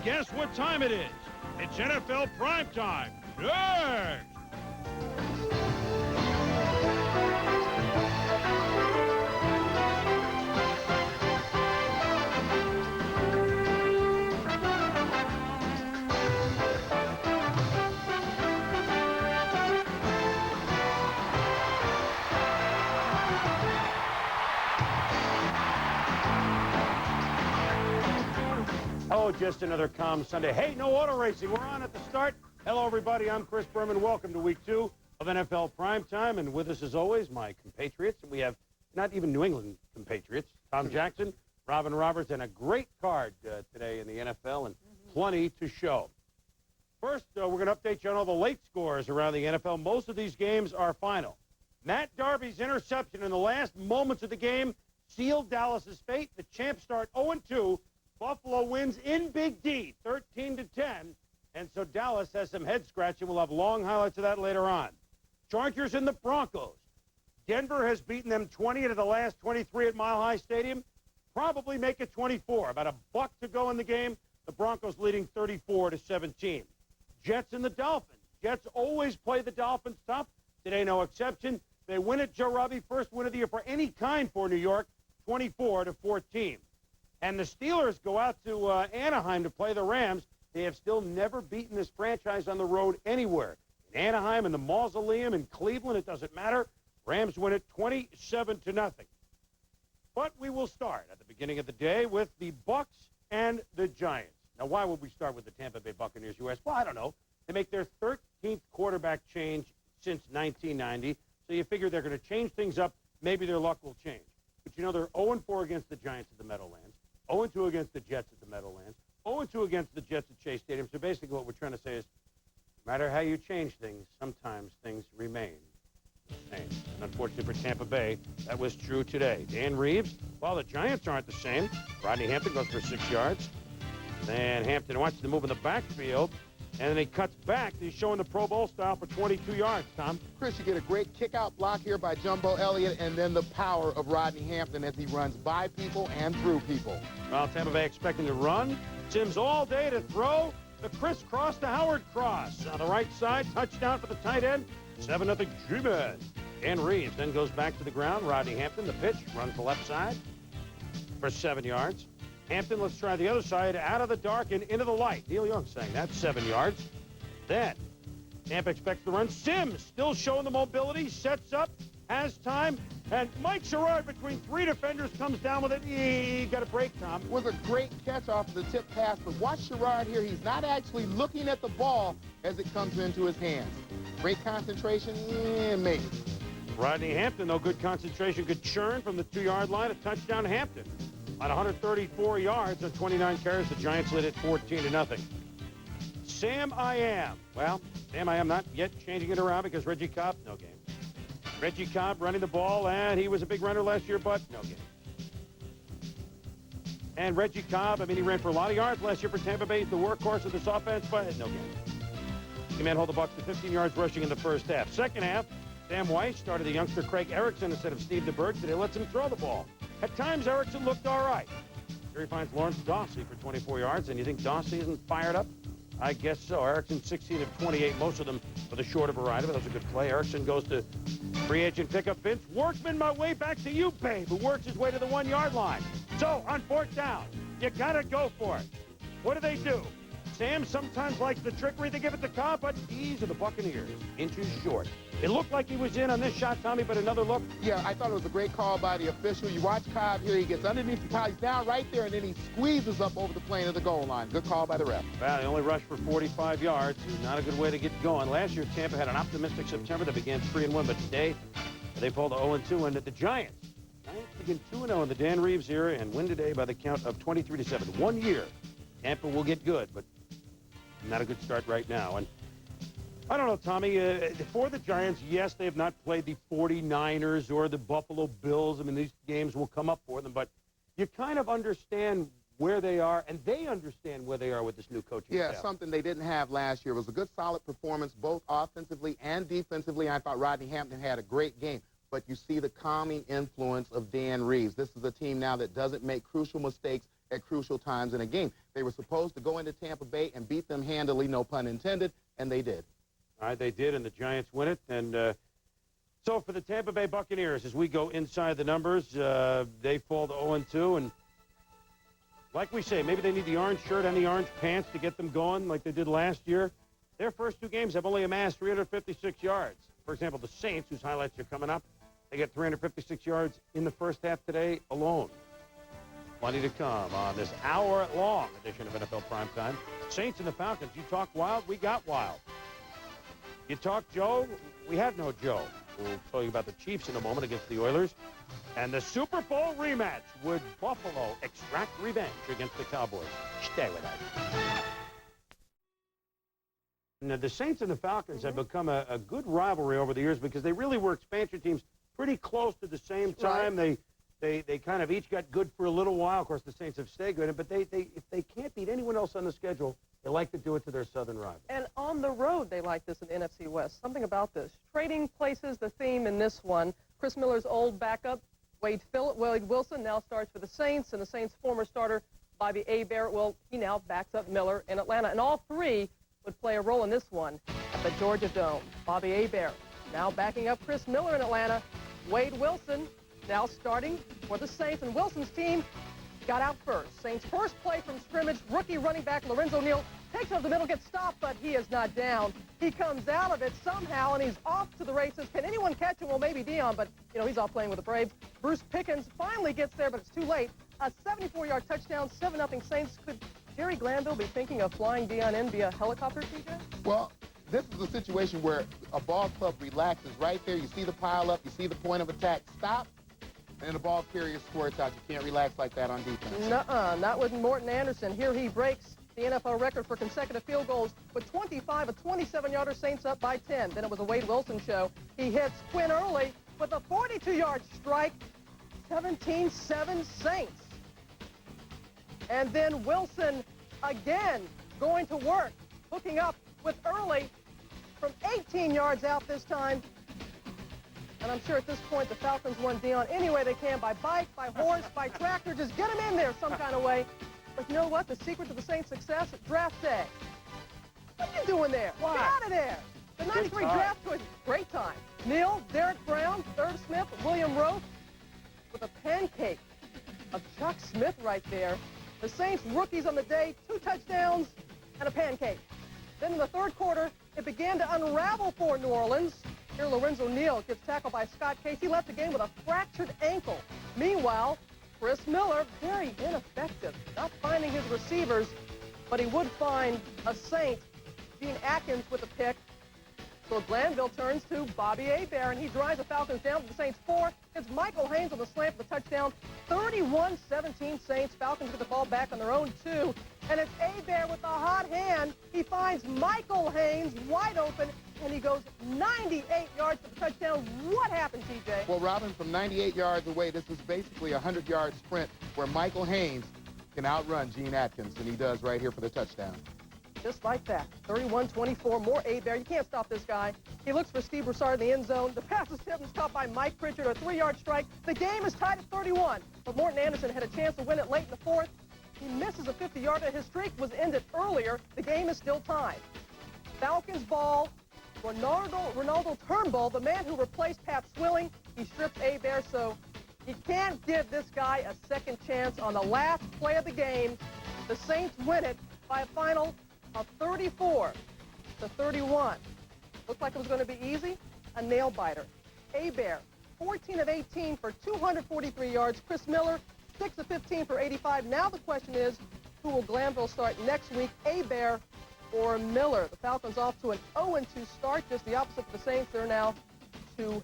Guess what time it is? It's NFL Prime Time. Next! Oh, just another calm Sunday. Hey, no auto racing. We're on at the start. Hello, everybody. I'm Chris Berman. Welcome to Week 2 of NFL Primetime. And with us, as always, my compatriots. We have not even New England compatriots. Tom Jackson, Robin Roberts, and a great card today in the NFL, and plenty to show. First, we're going to update you on all the late scores around the NFL. Most of these games are final. Matt Darby's interception in the last moments of the game sealed Dallas's fate. The champs start 0-2. Buffalo wins in Big D, 13-10, and so Dallas has some head-scratching. We'll have long highlights of that later on. Chargers and the Broncos. Denver has beaten them 20 out of the last 23 at Mile High Stadium. Probably make it 24. About a buck to go in the game. The Broncos leading 34-17. Jets and the Dolphins. Jets always play the Dolphins tough. Today, no exception. They win it, Joe Robbie, first win of the year for any kind for New York, 24-14. And the Steelers go out to Anaheim to play the Rams. They have still never beaten this franchise on the road anywhere. In Anaheim, in the Mausoleum, in Cleveland, it doesn't matter. Rams win it 27-0. But we will start at the beginning of the day with the Bucs and the Giants. Now, why would we start with the Tampa Bay Buccaneers, U.S.? Well, I don't know. They make their 13th quarterback change since 1990, so you figure they're going to change things up. Maybe their luck will change. But, you know, they're 0-4 against the Giants at the Meadowlands, 0-2 against the Jets at the Meadowlands, 0-2 against the Jets at Chase Stadium. So basically what we're trying to say is no matter how you change things, sometimes things remain the same. And unfortunately for Tampa Bay, that was true today. Dan Reeves, well, the Giants aren't the same. Rodney Hampton goes for 6 yards. Then Hampton wants to move in the backfield. And then he cuts back. He's showing the Pro Bowl style for 22 yards, Tom. Chris, you get a great kick-out block here by Jumbo Elliott, and then the power of Rodney Hampton as he runs by people and through people. Well, Tampa Bay expecting to run. Sims all day to throw. The crisscross to Howard cross. On the right side, touchdown for the tight end. 7-0 G-Man. Dan Reeves then goes back to the ground. Rodney Hampton, the pitch, runs the left side for 7 yards. Hampton, let's try the other side, out of the dark and into the light. Neil Young saying that's 7 yards. Then Tampa expects the run. Sims still showing the mobility, sets up, has time, and Mike Sherrard between 3 defenders comes down with it. He got a break, Tom. It was a great catch off of the tip pass, but watch Sherrard here. He's not actually looking at the ball as it comes into his hands. Great concentration, maybe. Rodney Hampton, though, good concentration, good churn from the 2-yard line, a touchdown Hampton. At 134 yards on 29 carries, the Giants lead it 14-0. Sam I Am. Well, Sam I Am not yet changing it around because Reggie Cobb, no game. Reggie Cobb running the ball, and he was a big runner last year, but no game. And Reggie Cobb, I mean, he ran for a lot of yards last year for Tampa Bay. He's the workhorse of this offense, but no game. He man hold the Bucs to 15 yards rushing in the first half. Second half, Sam Weiss started the youngster Craig Erickson instead of Steve DeBerg. Today lets him throw the ball. At times, Erickson looked all right. Here he finds Lawrence Dawsey for 24 yards, and you think Dawsey isn't fired up? I guess so. Erickson 16 of 28, most of them for the shorter variety, but that was a good play. Erickson goes to free agent pickup Vince Workman, my way back to you, babe, who works his way to the 1-yard line. So, on 4th down, you got to go for it. What do? Sam sometimes likes the trickery. They give it to Cobb, but these are the Buccaneers, inches short. It looked like he was in on this shot, Tommy, but another look. Yeah, I thought it was a great call by the official. You watch Cobb here. He gets underneath the pile. He's down right there, and then he squeezes up over the plane of the goal line. Good call by the ref. Well, they only rushed for 45 yards. Not a good way to get going. Last year, Tampa had an optimistic September. They began 3-1, but today they pulled 0-2. And at the Giants begin 2-0 in the Dan Reeves era and win today by the count of 23-7. 1 year, Tampa will get good, but not a good start right now. And I don't know, Tommy, for the Giants, yes, they have not played the 49ers or the Buffalo Bills. I mean, these games will come up for them, but you kind of understand where they are, and they understand where they are with this new coaching staff. Yeah, something they didn't have last year. It was a good, solid performance, both offensively and defensively. I thought Rodney Hampton had a great game, but you see the calming influence of Dan Reeves. This is a team now that doesn't make crucial mistakes at crucial times in a game. They were supposed to go into Tampa Bay and beat them handily, no pun intended, and they did. All right, they did, and the Giants win it. And so for the Tampa Bay Buccaneers, as we go inside the numbers, they fall to 0-2. And like we say, maybe they need the orange shirt and the orange pants to get them going like they did last year. Their first 2 games have only amassed 356 yards. For example, the Saints, whose highlights are coming up, they get 356 yards in the first half today alone. Plenty to come on this hour-long edition of NFL Primetime. Saints and the Falcons, you talk wild, we got wild. You talk Joe, we had no Joe. We'll tell you about the Chiefs in a moment against the Oilers. And the Super Bowl rematch. Would Buffalo extract revenge against the Cowboys? Stay with us. Now, the Saints and the Falcons have become a good rivalry over the years because they really were expansion teams pretty close to the same time. Right. They kind of each got good for a little while. Of course, the Saints have stayed good, but if they can't beat anyone else on the schedule, they like to do it to their southern rival. And on the road, they like this in the NFC West. Something about this. Trading places, the theme in this one. Chris Miller's old backup, Wade Wilson, now starts for the Saints, and the Saints' former starter, Bobby Hebert, well, he now backs up Miller in Atlanta. And all three would play a role in this one at the Georgia Dome. Bobby Hebert now backing up Chris Miller in Atlanta. Wade Wilson now starting for the Saints, and Wilson's team got out first. Saints' first play from scrimmage, rookie running back Lorenzo Neal takes up the middle, gets stopped, but he is not down. He comes out of it somehow, and he's off to the races. Can anyone catch him? Well, maybe Dion, but, you know, he's off playing with the Braves. Bruce Pickens finally gets there, but it's too late. A 74-yard touchdown, 7-0 Saints. Could Jerry Glanville be thinking of flying Dion in via helicopter, TJ? Well, this is a situation where a ball club relaxes right there. You see the pile up, you see the point of attack, stop, and the ball carrier squirts out. You can't relax like that on defense. Nuh-uh, not with Morton Anderson. Here he breaks the NFL record for consecutive field goals with 25, a 27-yarder, Saints up by 10. Then it was a Wade Wilson show. He hits Quinn Early with a 42-yard strike, 17-7 Saints. And then Wilson again going to work, hooking up with Early from 18 yards out this time. And I'm sure at this point the Falcons want Dion any way they can, by bike, by horse, by tractor. Just get him in there some kind of way. But you know what? The secret to the Saints' success? Draft day. What are you doing there? What? Get out of there. The 93 draft choice. Great time. Neal, Derek Brown, Irv Smith, William Rowe with a pancake of Chuck Smith right there. The Saints rookies on the day, 2 touchdowns and a pancake. Then in the third quarter, it began to unravel for New Orleans. Here Lorenzo Neal gets tackled by Scott Case. He left the game with a fractured ankle. Meanwhile, Chris Miller, very ineffective, not finding his receivers, but he would find a Saint, Gene Atkins, with a pick. So Glanville turns to Bobby Hebert, and he drives the Falcons down to the Saints 4. It's Michael Haynes on the slant for the touchdown. 31-17 Saints. Falcons get the ball back on their own 2. And it's Hebert with a hot hand. He finds Michael Haynes wide open, and he goes 98 yards for the touchdown. What happened, TJ? Well, Robin, from 98 yards away, this is basically a 100-yard sprint where Michael Haynes can outrun Gene Atkins, and he does right here for the touchdown. Just like that. 31-24, more Hebert. You can't stop this guy. He looks for Steve Broussard in the end zone. The pass is tipped and caught by Mike Pritchard, a 3-yard strike. The game is tied at 31, but Morton Anderson had a chance to win it late in the fourth. He misses a 50-yarder. His streak was ended earlier. The game is still tied. Falcons ball. Ronaldo Turnbull, the man who replaced Pat Swilling, he strips Hebert, so you can't give this guy a second chance on the last play of the game. The Saints win it by a final of 34-31. Looked like it was going to be easy. A nail-biter. Hebert, 14 of 18 for 243 yards. Chris Miller, 6 of 15 for 85. Now the question is, who will Glanville start next week, Hebert or Miller? The Falcons off to an 0-2 start, just the opposite of the Saints. They're now 2-0.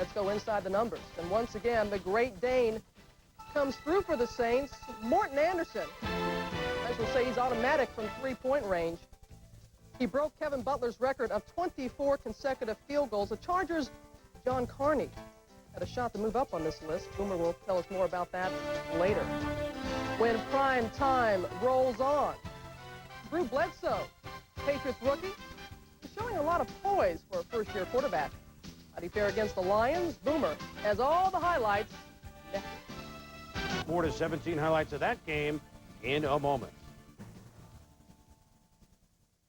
Let's go inside the numbers. And once again, the Great Dane comes through for the Saints. Morton Anderson, I will say he's automatic from three-point range. He broke Kevin Butler's record of 24 consecutive field goals. The Chargers' John Carney had a shot to move up on this list. Boomer will tell us more about that later. When prime time rolls on, Drew Bledsoe, Patriots rookie, is showing a lot of poise for a first-year quarterback. How'd he fare against the Lions? Boomer has all the highlights. 4 to 17 highlights of that game in a moment.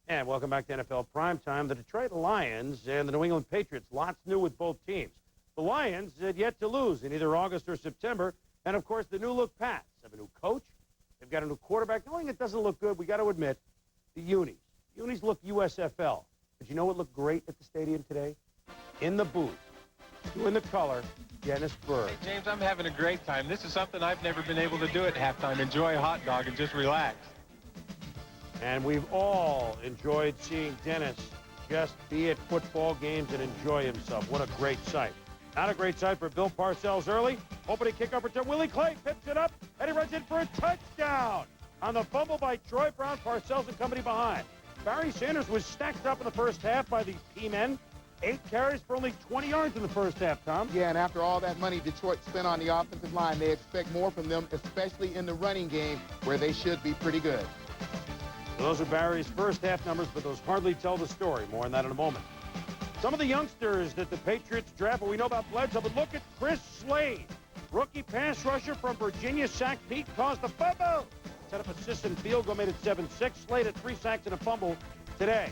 And welcome back to NFL Primetime. The Detroit Lions and the New England Patriots, lots new with both teams. The Lions had yet to lose in either August or September. And, of course, the new-look Pats have a new coach. They've got a new quarterback. The only thing that doesn't look good, we got to admit, the unis. Unis look USFL. But you know what looked great at the stadium today? In the booth, doing the color, Dennis Berg. Hey, James, I'm having a great time. This is something I've never been able to do at halftime. Enjoy a hot dog and just relax. And we've all enjoyed seeing Dennis just be at football games and enjoy himself. What a great sight. Not a great sight for Bill Parcells early. Opening kickoff return. Willie Clay pips it up, and he runs in for a touchdown. On the fumble by Troy Brown, Parcells and company behind. Barry Sanders was stacked up in the first half by the P-men. 8 carries for only 20 yards in the first half, Tom. Yeah, and after all that money Detroit spent on the offensive line, they expect more from them, especially in the running game, where they should be pretty good. Those are Barry's first half numbers, but those hardly tell the story. More on that in a moment. Some of the youngsters that the Patriots draft, but we know about Bledsoe, but look at Chris Slade. Rookie pass rusher from Virginia, sacked Pete, caused a fumble. Set up assist and field goal, made it 7-6. Slade had 3 sacks and a fumble today.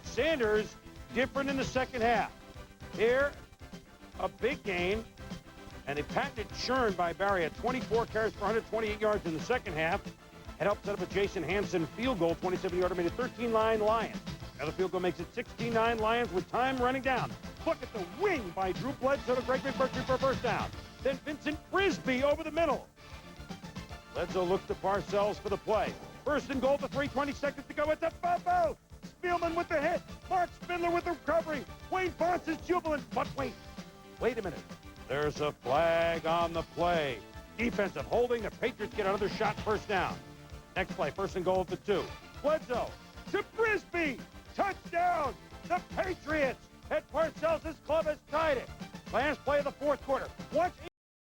Sanders, different in the second half. Here, a big gain, and a patented churn by Barry at 24 carries for 128 yards in the second half. It helped set up a Jason Hansen field goal, 27-yarder, made it 13-9 Lions. Another field goal makes it 16-9 Lions with time running down. Look at the wing by Drew Bledsoe to Greg McMurtry for a first down. Then Vincent Frisbee over the middle. Bledsoe looks to Parcells for the play. First and goal to 20 seconds to go. It's a fumble. Spielman with the hit. Mark Spindler with the recovery. Wayne Fonts is jubilant. But wait a minute. There's a flag on the play. Defensive holding. The Patriots get another shot, first down. Next play, first and goal at the 2. Bledsoe to Frisbee. Touchdown. The Patriots. Ed Parcells' club has tied it. Last play of the fourth quarter. Watch